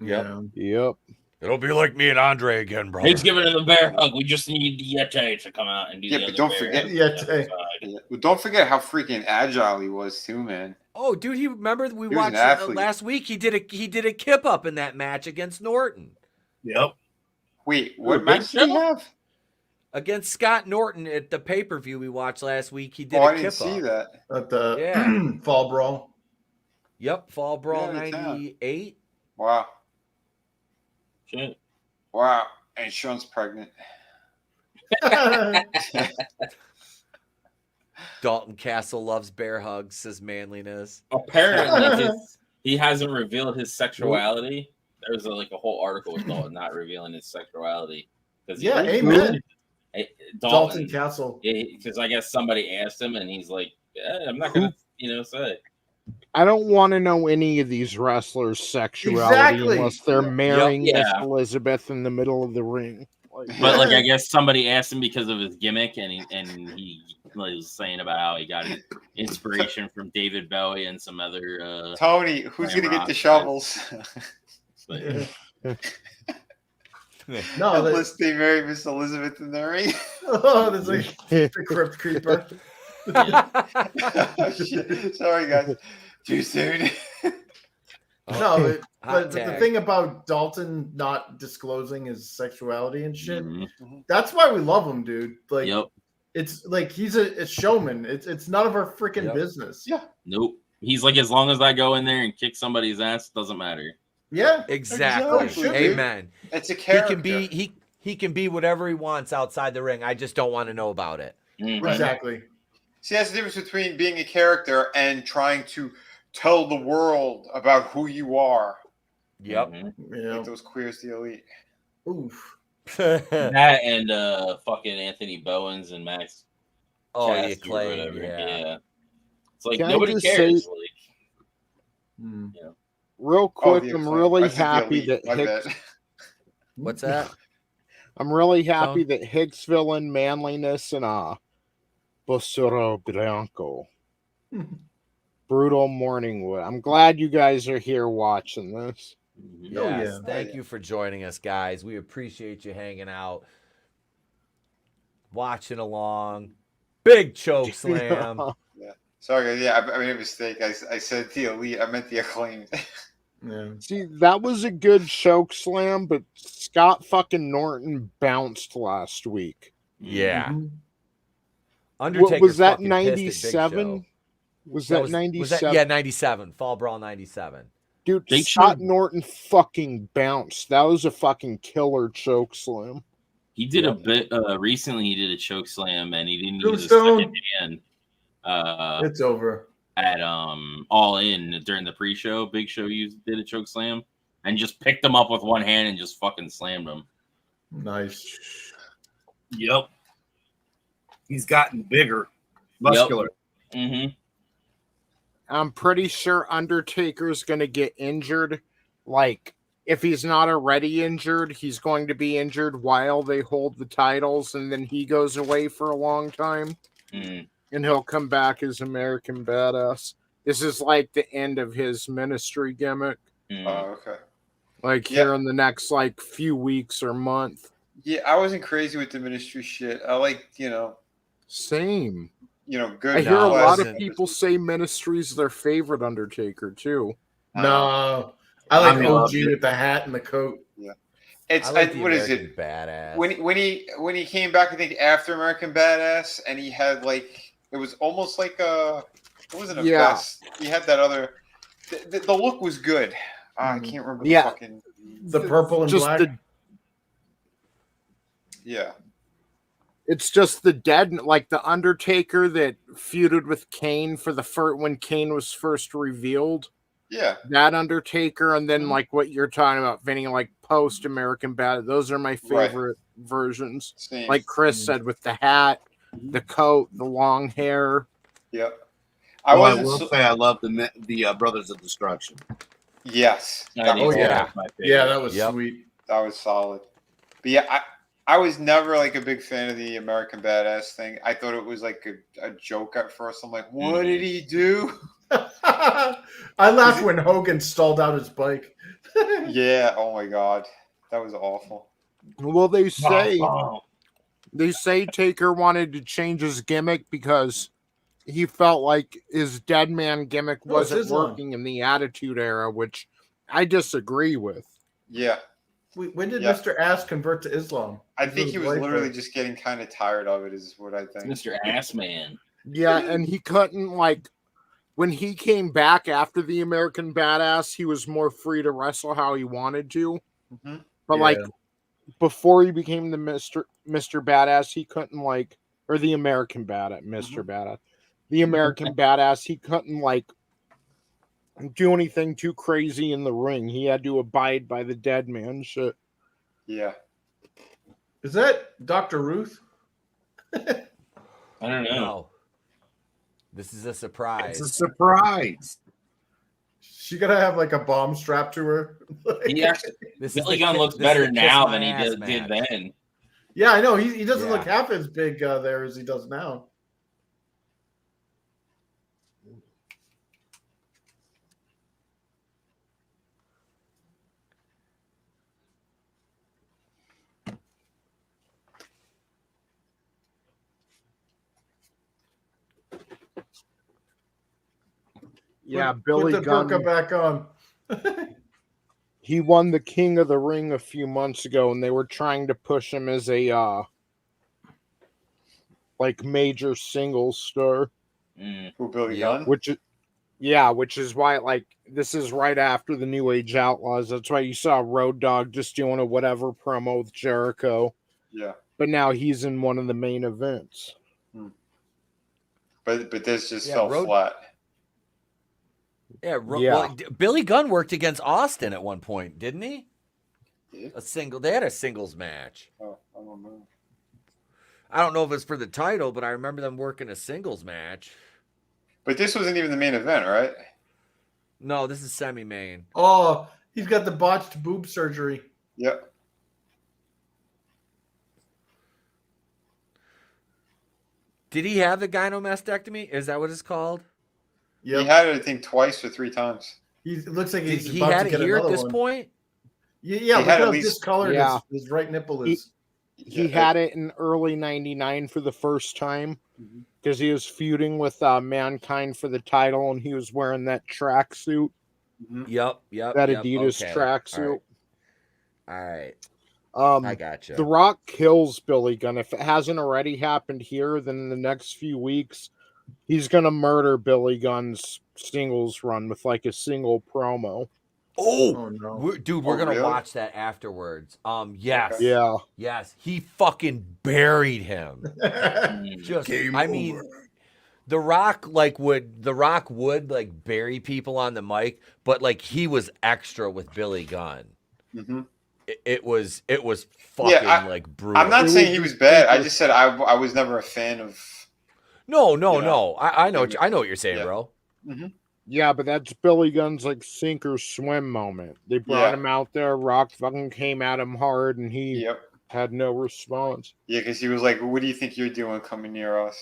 Yep. Yep. It'll be like me and Andre again, brother. He's giving him the bear hug. We just need the Yeti to come out and do the but other don't bear forget hug. Yeti. Yeah. Well, don't forget how freaking agile he was too, man. Oh, dude, he watched an athlete. last week. He did a kip up in that match against Norton. Yep. Wait, what Big match did he Show? have? Against Scott Norton at the pay-per-view we watched last week. He did Oh, a I kip didn't see up. that. At the Yeah. Fall Brawl. Yep, Fall Brawl Yeah, it's out. 98. Wow. Shit. Wow. And Sean's pregnant. Dalton Castle loves bear hugs, says manliness. Apparently, he hasn't revealed his sexuality. There was like a whole article with Dalton not revealing his sexuality because amen. Dalton Castle. Because I guess somebody asked him, and he's like, "Yeah, I'm not gonna, say." I don't want to know any of these wrestlers' sexuality unless they're marrying Miss Elizabeth in the middle of the ring. But like, I guess somebody asked him because of his gimmick, and he was saying about how he got inspiration from David Bowie and some other. Tony, who's gonna get the shovels? No, unless they marry Miss Elizabeth in the ring. Oh, there's like the Crypt Creeper. Oh, shit. Sorry, guys. Too soon. No, but the thing about Dalton not disclosing his sexuality and shit, that's why we love him, dude. Like, it's like he's a showman. It's none of our freaking business. Yeah. Nope. He's like, as long as I go in there and kick somebody's ass, it doesn't matter. Yeah. Exactly. Amen. It's a character. He can be whatever he wants outside the ring. I just don't want to know about it. Exactly. See, that's the difference between being a character and trying to tell the world about who you are. Yep. Like those Queers the Elite. Oof. That and fucking Anthony Bowens and Max. Yeah, Clay. Or whatever. Yeah. It's like Can nobody cares. Real quick, I'm really happy that Hicks. What's that? I'm really happy that Hicksville and Manliness and Bosuro Blanco. Brutal Morningwood. I'm glad you guys are here watching this. Yes, thank you for joining us, guys. We appreciate you hanging out, watching along. Big choke slam. Sorry, guys. I made a mistake. I said the Elite. I meant the Acclaimed. See, that was a good choke slam, but Scott fucking Norton bounced last week. Yeah. Undertaker was that 97? Was that 97? Yeah, 97. Fall Brawl 97. Dude, Scott Norton fucking bounced. That was a fucking killer choke slam. He did a bit recently. He did a choke slam, and he didn't use a second hand. It's over. At All In during the pre-show, Big Show did a choke slam and just picked him up with one hand and just fucking slammed him. Nice. Yep. He's gotten bigger, muscular. Yep. I'm pretty sure Undertaker's going to get injured. Like, if he's not already injured, he's going to be injured while they hold the titles, and then he goes away for a long time. And he'll come back as American Badass. This is like the end of his ministry gimmick. Oh, okay. Like here in the next like few weeks or month. Yeah, I wasn't crazy with the ministry shit. I like, Same. Good. I hear a lot of people say ministry's their favorite Undertaker too. No, I like OG with the hat and the coat. Yeah, it's what is it? Badass. When he came back, I think after American Badass, and he had like it was almost like it wasn't a vest. He had that other. The look was good. I can't remember the purple and black. It's just the dead, like the Undertaker that feuded with Kane for the first when Kane was first revealed. Yeah, that Undertaker, and then like what you're talking about, Vinny, like post American Badass. Those are my favorite versions. Same. Like Chris said, with the hat, the coat, the long hair. Yep. I will say I love the Brothers of Destruction. Yes. That was sweet. That was solid. But yeah, I was never like a big fan of the American Badass thing. I thought it was like a joke at first. I'm like, what did he do? I laughed when Hogan stalled out his bike. Yeah. Oh my God, that was awful. Well, they say Taker wanted to change his gimmick because he felt like his dead man gimmick wasn't working in the Attitude Era, which I disagree with. Yeah. When did Mr. Ass convert to Islam? I think he was literally just getting kind of tired of it, is what I think. Mr. Ass Man. Yeah, and he couldn't, like, when he came back after the American Badass, he was more free to wrestle how he wanted to. But, like, before he became the Mr. Badass, he couldn't like, or the American Badass, Mr. Badass, the American Badass, he couldn't like do anything too crazy in the ring. He had to abide by the dead man shit. Yeah. Is that Dr. Ruth? I don't know. No. This is a surprise. It's a surprise. She gotta have like a bomb strapped to her. He actually, This Billy is Gunn looks this better is a now kiss than my he ass did match. then. Yeah, I know. He doesn't Yeah. look half as big there as he does now. Yeah, Put Billy the Gunn. burqa back on. He won the King of the Ring a few months ago, and they were trying to push him as a like major singles star. Who, Billy Yep. Gunn? Which is why like this is right after the New Age Outlaws. That's why you saw Road Dogg just doing a whatever promo with Jericho. Yeah. But now he's in one of the main events. But this just Yeah, fell flat. Yeah, Yeah. Well, Billy Gunn worked against Austin at one point, didn't he? Yeah. They had a singles match. Oh, I don't know. I don't know if it's for the title, but I remember them working a singles match. But this wasn't even the main event, right? No, this is semi-main. Oh, he's got the botched boob surgery. Yep. Did he have the gynomastectomy? Is that what it's called? He had it, I think, twice or 3 times. It looks like Did he's he about had to it get here at another this one. point? Yeah, He look had how at least- discolored Yeah. his right nipple is. He had it in early '99 for the first time because he was feuding with Mankind for the title, and he was wearing that tracksuit, Yep. that Adidas okay. tracksuit. All right. Um, I gotcha. The Rock kills Billy Gunn. If it hasn't already happened here, then in the next few weeks, he's gonna murder Billy Gunn's singles run with like a single promo. Oh no, Dude, we're Oh, gonna really? watch that afterwards. Yes. Okay. Yeah, Yes. He fucking buried him. Just Game I mean over. The Rock would like bury people on the mic, but like he was extra with Billy Gunn. Mm-hmm. It was fucking like brutal. I'm not It saying was he was just bad. I like- just said I was never a fan of. No. You know, I know what you're saying, yeah. bro. yeah, but that's Billy Gunn's like sink or swim moment. They brought Yeah. him out there. Rock fucking came at him hard, and he Yep. had no response. Yeah, because he was like, "What do you think you're doing coming near us?"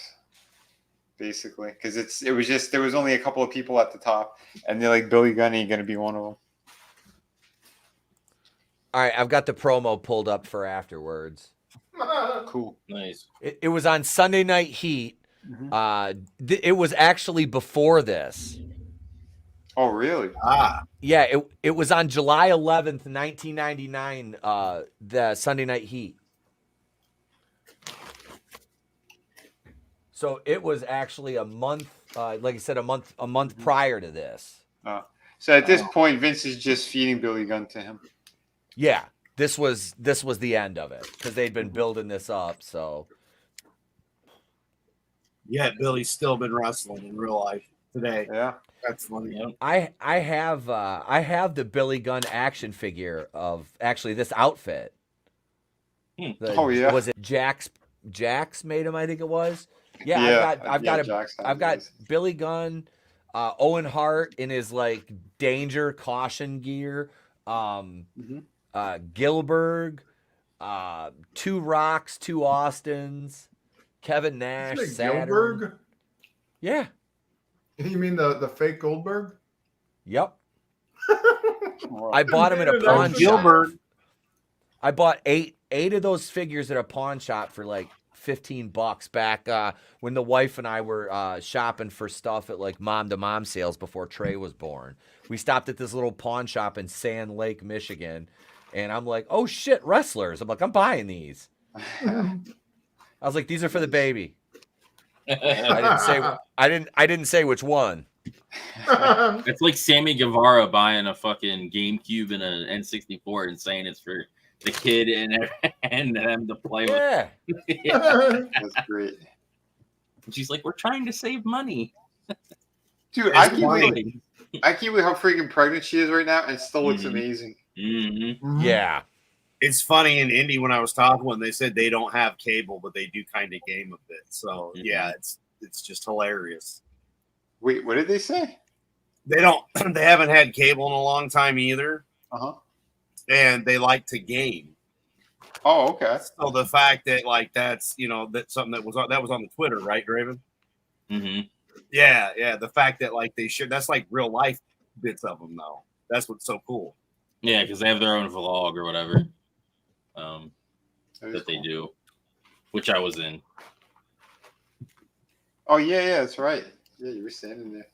Basically, because it was just there was only a couple of people at the top, and they're like, "Billy Gunn ain't gonna be one of them." All right, I've got the promo pulled up for afterwards. Cool. Nice. It was on Sunday Night Heat. It was actually before this. Oh, really? Yeah, it was on July 11th, 1999, the Sunday Night Heat. So it was actually a month, like I said, a month prior to this. So at this point, Vince is just feeding Billy Gunn to him. Yeah, this was the end of it because they'd been building this up. So Yeah, Billy's still been wrestling in real life today. Yeah. That's funny. Yep. I have the Billy Gunn action figure of actually this outfit. Oh, yeah. Was it Jax made him? I think it was. Yeah, Yeah, I've got Billy Gunn, Owen Hart in his like danger caution gear, Gilbert, 2 Rocks, 2 Austins, Kevin Nash, Isn't it Saturn. Gilbert? Yeah. You mean the fake Goldberg? Yep. I bought him at a Dude, pawn that's shop. Gilbert. I bought eight of those figures at a pawn shop for like $15 back when the wife and I were shopping for stuff at like mom to mom sales before Trey was born. We stopped at this little pawn shop in Sand Lake, Michigan, and I'm like, "Oh shit, wrestlers!" I'm like, "I'm buying these." I was like, "These are for the baby." I didn't say which one. It's like Sammy Guevara buying a fucking GameCube and an N64 and saying it's for the kid and them to play with. Yeah. That's great. And she's like, "We're trying to save money." Dude, I can't believe how freaking pregnant she is right now and still looks amazing. Mm-hmm. Yeah. It's funny in Indy when I was talking when they said they don't have cable, but they do kind of game a bit. So yeah, it's just hilarious. Wait, what did they say? They don't. They haven't had cable in a long time either. And they like to game. Oh, okay. So the fact that that's that's something that was on the Twitter, right, Draven? Mm-hmm. Yeah. The fact that they share that's like real life bits of them though. That's what's so cool. Yeah, because they have their own vlog or whatever that they do, which I was in. Oh yeah, that's right. Yeah, you were standing there.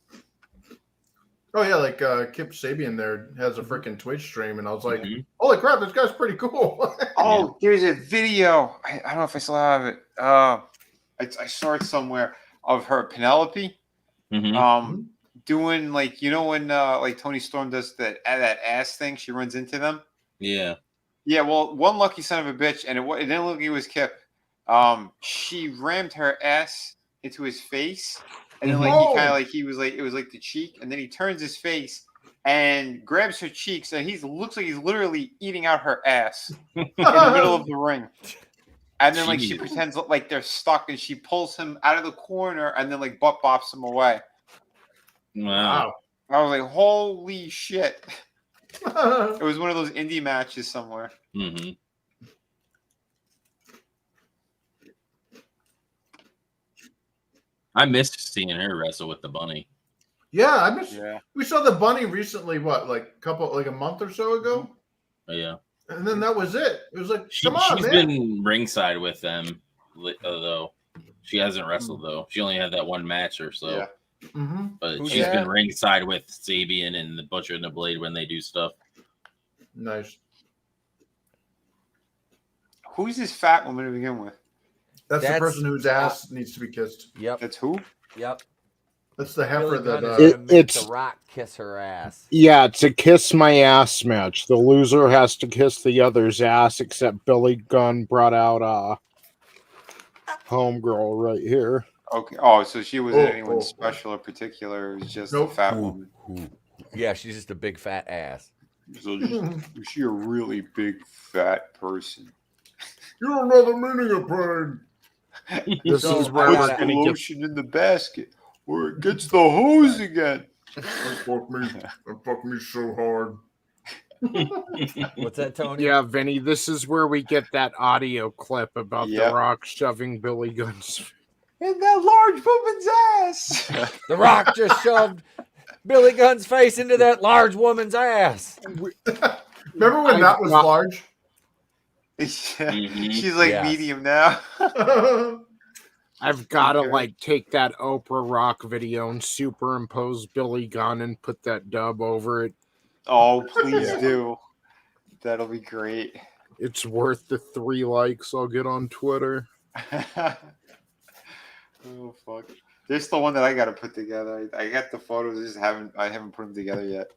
Oh yeah, Kip Sabian there has a freaking Twitch stream, and I was like, "Holy crap, this guy's pretty cool." Oh, there's a video. I don't know if I still have it. I saw it somewhere of her Penelope, doing when Tony Storm does that ass thing. She runs into them. Yeah. Yeah. Well, one lucky son of a bitch, and it didn't look like it was Kip. She rammed her ass into his face. And then he was it was like the cheek, and then he turns his face and grabs her cheeks, and looks like he's literally eating out her ass in the middle of the ring. And then she pretends like they're stuck, and she pulls him out of the corner, and then butt bops him away. Wow! I was like, holy shit! It was one of those indie matches somewhere. Mm-hmm. I missed seeing her wrestle with the bunny. Yeah, I missed. Yeah. We saw the bunny recently. What, a month or so ago? Oh, yeah. And then that was it. It was like, come on, she's man. been ringside with them, though. She hasn't wrestled though. She only had that one match or so. Yeah. Mm-hmm. But she's been ringside with Sabian and the Butcher and the Blade when they do stuff. Nice. Who's this fat woman to begin with? That's the person whose ass needs to be kissed. Yep. That's who? Yep. That's the heifer it's the Rock kiss her ass. Yeah, it's a kiss my ass match. The loser has to kiss the other's ass, except Billy Gunn brought out homegirl right here. Okay. Oh, so she wasn't anyone special or particular. It was just a fat woman. Yeah, she's just a big fat ass. So is she a really big fat person? You don't know the meaning of pain. This is where we're going to lotion in the basket, or it gets the hose again. Fuck me so hard. What's that, Tony? Yeah, Vinny, this is where we get that audio clip about The Rock shoving Billy Gunn's in that large woman's ass. The Rock just shoved Billy Gunn's face into that large woman's ass. Remember when that was large? She's medium now. I've got to take that Oprah Rock video and superimpose Billy Gunn and put that dub over it. Oh, please do. That'll be great. It's worth the 3 likes I'll get on Twitter. Oh fuck! There's the one that I got to put together. I got the photos, I haven't put them together yet.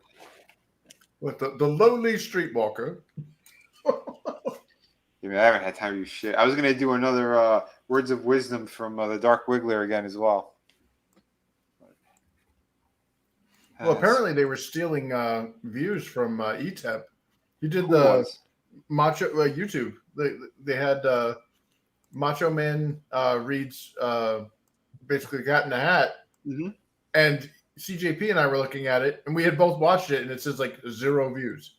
What the lowly streetwalker? I haven't had time to do shit. I was gonna do another words of wisdom from the Dark Wiggler again as well. Well, apparently they were stealing views from Etep. You did the Macho YouTube. They had Macho Man reads basically Cat in the Hat, and CJP and I were looking at it, and we had both watched it, and it says 0 views.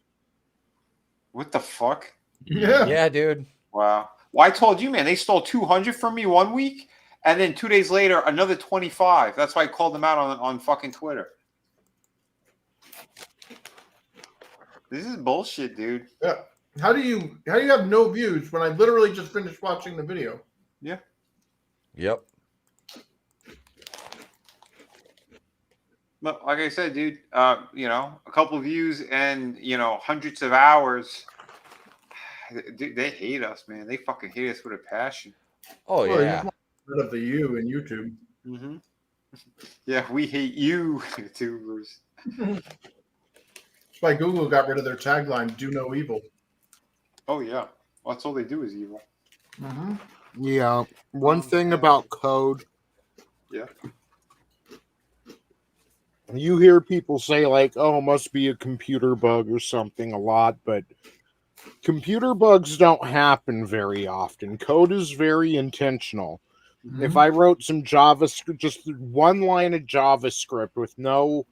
What the fuck? Yeah, dude. Wow. Well, I told you, man, they stole 200 from me one week, and then 2 days later, another 25. That's why I called them out on fucking Twitter. This is bullshit, dude. Yeah. How do you have no views when I literally just finished watching the video? Yeah. Yep. But like I said, dude, a couple of views and hundreds of hours. They hate us, man. They fucking hate us with a passion. Oh yeah. Rid of the U in YouTube. Mm-hmm. Yeah, we hate you, YouTubers. That's why Google got rid of their tagline, "Do no evil." Oh yeah. Well, that's all they do is evil. Mm-hmm. Yeah. One thing about Code. Yeah. You hear people say like, "Oh, it must be a computer bug or something" a lot, but computer bugs don't happen very often. Code is very intentional. Mm-hmm. If I wrote some JavaScript, just one line of JavaScript with no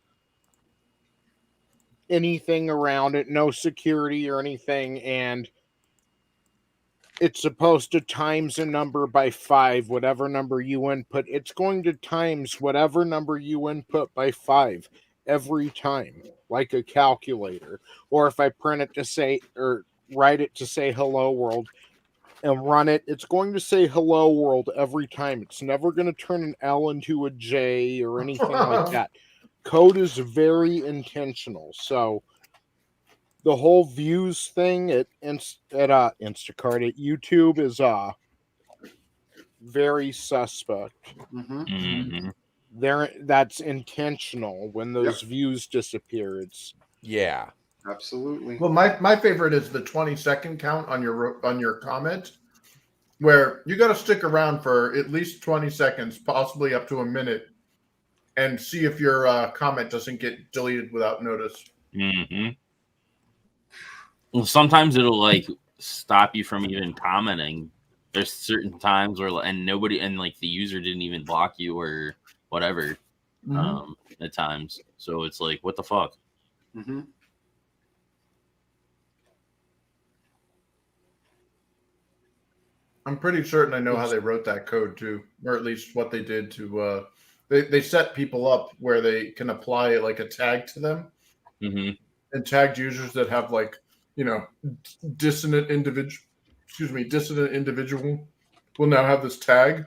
anything around it, no security or anything, and it's supposed to times a number by 5, whatever number you input, it's going to times whatever number you input by 5 every time, like a calculator. Or if I print it to say, or write it to say hello world and run it, it's going to say hello world every time. It's never going to turn an L into a J or anything like that. Code is very intentional. So the whole views thing at Instacart at YouTube is very suspect. Mm-hmm. That's intentional. When those views disappear, it's Absolutely. Well, my favorite is the 20-second count on your comment, where you got to stick around for at least 20 seconds, possibly up to a minute, and see if your comment doesn't get deleted without notice. Mm-hmm. Well, sometimes it'll like stop you from even commenting. There's certain times where and the user didn't even block you or whatever. Mm-hmm. At times, so it's like, what the fuck? Mm-hmm. I'm pretty certain I know how they wrote that code too, or at least what they did to. They set people up where they can apply like a tag to them, Mm-hmm. and tagged users that have dissonant individual will now have this tag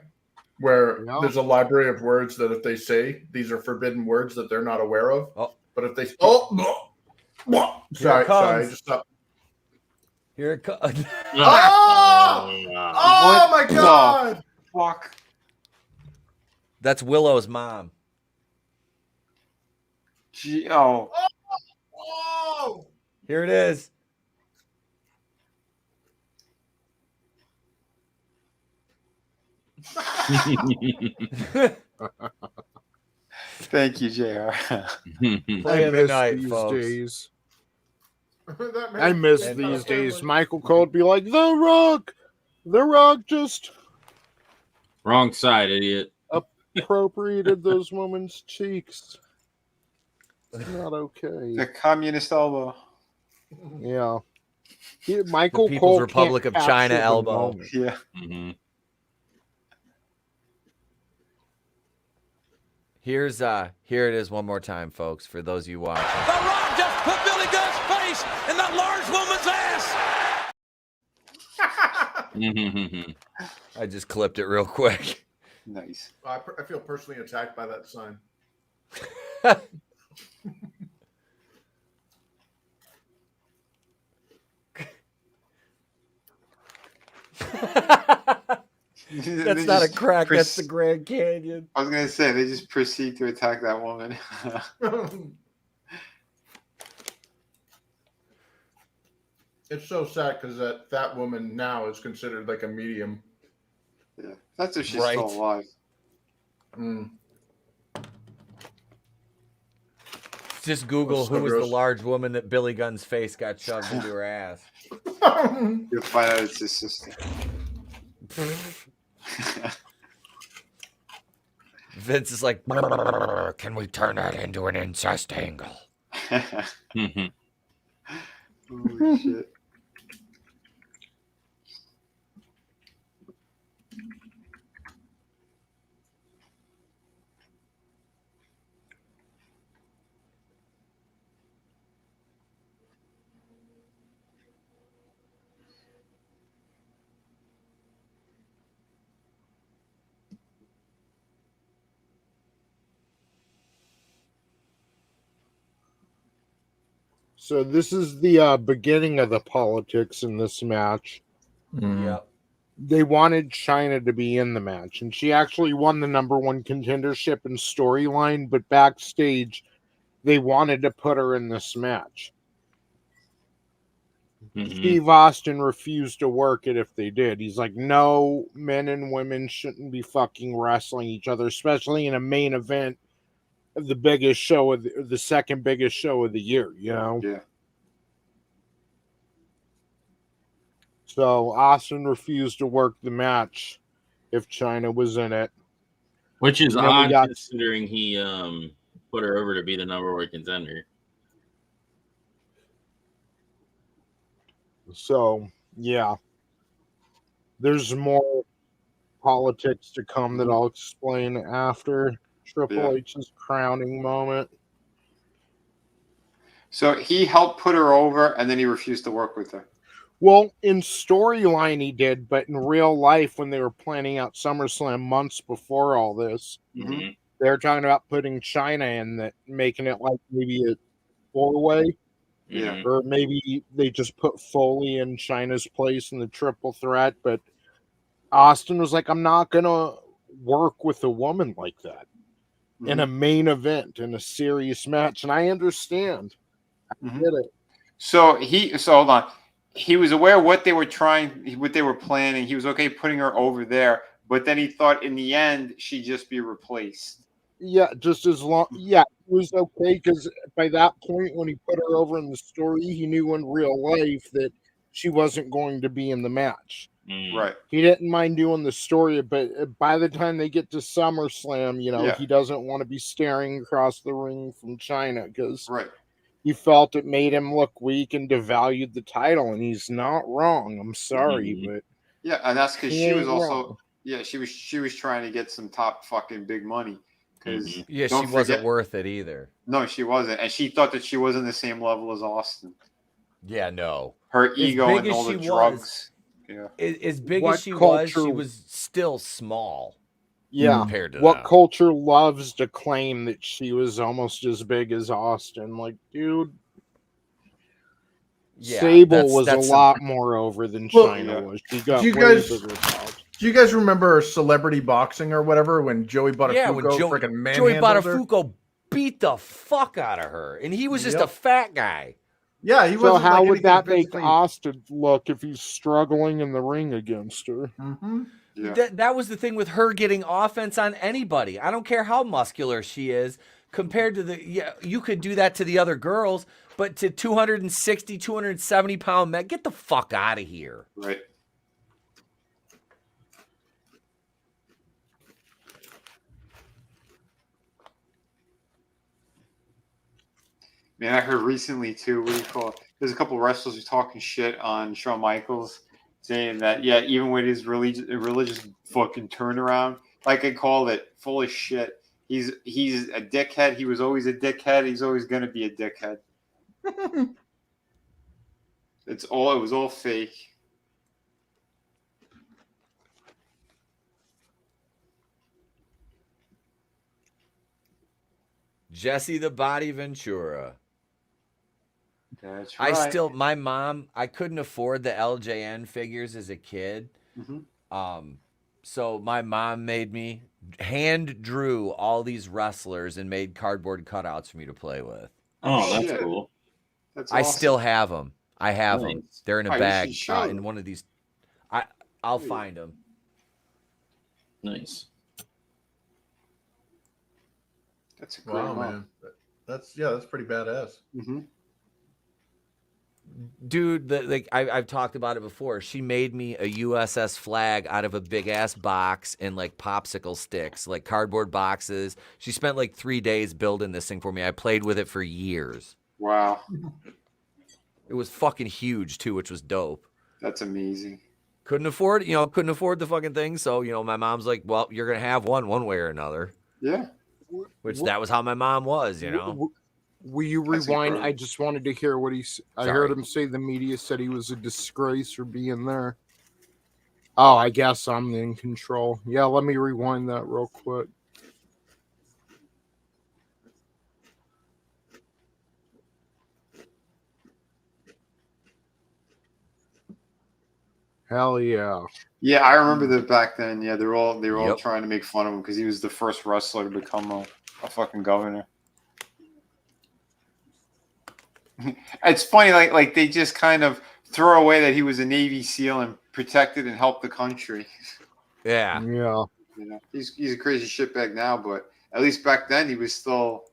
where there's a library of words that if they say these are forbidden words that they're not aware of. Oh. But if they Sorry, I just stopped. Here it comes. Oh my god! Fuck. That's Willow's mom. Oh. Oh! Here it is. Thank you, JR. Play of the night, these folks. days. I miss these days. Michael Cole would be like, The Rock just Wrong side, idiot. appropriated those women's cheeks. It's not okay. The communist elbow. Yeah. Michael The People's Cole Republic can't of China capture the elbow. moment. Yeah. Mm-hmm. Here it is one more time, folks, for those of you watching. The Rock just put Billy Gunn's face in that large woman's ass. I just clipped it real quick. Nice. I feel personally attacked by that sign. That's not a crack. That's the Grand Canyon. I was gonna say they just proceed to attack that woman. It's so sad because that woman now is considered like a medium. Yeah, that's if she's Right. still alive. Mm. Just Google That's so who was gross. the large woman that Billy Gunn's face got shoved into her ass. You'll find out it's his sister. Vince is like, can we turn that into an incest angle? Holy shit. So this is the beginning of the politics in this match. Yep. They wanted China to be in the match, and she actually won the #1 contendership and storyline, but backstage, they wanted to put her in this match. Steve Austin refused to work it if they did. He's like, no, men and women shouldn't be fucking wrestling each other, especially in a main event of the biggest show of the second biggest show of the year, you know? Yeah. So Austin refused to work the match if China was in it. Which is And then we odd got- considering he put her over to be the number one contender. So, yeah. There's more politics to come that I'll explain after Triple H's crowning moment. So he helped put her over, and then he refused to work with her. Well, in storyline he did, but in real life, when they were planning out SummerSlam months before all this, they were talking about putting China in that, making it like maybe a four-way. Yeah. Or maybe they just put Foley in China's place in the triple threat. But Austin was like, I'm not going to work with a woman like that in a main event, in a serious match. And I understand. I get it. So hold on. He was aware what they were planning. He was okay putting her over there, but then he thought in the end she'd just be replaced. Yeah, just as long. Yeah, it was okay because by that point, when he put her over in the story, he knew in real life that she wasn't going to be in the match. Right. He didn't mind doing the story, but by the time they get to SummerSlam, he doesn't want to be staring across the ring from China because he felt it made him look weak and devalued the title, and he's not wrong. I'm sorry, but yeah, and that's because he she was ain't also wrong. she was trying to get some top fucking big money. Because she wasn't worth it either. No, she wasn't, and she thought that she was on the same level as Austin. Yeah, no. Her ego and all the drugs. As big as she was still small. Yeah. Compared to what culture loves to claim that she was almost as big as Austin? Like, dude, Sable was a lot more over than China was. She got way bigger problems. Do you guys remember Celebrity Boxing or whatever when Joey Buttafuoco freaking manhandled Joey Buttafuoco beat the fuck out of her, and he was just a fat guy. Yeah, he was. So how would that make Austin look if he's struggling in the ring against her? Yeah. That was the thing with her getting offense on anybody. I don't care how muscular she is compared to you could do that to the other girls, but to 260, 270 pound men, get the fuck out of here. Right. Man, I heard recently too. There's a couple of wrestlers who talking shit on Shawn Michaels, saying that even with his religious fucking turnaround, like I call it, full of shit. He's a dickhead. He was always a dickhead. He's always gonna be a dickhead. It was all fake. Jesse the Body Ventura. That's right. My mom, I couldn't afford the LJN figures as a kid. So my mom made me hand drew all these wrestlers and made cardboard cutouts for me to play with. Oh, that's cool. That's awesome. I still have them. I have them. They're in a bag in one of these. I'll find them. Nice. That's a great man. That's pretty badass. Dude, I've talked about it before. She made me a USS flag out of a big ass box and like popsicle sticks, like cardboard boxes. She spent like 3 days building this thing for me. I played with it for years. Wow. It was fucking huge too, which was dope. That's amazing. Couldn't afford the fucking thing. So, my mom's like, well, you're going to have one way or another. Yeah. Which that was how my mom was, Will you rewind? I just wanted to hear what I heard him say the media said he was a disgrace for being there. Oh, I guess I'm in control. Yeah, let me rewind that real quick. Hell yeah. Yeah, I remember that back then. Yeah, they were all trying to make fun of him because he was the first wrestler to become a fucking governor. It's funny, like they just kind of throw away that he was a Navy SEAL and protected and helped the country. Yeah. Yeah. You know, he's a crazy shitbag now, but at least back then he was still,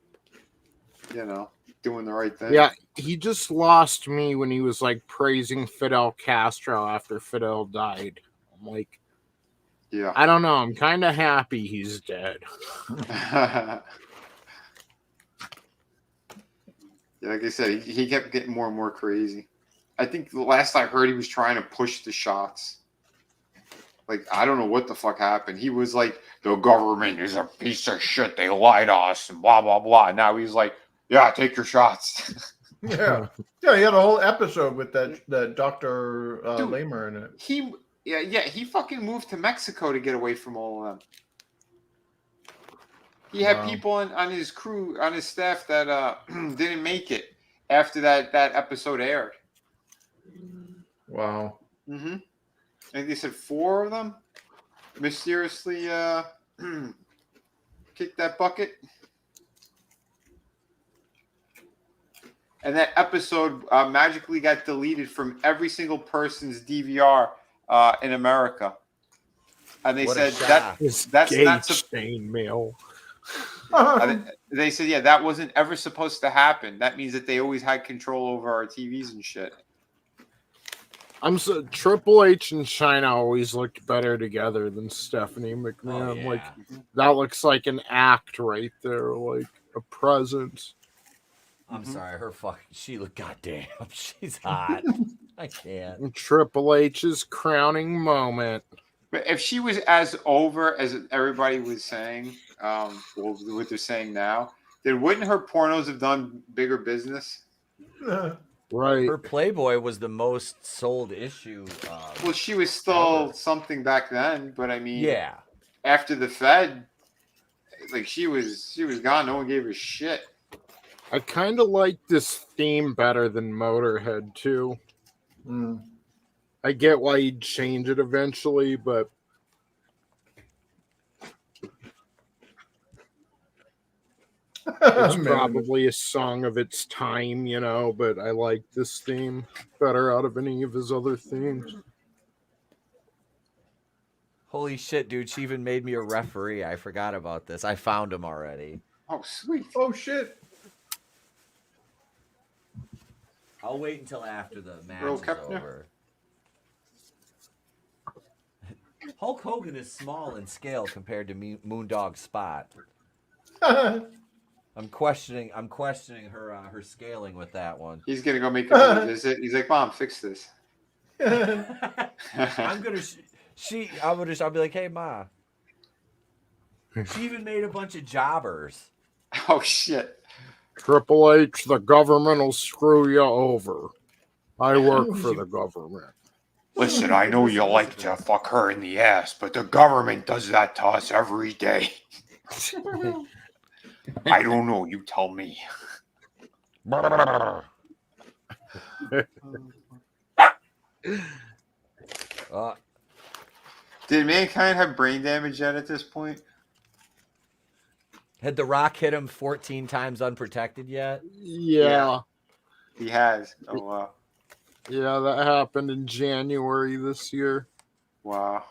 you know, doing the right thing. Yeah, he just lost me when he was like praising Fidel Castro after Fidel died. I'm like, Yeah. I don't know. I'm kind of happy he's dead. Yeah, like I said, he kept getting more and more crazy. I think the last I heard, he was trying to push the shots. Like, I don't know what the fuck happened. He was like, the government is a piece of shit. They lied to us and blah, blah, blah. And now he's like, yeah, take your shots. Yeah. Yeah, he had a whole episode with that Dr. Lamer in it. He fucking moved to Mexico to get away from all of them. He had people on his crew, on his staff that didn't make it after that episode aired. Wow. Mm-hmm. I think they said 4 of them mysteriously kicked that bucket. And that episode magically got deleted from every single person's DVR in America. And they said that's not chain mail. They said, yeah, that wasn't ever supposed to happen. That means that they always had control over our TVs and shit. Triple H and China always looked better together than Stephanie McMahon. Oh, yeah. Like, that looks like an act right there, like a presence. I'm sorry, she look goddamn. She's hot. I can't. Triple H's crowning moment. But if she was as over as everybody was saying, what they're saying now, then wouldn't her pornos have done bigger business? Right. Her Playboy was the most sold issue. Well, she was still something back then, but I mean, yeah. After the Fed, like she was gone. No one gave her shit. I kind of like this theme better than Motorhead too. I get why he'd change it eventually, but it's probably a song of its time, you know, but I like this theme better out of any of his other themes. Holy shit, dude. She even made me a referee. I forgot about this. I found him already. Oh, sweet. Oh, shit. I'll wait until after the match is over. Hulk Hogan is small in scale compared to Moondog Spot. I'm questioning her scaling with that one. He's gonna go make a visit. He's like, Mom, fix this. I'm gonna. I'll be like, hey, Ma. She even made a bunch of jobbers. Oh shit. Triple H, the government will screw you over. I work for the government. Listen, I know you like to fuck her in the ass, but the government does that to us every day. I don't know. You tell me. Did Mankind have brain damage yet at this point? Had The Rock hit him 14 times unprotected yet? Yeah. He has. Oh, wow. Yeah, that happened in January this year. Wow.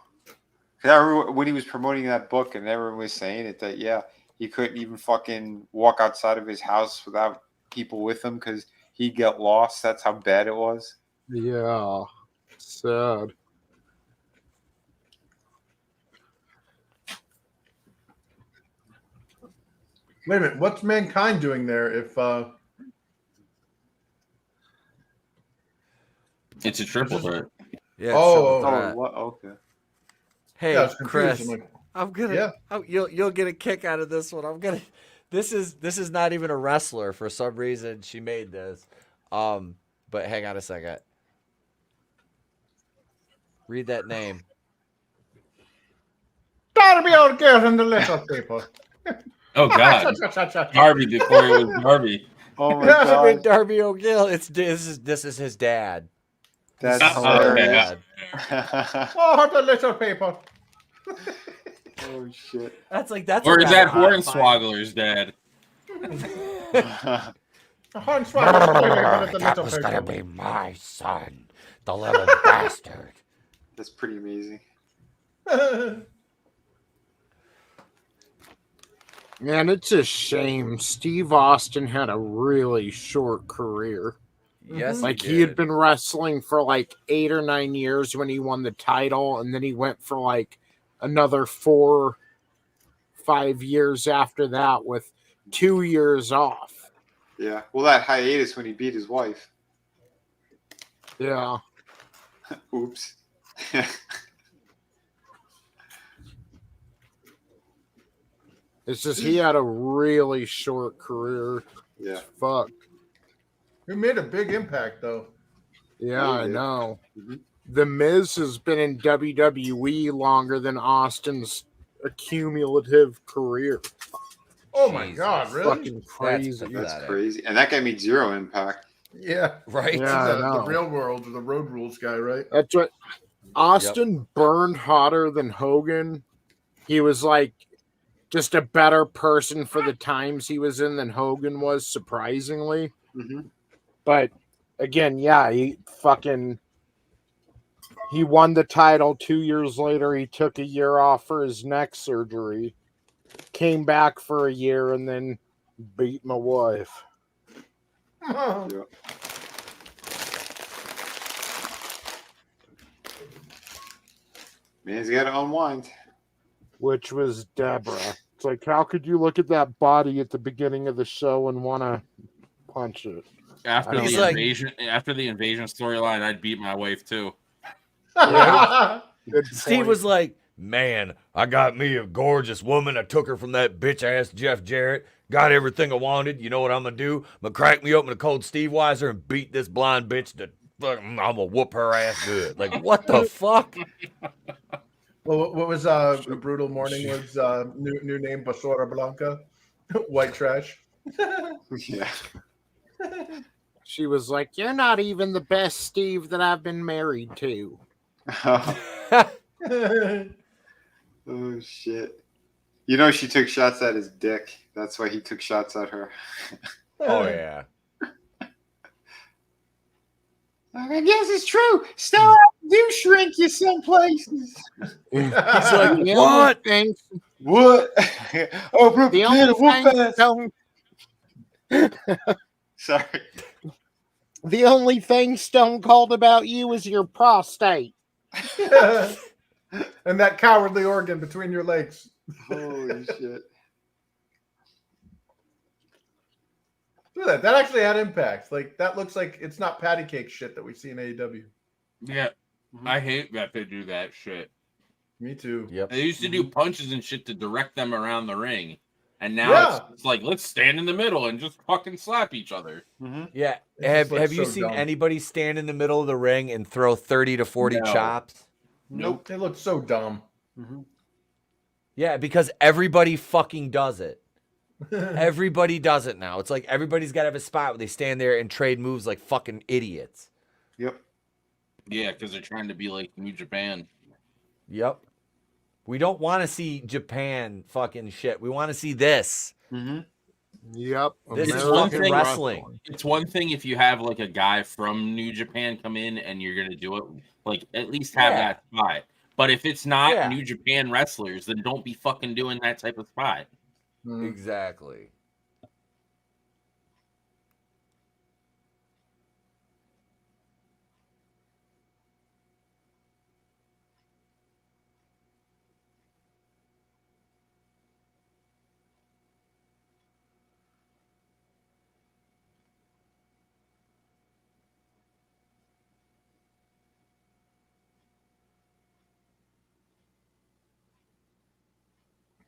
I remember when he was promoting that book and everyone was saying it, that, yeah, he couldn't even fucking walk outside of his house without people with him because he'd get lost. That's how bad it was. Yeah. Sad. Wait a minute. What's Mankind doing there if It's a triple threat. Yeah. Okay. Hey, Yeah, Chris, I'm gonna. Yeah. You'll get a kick out of this one. This is not even a wrestler for some reason. She made this. But hang on a second. Read that name. Darby O'Gill and the little people. Oh God, Darby before it was Darby. Oh my God. Darby O'Gill. This is his dad. That's hilarious. Oh, the little people. Oh shit. That's Or a is that Hornswoggler's dad? Hornswoggler's That was gonna be my son. The little bastard. That's pretty amazing. Man, it's a shame. Steve Austin had a really short career. Yes, Like he he had did. been wrestling for like 8 or 9 years when he won the title, and then he went for like another 4, 5 years after that with 2 years off. Yeah. Well, that hiatus when he beat his wife. Yeah. Oops. It's just he had a really short career. Yeah. Fuck. He made a big impact, though. Yeah, Oh, he I did. know. Mhm. The Miz has been in WWE longer than Austin's accumulative career. Oh my Jesus. God, really? Fucking crazy. That's That's pathetic. crazy. And that guy made 0 impact. Yeah. Right? He's Yeah, I the know. real world or the road rules guy, right? That's what Austin burned hotter than Hogan. He was like just a better person for the times he was in than Hogan was, surprisingly. Mm-hmm. But again, yeah, he won the title 2 years later. He took a year off for his neck surgery, came back for a year, and then beat my wife. Yeah. Man's got to unwind. Which was Deborah. It's like, how could you look at that body at the beginning of the show and want to punch it? After I He's the like- invasion storyline, I'd beat my wife too. Good Steve point. was like, man, I got me a gorgeous woman. I took her from that bitch ass Jeff Jarrett. Got everything I wanted. You know what I'm going to do? I'm going to crack me open a cold Steve Weiser and beat this blind bitch to I'm going to whoop her ass good. Like, what the fuck? Well, what was Brutal Morningwood's new name? Basura Blanca? White trash. Yeah. She was like, you're not even the best Steve that I've been married to. Oh, shit. You know, she took shots at his dick. That's why he took shots at her. Oh, yeah. I guess it's true. Still do shrink you some places. He's like, the what? Only thing, What? Oh, bro, the prepare to whoop only ass. thing Sorry. the only thing Stone Cold about you is your prostate. And that cowardly organ between your legs. Holy shit. Look at that. That actually had impact. Like, that looks like it's not patty cake shit that we see in AEW. Yeah, I hate that they do that shit. Me too. Yep. They used to do punches and shit to direct them around the ring, and now Yeah. it's like let's stand in the middle and just fucking slap each other. Yeah. It just looks Have you so seen dumb. anybody stand in the middle of the ring and throw 30 to 40 No. chops? Nope. They look so dumb. Yeah, because everybody fucking does it. Everybody does it now. It's like everybody's got to have a spot where they stand there and trade moves like fucking idiots. Yep. Yeah, because they're trying to be like New Japan. Yep. We don't want to see Japan fucking shit. We want to see this. Yep. This is one fucking thing- wrestling. It's one thing if you have like a guy from New Japan come in and you're gonna do it, like at least have Yeah. that spot. But if it's not Yeah. New Japan wrestlers, then don't be fucking doing that type of spot. Exactly.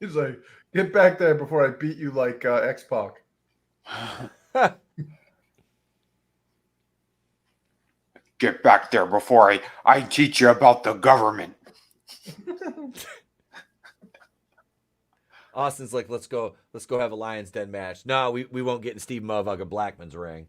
He's like, get back there before I beat you like X-Pac. Get back there before I teach you about the government. Austin's like, let's go have a Lions Den match. No, we won't get in Steve Motherfucker Blackman's ring.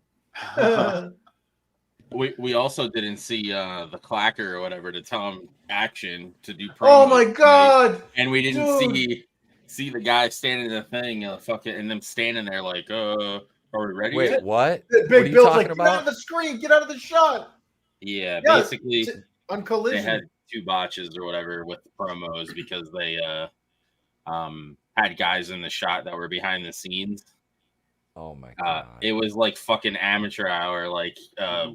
We also didn't see the clacker or whatever to tell him action to do. Oh promos my tonight. God! And we didn't Dude. see the guy standing in the thing, fucking, and them standing there like, are we ready? Wait, yet? what? That What are Big you Bill's talking like, get out about? of the screen, get out of the shot. Yeah, Yeah, basically on they Collision. had 2 botches or whatever with the promos because they had guys in the shot that were behind the scenes. Oh my god! It was like fucking amateur hour, like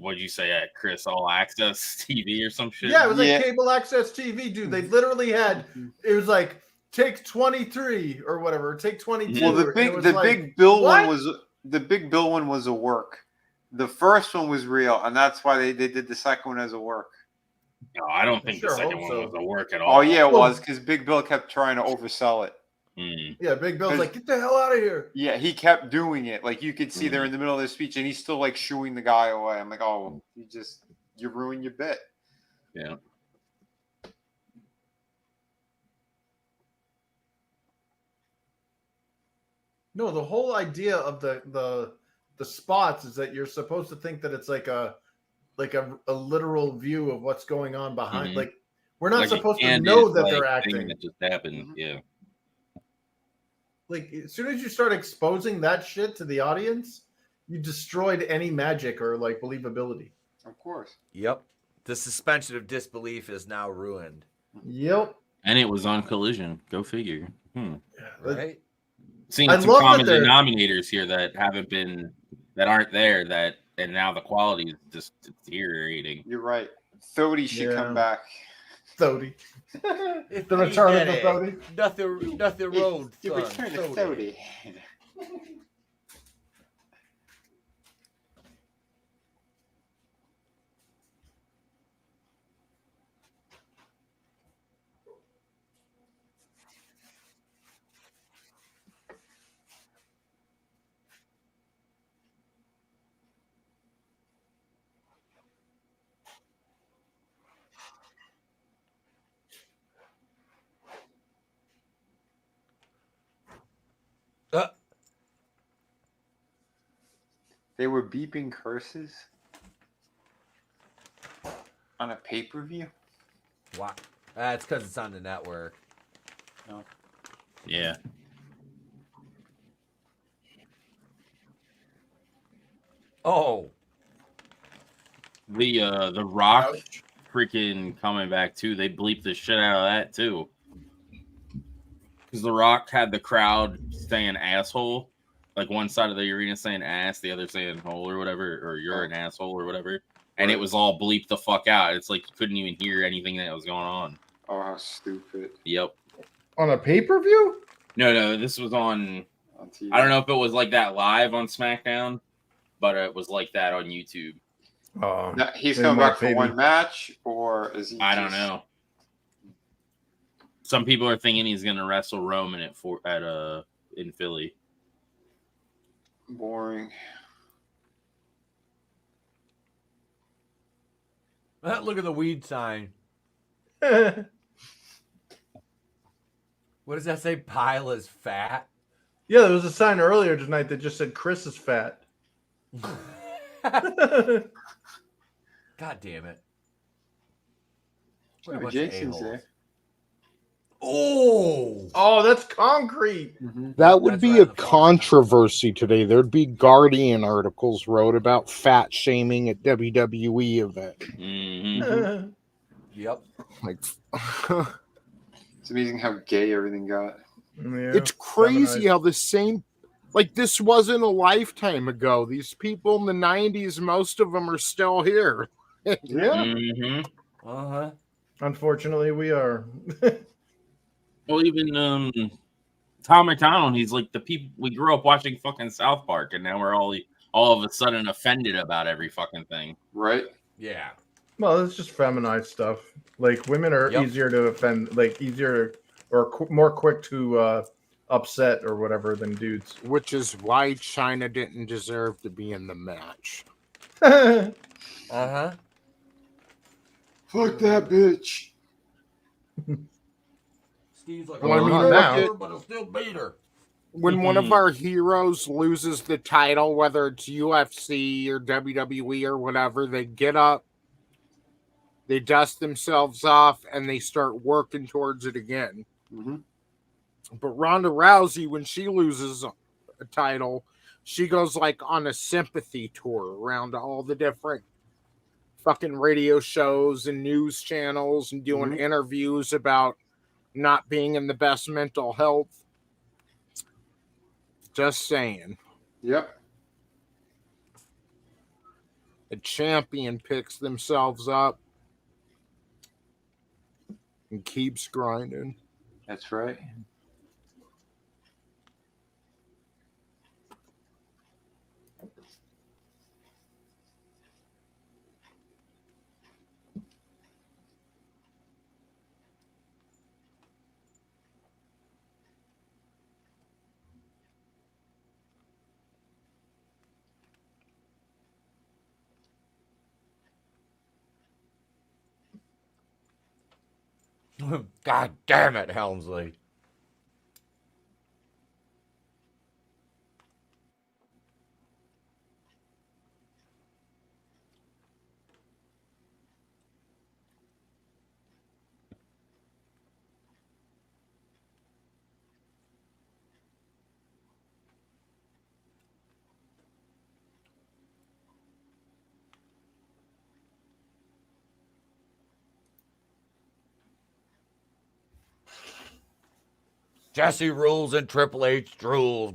what'd you say at Chris All Access TV or some shit? Yeah, it was like cable access TV, dude. They literally had it was like take 23 or whatever, take 22. Well, the big Bill one was a work. The first one was real, and that's why they did the second one as a work. No, I don't think the second one was a work at all. Oh yeah, it was because Big Bill kept trying to oversell it. Yeah, Big Bill's like, get the hell out of here. Yeah, he kept doing it. Like you could see they're in the middle of their speech, and he's still like shooing the guy away. I'm like, oh, you ruined your bit. Yeah. No, the whole idea of the spots is that you're supposed to think that it's like a literal view of what's going on behind. Like we're not supposed to know that they're acting. That just happened. Yeah. Like as soon as you start exposing that shit to the audience, you destroyed any magic or like believability. Of course. Yep. The suspension of disbelief is now ruined. Yep. And it was on Collision. Go figure. Right. Seeing some common denominators here that aren't there, and now the quality is just deteriorating. You're right. Thody should come back. Thody. The return of the Thody. Nothing road. The return of Thody. They were beeping curses on a pay-per-view. Wow. It's because it's on the network. No. Yeah. Oh. The Rock freaking coming back too. They bleeped the shit out of that too. Because The Rock had the crowd saying asshole. Like one side of the arena saying ass, the other saying hole or whatever, or you're an asshole or whatever. And it was all bleeped the fuck out. It's like you couldn't even hear anything that was going on. Oh, how stupid. Yep. On a pay-per-view? No, this was on TV. I don't know if it was like that live on SmackDown, but it was like that on YouTube. Oh, now, he's coming back for one match, or is he? I don't know. Some people are thinking he's going to wrestle Roman in Philly. Boring. Look at the weed sign. What does that say? Pile is fat. Yeah, there was a sign earlier tonight that just said Chris is fat. God damn it. Jason's there. Oh, that's concrete. That would be a controversy today. There'd be Guardian articles wrote about fat shaming at WWE event. Mm-hmm. Yep. Like, it's amazing how gay everything got. Yeah, it's crazy how the same, like this wasn't a lifetime ago. These people in the 90s, most of them are still here. Yeah. Mm-hmm. Uh-huh. Unfortunately, we are. Well, even Tom McDonald, he's like the people we grew up watching fucking South Park, and now we're all of a sudden offended about every fucking thing. Right? Yeah. Well, it's just feminized stuff. Like women are easier to offend, like easier or more quick to upset or whatever than dudes. Which is why China didn't deserve to be in the match. Uh-huh. Fuck that bitch. Steve's like, Well, but I'll still beat her. When one of our heroes loses the title, whether it's UFC or WWE or whatever, they get up, they dust themselves off, and they start working towards it again. Mm-hmm. But Ronda Rousey, when she loses a title, she goes like on a sympathy tour around all the different fucking radio shows and news channels and doing interviews about not being in the best mental health. Just saying. Yep. A champion picks themselves up and keeps grinding. That's right. God damn it, Helmsley. Jesse rules and Triple H drools.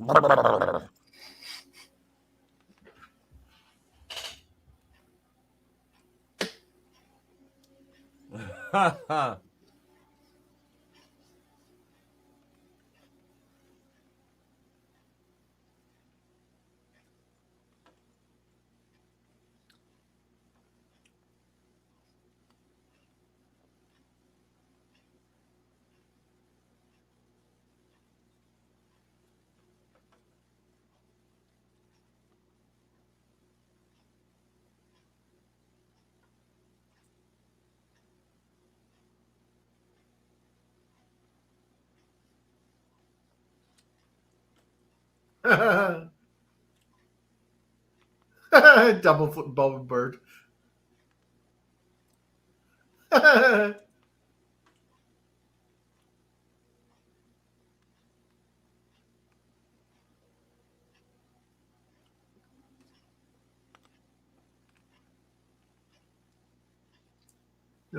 Double foot bubble bird. And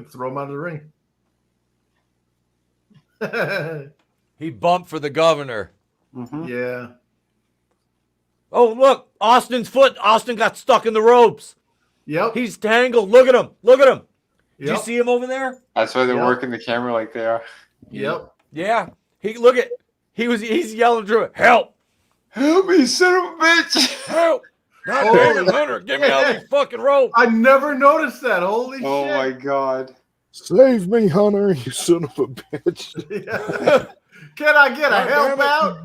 throw him out of the ring. He bumped for the governor. Yeah. Oh, look, Austin's foot. Austin got stuck in the ropes. Yep. He's tangled. Look at him. Look at him. Did you Yep. see him over there? That's why they're Yep. working the camera like they are. Yep. Yeah. He's yelling through it. Help. Help me, son of a bitch! Help. God damn it, Hunter. Get me out of these fucking ropes. I never noticed that. Holy Oh shit. my god. Save me, Hunter, you son of a bitch. Yeah. Can I get a help out?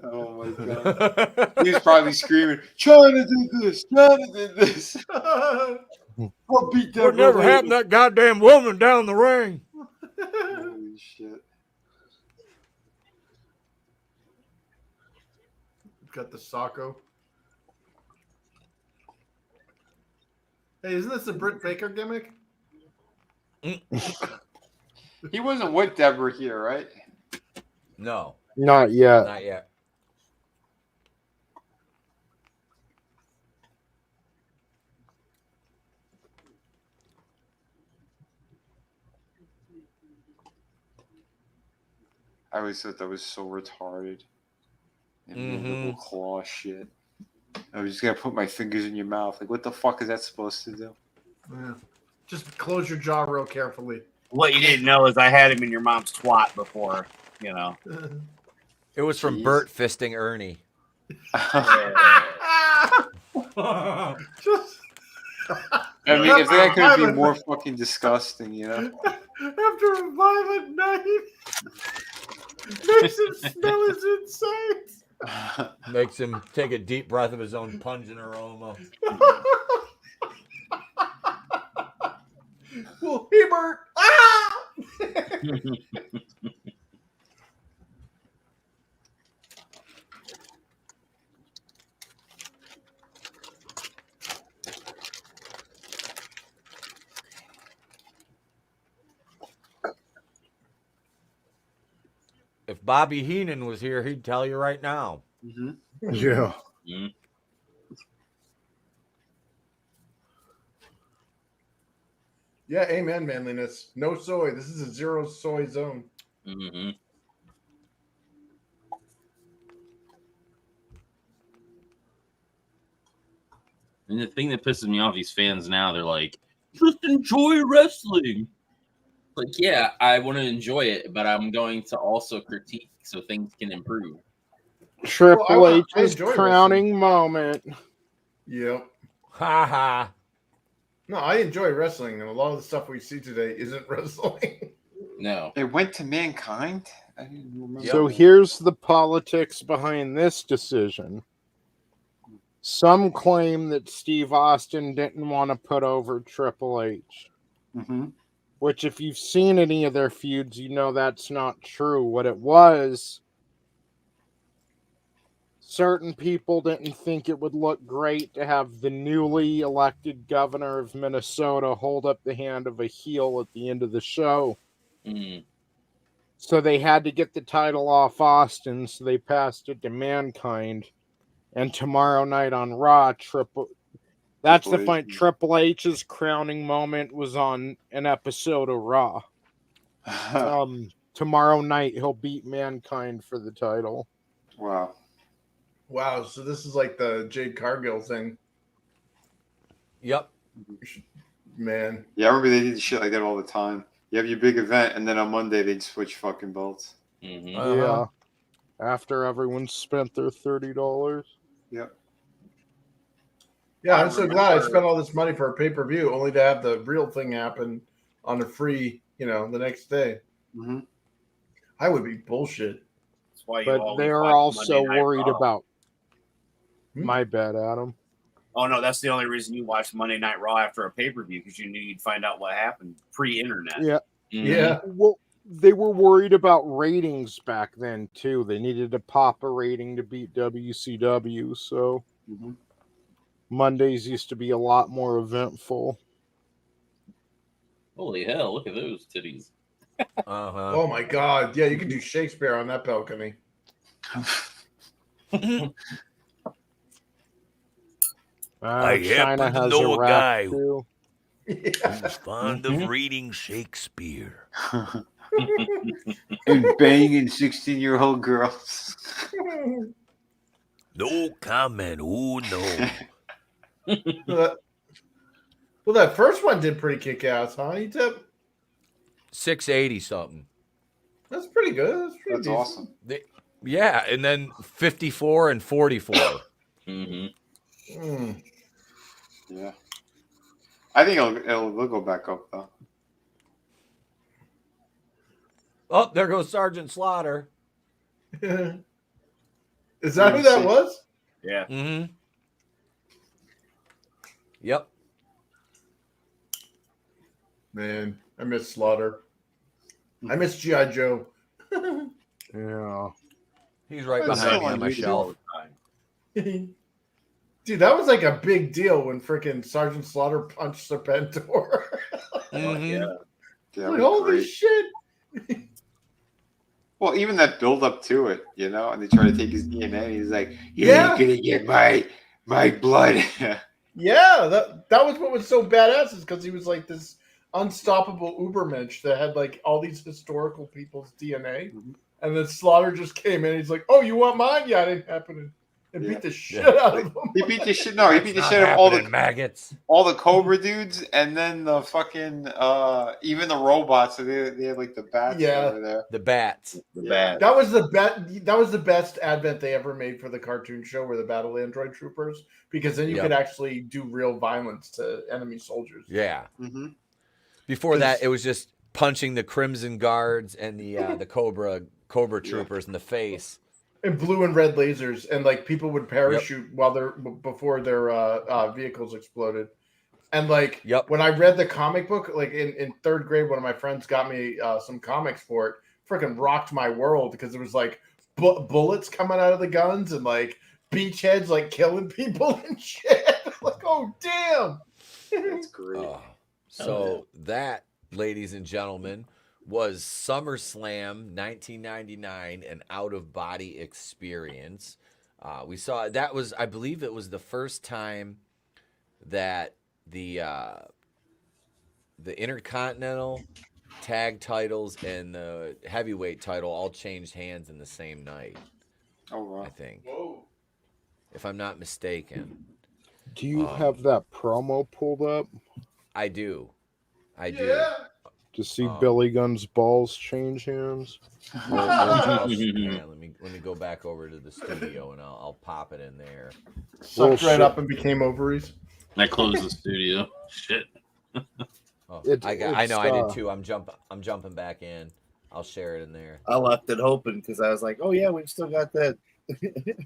Oh my god. He was probably screaming, trying to do this, trying to do this. I'll beat that. We're never having that goddamn woman down the ring. Holy shit. Got the Socko. Hey, isn't this a Britt Baker gimmick? He wasn't with Deborah here, right? No, Not yet. not yet. I always thought that was so retarded. And little claw shit. I was just gonna put my fingers in your mouth. Like, what the fuck is that supposed to do? Yeah. Just close your jaw real carefully. What you didn't know is I had him in your mom's twat before, you know. It was from Jeez. Bert fisting Ernie. Just I mean, if that could be more fucking disgusting, you know? after a violent night, makes him smell his insides. Makes him take a deep breath of his own pungent aroma. Well, Hebert. Ah! If Bobby Heenan was here, he'd tell you right now. Yeah. Yeah, amen, manliness. No soy. This is a zero soy zone. Mm-hmm. And the thing that pisses me off, these fans now, they're like, just enjoy wrestling. Like, yeah, I want to enjoy it, but I'm going to also critique so things can improve. Triple I H's enjoy crowning moment. Yep. Ha ha. No, I enjoy wrestling, and a lot of the stuff we see today isn't wrestling. No. It went to Mankind? I didn't remember. So here's the politics behind this decision. Some claim that Steve Austin didn't want to put over Triple H. Mm-hmm. Which, if you've seen any of their feuds, you know that's not true. What it was, certain people didn't think it would look great to have the newly elected governor of Minnesota hold up the hand of a heel at the end of the show. Mm. So they had to get the title off Austin, so they passed it to Mankind. And tomorrow night on Raw, that's the fight. Triple H's crowning moment was on an episode of Raw. Tomorrow night he'll beat Mankind for the title. Wow. Wow, so this is like the Jade Cargill thing. Yep. Man. Yeah, I remember they did shit like that all the time. You have your big event, and then on Monday they'd switch fucking belts. Mm-hmm. Yeah. After everyone spent their $30. Yep. Yeah, I'm so glad I spent all this money for a pay-per-view only to have the real thing happen on a free, the next day. Mm-hmm. I would be bullshit. That's why you But always they're watch also Monday Night worried Raw. about. My bad, Adam. Oh no, that's the only reason you watched Monday Night Raw after a pay-per-view, because you knew you'd find out what happened pre-internet. Yeah. Mm-hmm. Yeah. Well, they were worried about ratings back then too. They needed to pop a rating to beat WCW. So Mondays used to be a lot more eventful. Holy hell, look at those titties. Oh my God. Yeah, you could do Shakespeare on that balcony. I China happen to has know a rap, guy too. who's fond of reading Shakespeare. And banging 16-year-old girls. No comment. Oh, no. Well, that first one did pretty kick ass, huh? Etep? 680 something. That's pretty good. That's pretty decent. Awesome. Yeah, and then 54 and 44. Mm-hmm. Yeah. I think it'll go back up though. Oh, there goes Sergeant Slaughter. Is that who that was? Yeah. Mm-hmm. Yep. Man, I miss Slaughter. I miss G.I. Joe. Yeah. He's right That's behind so me on my unusual. shelf. Dude, that was like a big deal when freaking Sergeant Slaughter punched Serpentor. Mm-hmm. Yeah, Like, holy shit. Well, even that build up to it, and they try to take his DNA. He's like, "You Yeah. ain't gonna get my blood." Yeah, that was what was so badass, is because he was like this unstoppable Ubermensch that had like all these historical people's DNA. And then Slaughter just came in. He's like, "Oh, you want mine? Yeah, it ain't happening." And beat the shit out of him. He beat the shit. No, he beat the shit out of all the maggots, all the Cobra dudes, and then the fucking even the robots. So they had like the bats over there. The bats. That was the best. That was the best advent they ever made for the cartoon show, were the Battle Android Troopers, because then you could actually do real violence to enemy soldiers. Yeah. Mm-hmm. Before that, it was just punching the Crimson Guards and the Cobra Troopers in the face. And blue and red lasers, and like people would parachute before their vehicles exploded. And like when I read the comic book, like in third grade, one of my friends got me some comics for it. Freaking rocked my world, because it was like bullets coming out of the guns and like beachheads like killing people and shit. Like, oh damn, that's great. So that, ladies and gentlemen, was SummerSlam 1999, an out-of-body experience. We saw that was, I believe, it was the first time that the the Intercontinental tag titles and the heavyweight title all changed hands in the same night. Oh wow. I think. Whoa. If I'm not mistaken. Do you have that promo pulled up? I do. I do. To see Billy Gunn's balls change hands? Let me go back over to the studio and I'll pop it in there. Sucked right up and became ovaries. I closed the studio. Shit. I know I did too. I'm jumping back in. I'll share it in there. I left it open because I was like, oh yeah, we've still got that.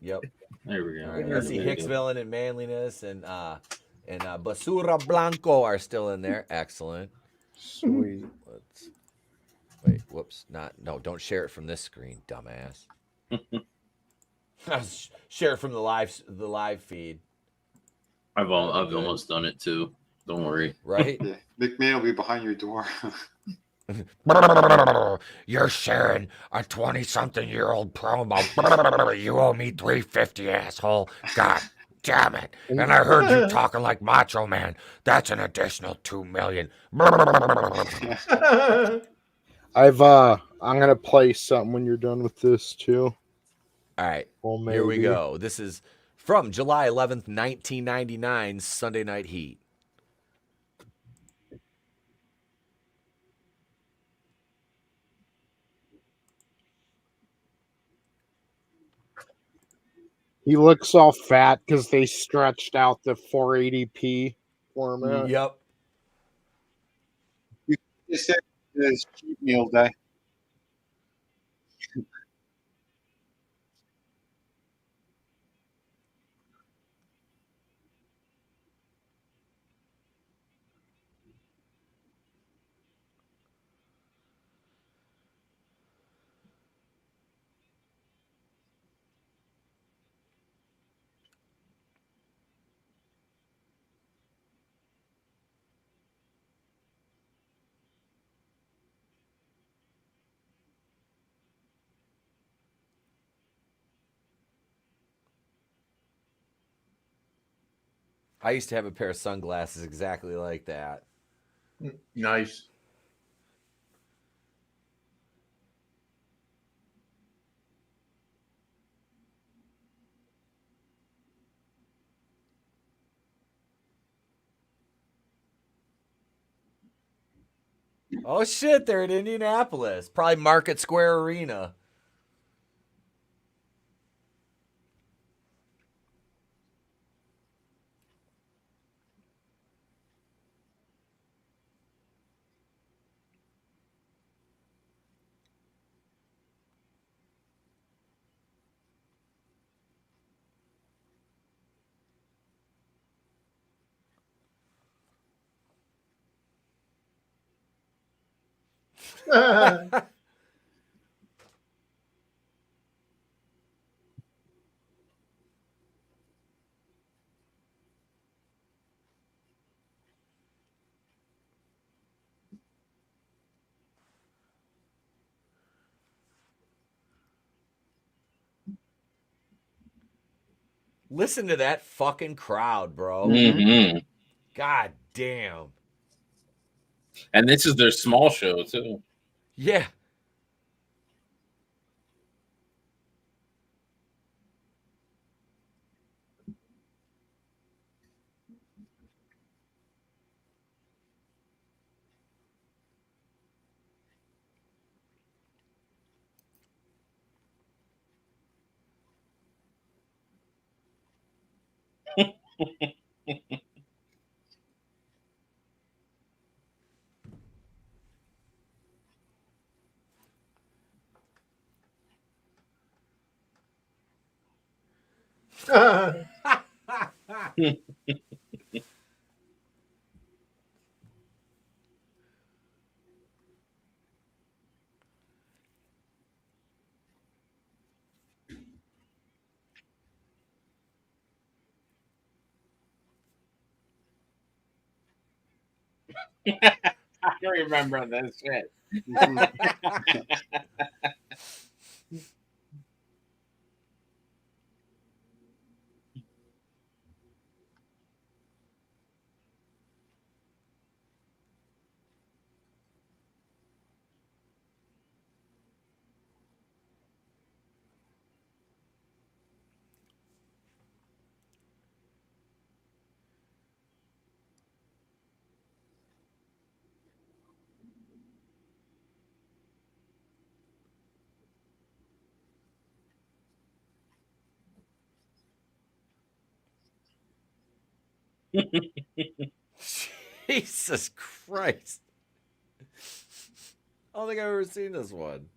Yep. There we go. All right, let's see. Hicksville and Manliness and Basura Blanco are still in there. Excellent. Sweet. Wait. Whoops. Don't share it from this screen, dumbass. Share it from the live feed. I've almost done it too. Don't worry. Right? Yeah. McMahon will be behind your door. You're sharing a 20-something-year-old promo. You owe me $350, asshole. God damn it. And I heard you talking like Macho Man. That's an additional $2 million. I'm gonna play something when you're done with this too. All right. Well, here we go. This is from July 11th, 1999, Sunday Night Heat. He looks all fat because they stretched out the 480p format. Yep. You said it's cheat meal day. I used to have a pair of sunglasses exactly like that. Nice. Oh shit, they're in Indianapolis. Probably Market Square Arena. Listen to that fucking crowd, bro. Mm-hmm. God damn. And this is their small show too. Yeah. I can remember this shit. Jesus Christ. I don't think I've ever seen this one.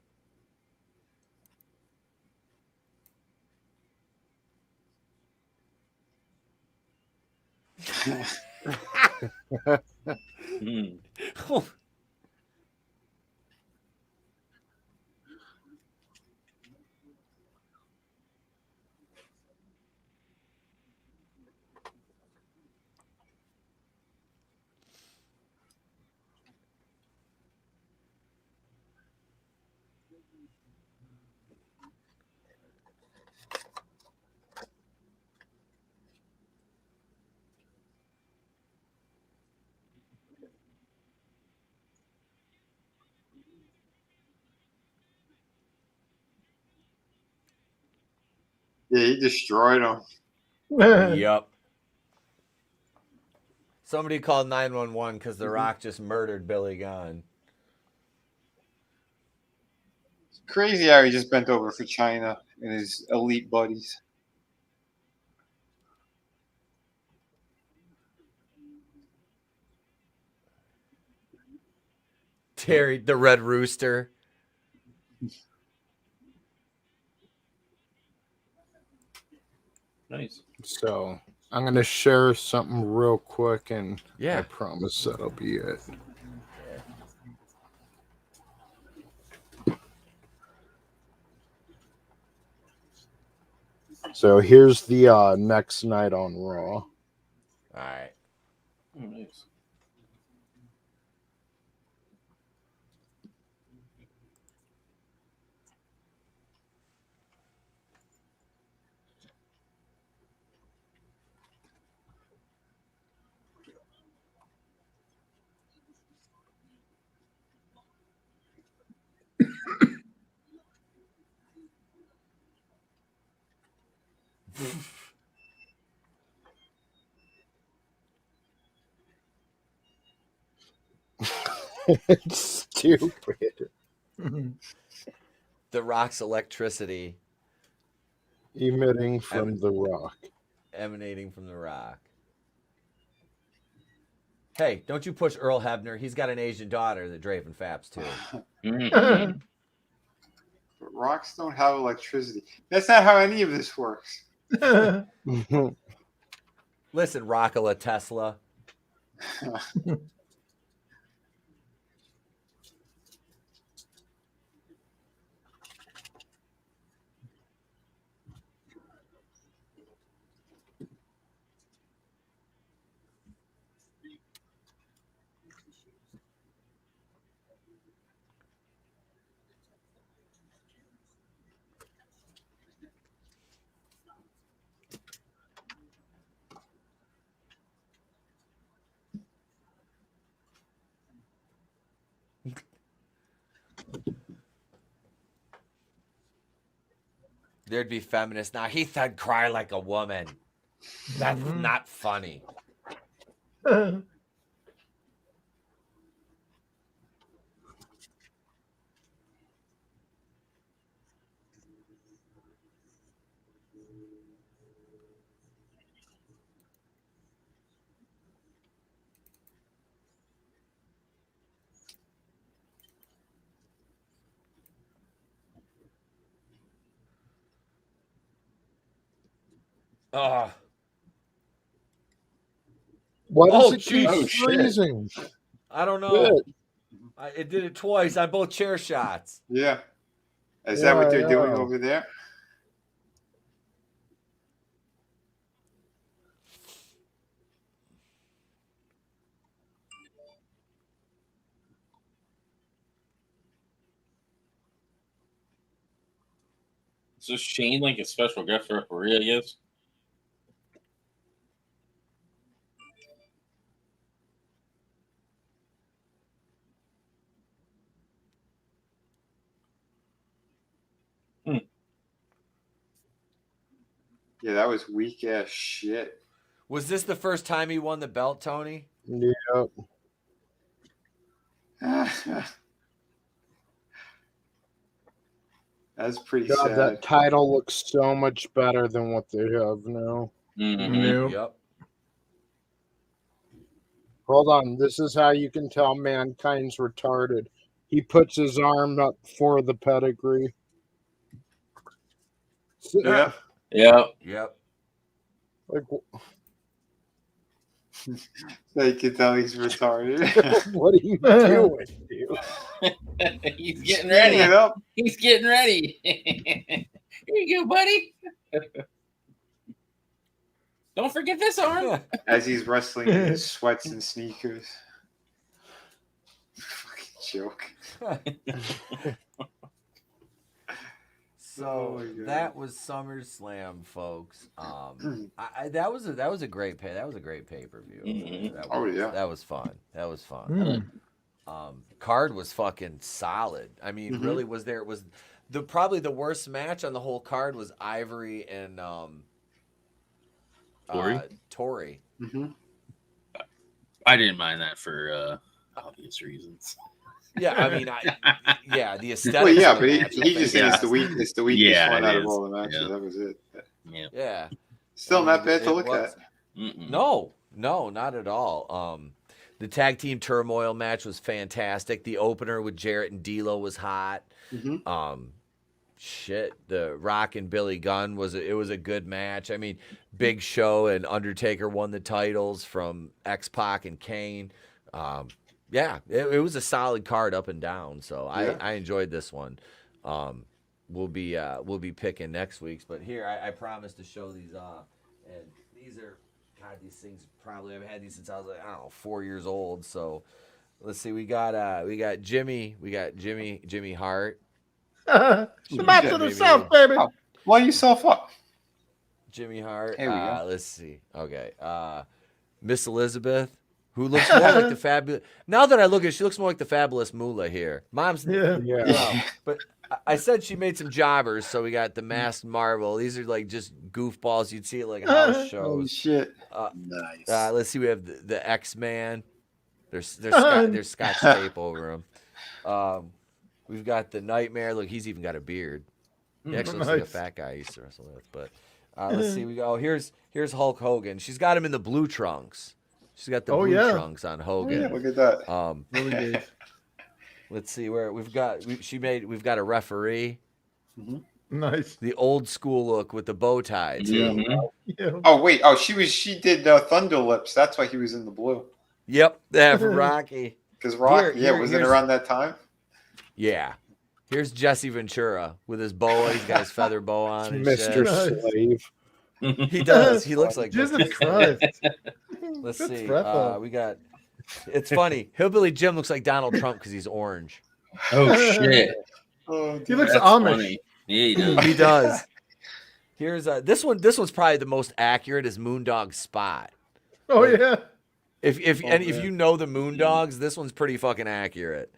Yeah, he destroyed him. Yep. Somebody called 911 because The Rock just murdered Billy Gunn. It's crazy how he just bent over for China and his elite buddies. Terry, the Red Rooster. Nice. So I'm going to share something real quick, and Yeah. I promise that'll be it. So here's the next night on Raw. All right. Oh, nice. It's stupid. The Rock's electricity Emitting from The Rock. emanating from The Rock. Hey, don't you push Earl Hebner. He's got an Asian daughter that Draven faps too. But rocks don't have electricity. That's not how any of this works. Listen, Rockola Tesla. There'd be feminists. Now, he said cry like a woman. That's not funny. Why does Oh, it keep jeez. freezing? I don't know. Shit. It did it twice on both chair shots. Yeah. Is that what they're doing Yeah. over there? So Shane like a special guest referee, I guess. Yeah, that was weak ass shit. Was this the first time he won the belt, Tony? Yep. That's pretty God, sad. that title looks so much better than what they have now. Mm-hmm. Yep. Hold on. This is how you can tell mankind's retarded. He puts his arm up for the pedigree. Yeah. Yep. Like, So you can tell he's retarded. what are you doing, dude? He's getting ready. It up. He's getting ready. Here you go, buddy. Don't forget this arm. As he's wrestling in his sweats and sneakers. Fucking joke. So Oh my God. that was SummerSlam, folks. That was a great that was a great pay-per-view. Mhm. That was fun. That was fun. Card was fucking solid. I mean, really was probably the worst match on the whole card was Ivory and Tori. Mm-hmm. I didn't mind that for obvious reasons. Yeah, I mean, the aesthetics. Well, yeah, of but the match, he just said it's the weakest Yeah, one it out of is. all the matches. Yeah. That was it. Yeah. yeah. Still not bad It to look was. at. Mm-mm. No, not at all. The tag team turmoil match was fantastic. The opener with Jarrett and D'Lo was hot. Mm-hmm. The Rock and Billy Gunn was a good match. I mean, Big Show and Undertaker won the titles from X-Pac and Kane. It was a solid card up and down. So I enjoyed this one. We'll be picking next week's, but here I promised to show these and these are these things probably I've had these since I was 4 years old. So let's see, we got Jimmy Hart. The match of the South, baby. Oh, line yourself up. Jimmy Hart. Here we go. Let's see. Okay. Miss Elizabeth, who looks more like the fabulous. Now that I look at it, she looks more like the fabulous Moolah here. Mom's. Yeah. But I said she made some jobbers, so we got the Masked Marvel. These are like just goofballs you'd see at like house Oh shows. shit! Nice. Let's see. We have the X-Man. There's Scotch tape over him. We've got the Nightmare. Look, he's even got a beard. He actually looks like a fat guy I used to wrestle with. But let's see. We go. Here's Hulk Hogan. She's got him in the blue trunks. She's got the blue trunks on Hogan. Yeah, look at that. Really good. Let's see where we've got a referee. Nice. The old school look with the bow tie too. Mhm. Yeah. Oh wait. Oh, she did Thunder Lips. That's why he was in the blue. Yep, that for Rocky. Because Rock, Here, was it here's- around that time? Yeah. Here's Jesse Ventura with his boa. He's got his feather boa on. And Mr. shit. Slave. He does. He looks like Jesus Christ. Let's Good see. breath up. We got. It's funny. Hillbilly Jim looks like Donald Trump because he's orange. Oh shit! Oh, He looks That's Amish. funny. Yeah, he does. He does. Here's this one. This one's probably the most accurate. Is Moondog Spot. Oh, yeah. If you know the Moondogs, this one's pretty fucking accurate.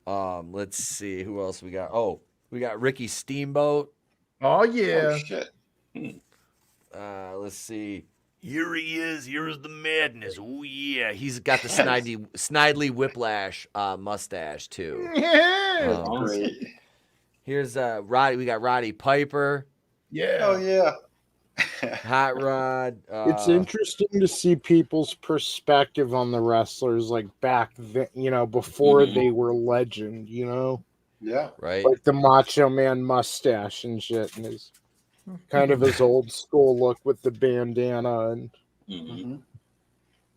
Let's see who else we got. Oh, we got Ricky Steamboat. Oh, yeah. Oh shit! Let's see. Here he is. Here's the madness. Oh yeah, he's got the Snidely Whiplash mustache too. Yeah. Great. Here's Roddy. We got Roddy Piper, Yeah. Oh yeah. Hot Rod. It's interesting to see people's perspective on the wrestlers, like back then, before they were legend, Yeah. right. like the Macho Man mustache and shit, and his kind of his old school look with the bandana and Mhm.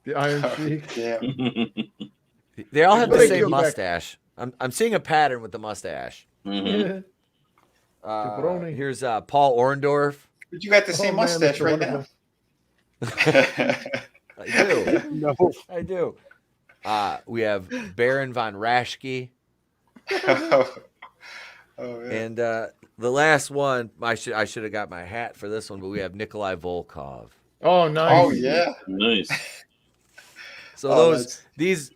The Iron Sheik. Damn. They all have the Thank same you, Beck. mustache. I'm seeing a pattern with the mustache. Mhm. Yeah. Pepperoni. Here's Paul Orndorff. But you got the same Oh, man, mustache Mr. right Wonderful. now. I do. no, I do. We have Baron von Raschke. Oh yeah. And the last one, I should have got my hat for this one, but we have Nikolai Volkov. Oh, nice. Oh yeah. Nice. So Oh, these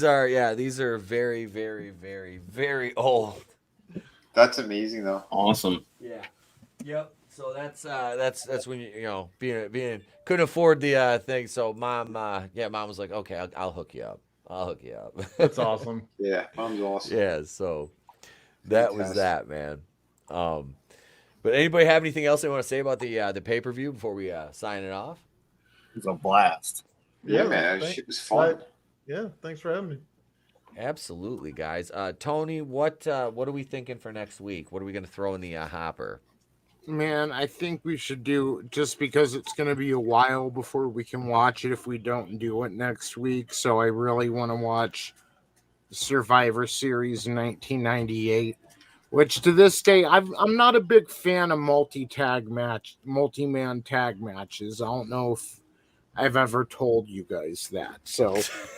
are very, very, very, very old. That's amazing though. Awesome. Yeah. Yep. So that's when you being couldn't afford the thing. So mom was like, okay, I'll hook you up. That's awesome. Yeah. Mom's awesome. Yeah. So that was that, man. But anybody have anything else they want to say about the pay-per-view before we sign it off? It was a blast. Yeah, man. That shit was fun. Yeah, thanks for having me. Absolutely, guys. Tony, what are we thinking for next week? What are we going to throw in the hopper? Man, I think we should do, just because it's going to be a while before we can watch it if we don't do it next week. So I really want to watch Survivor Series 1998, which to this day, I'm not a big fan of multi-man tag matches. I don't know if I've ever told you guys that. So,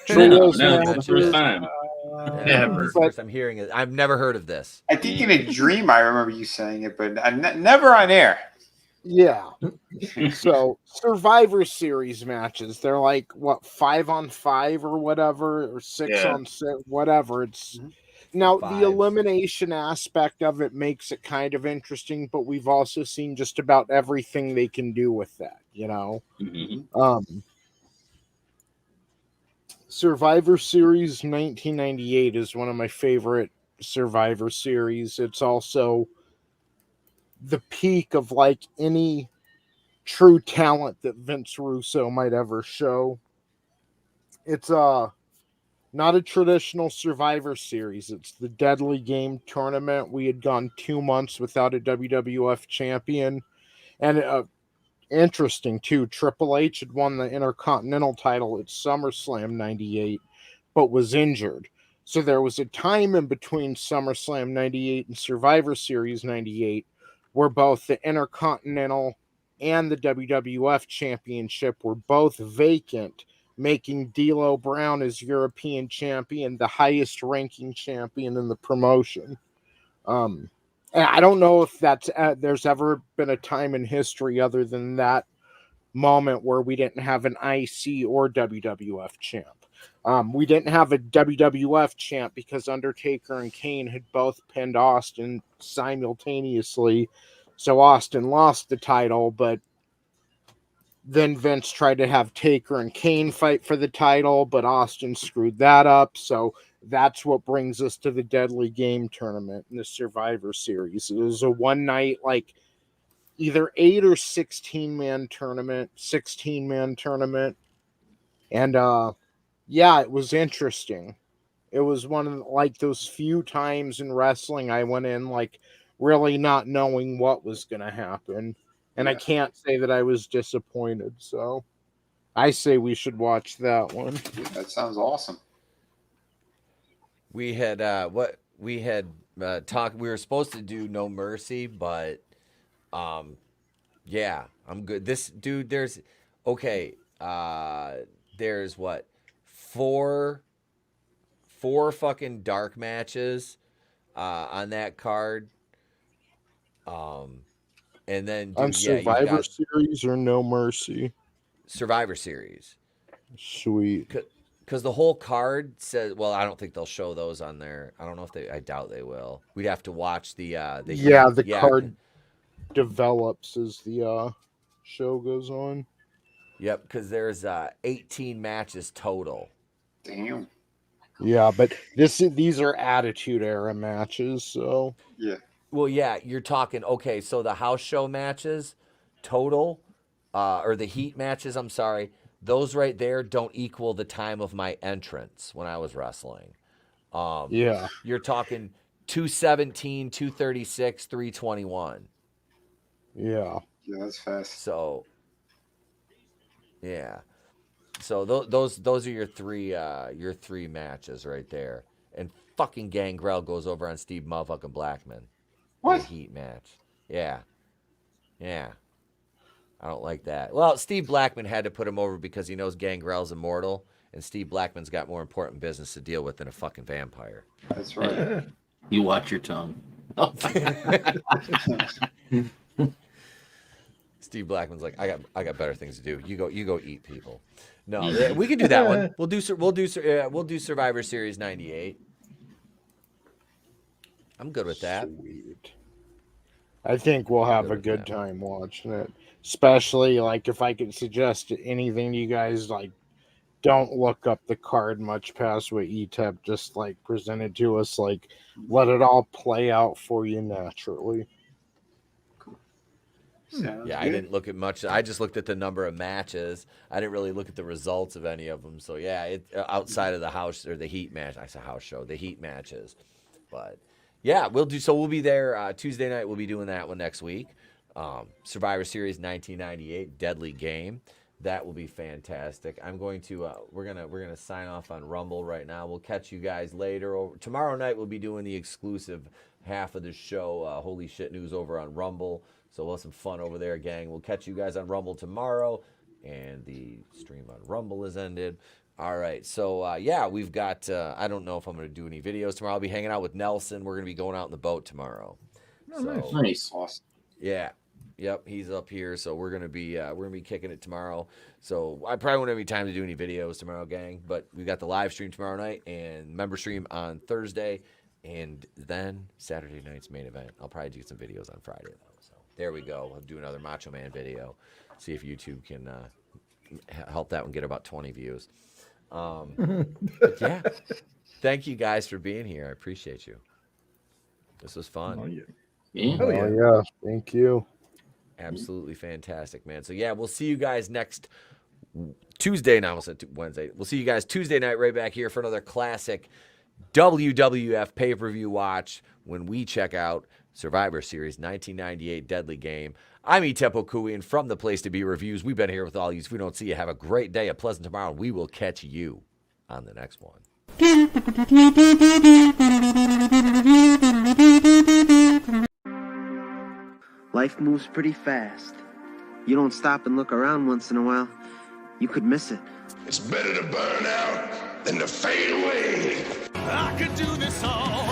No, it's the first time. First I'm hearing it. I've never heard of this. I think in a dream I remember you saying it, but never on air. Yeah. So Survivor Series matches, they're like what, 5-on-5 or whatever, or 6-on-6, whatever. It's now the elimination aspect of it makes it kind of interesting, but we've also seen just about everything they can do with that, you know. Survivor Series 1998 is one of my favorite Survivor Series. It's also the peak of like any true talent that Vince Russo might ever show. It's not a traditional Survivor Series. It's the Deadly Game tournament. We had gone 2 months without a WWF champion, and interesting too, Triple H had won the Intercontinental title at SummerSlam 98, but was injured. So there was a time in between SummerSlam 98 and Survivor Series 98 where both the Intercontinental and the WWF Championship were both vacant, making D'Lo Brown as European champion the highest ranking champion in the promotion. I don't know if that's there's ever been a time in history other than that moment where we didn't have an IC or WWF champ. We didn't have a WWF champ because Undertaker and Kane had both pinned Austin simultaneously. So Austin lost the title, but then Vince tried to have Taker and Kane fight for the title, but Austin screwed that up. So that's what brings us to the Deadly Game tournament in the Survivor Series. It was a one night, like either 8 or 16-man tournament, 16-man tournament. And yeah, it was interesting. It was one of like those few times in wrestling I went in like really not knowing what was going to happen. And I can't say that I was disappointed. So I say we should watch that one. Yeah, that sounds awesome. We had talked. We were supposed to do No Mercy, but yeah, I'm good. This dude, there's what, four fucking dark matches on that card. And then dude, on Survivor Series or No Mercy? Survivor Series. Sweet. Because the whole card says, well, I don't think they'll show those on there. I don't know if I doubt they will. We'd have to watch the card develops as the show goes on. Yep, because there's 18 matches total. Damn. Yeah, but these are Attitude Era matches, so yeah. Well, yeah, you're talking, okay, so the house show matches total, or the heat matches, I'm sorry, those right there don't equal the time of my entrance when I was wrestling. Yeah. You're talking 217, 236, 321. Yeah. Yeah, that's fast. So, yeah. So those are your three matches right there. And fucking Gangrel goes over on Steve motherfucking Blackman. What? Heat match. Yeah. Yeah. I don't like that. Well, Steve Blackman had to put him over because he knows Gangrel's immortal, and Steve Blackman's got more important business to deal with than a fucking vampire. That's right. You watch your tongue. Steve Blackman's like, I got better things to do. You go eat people. No, we can do that one. We'll do Survivor Series 98. I'm good with that. Sweet. I think we'll have a good time watching it. Especially like if I could suggest anything to you guys, like don't look up the card much past what Etep just like presented to us. Like let it all play out for you naturally. Sounds I good. didn't look at much. I just looked at the number of matches. I didn't really look at the results of any of them. So yeah, it outside of the house or the heat match. I said house show, the heat matches. But yeah, we'll do. So we'll be there Tuesday night. We'll be doing that one next week. Survivor Series 1998 Deadly Game. That will be fantastic. I'm going to we're gonna sign off on Rumble right now. We'll catch you guys later. Tomorrow night we'll be doing the exclusive half of the show, Holy Shit News, over on Rumble. So we'll have some fun over there, gang. We'll catch you guys on Rumble tomorrow, and the stream on Rumble is ended. All right, so yeah, we've got. I don't know if I'm going to do any videos tomorrow. I'll be hanging out with Nelson. We're going to be going out in the boat tomorrow. Nice. Awesome. Yeah. Yep, he's up here, so we're gonna be kicking it tomorrow. So I probably won't have any time to do any videos tomorrow, gang. But we've got the live stream tomorrow night and member stream on Thursday, and then Saturday night's main event. I'll probably do some videos on Friday though. So there we go. I'll do another Macho Man video. See if YouTube can help that one get about 20 views. But yeah, thank you guys for being here. I appreciate you. This was fun. Yeah. Yeah, thank you. Absolutely fantastic, man. So yeah, we'll see you guys next Tuesday. Now we'll say Wednesday. We'll see you guys Tuesday night right back here for another classic WWF pay-per-view watch when we check out Survivor Series 1998 Deadly Game. I'm Etep Okuian from The Place to Be Reviews. We've been here with all you. If we don't see you, have a great day, a pleasant tomorrow, and we will catch you on the next one. Life moves pretty fast. You don't stop and look around once in a while, you could miss it. It's better to burn out than to fade away. I could do this all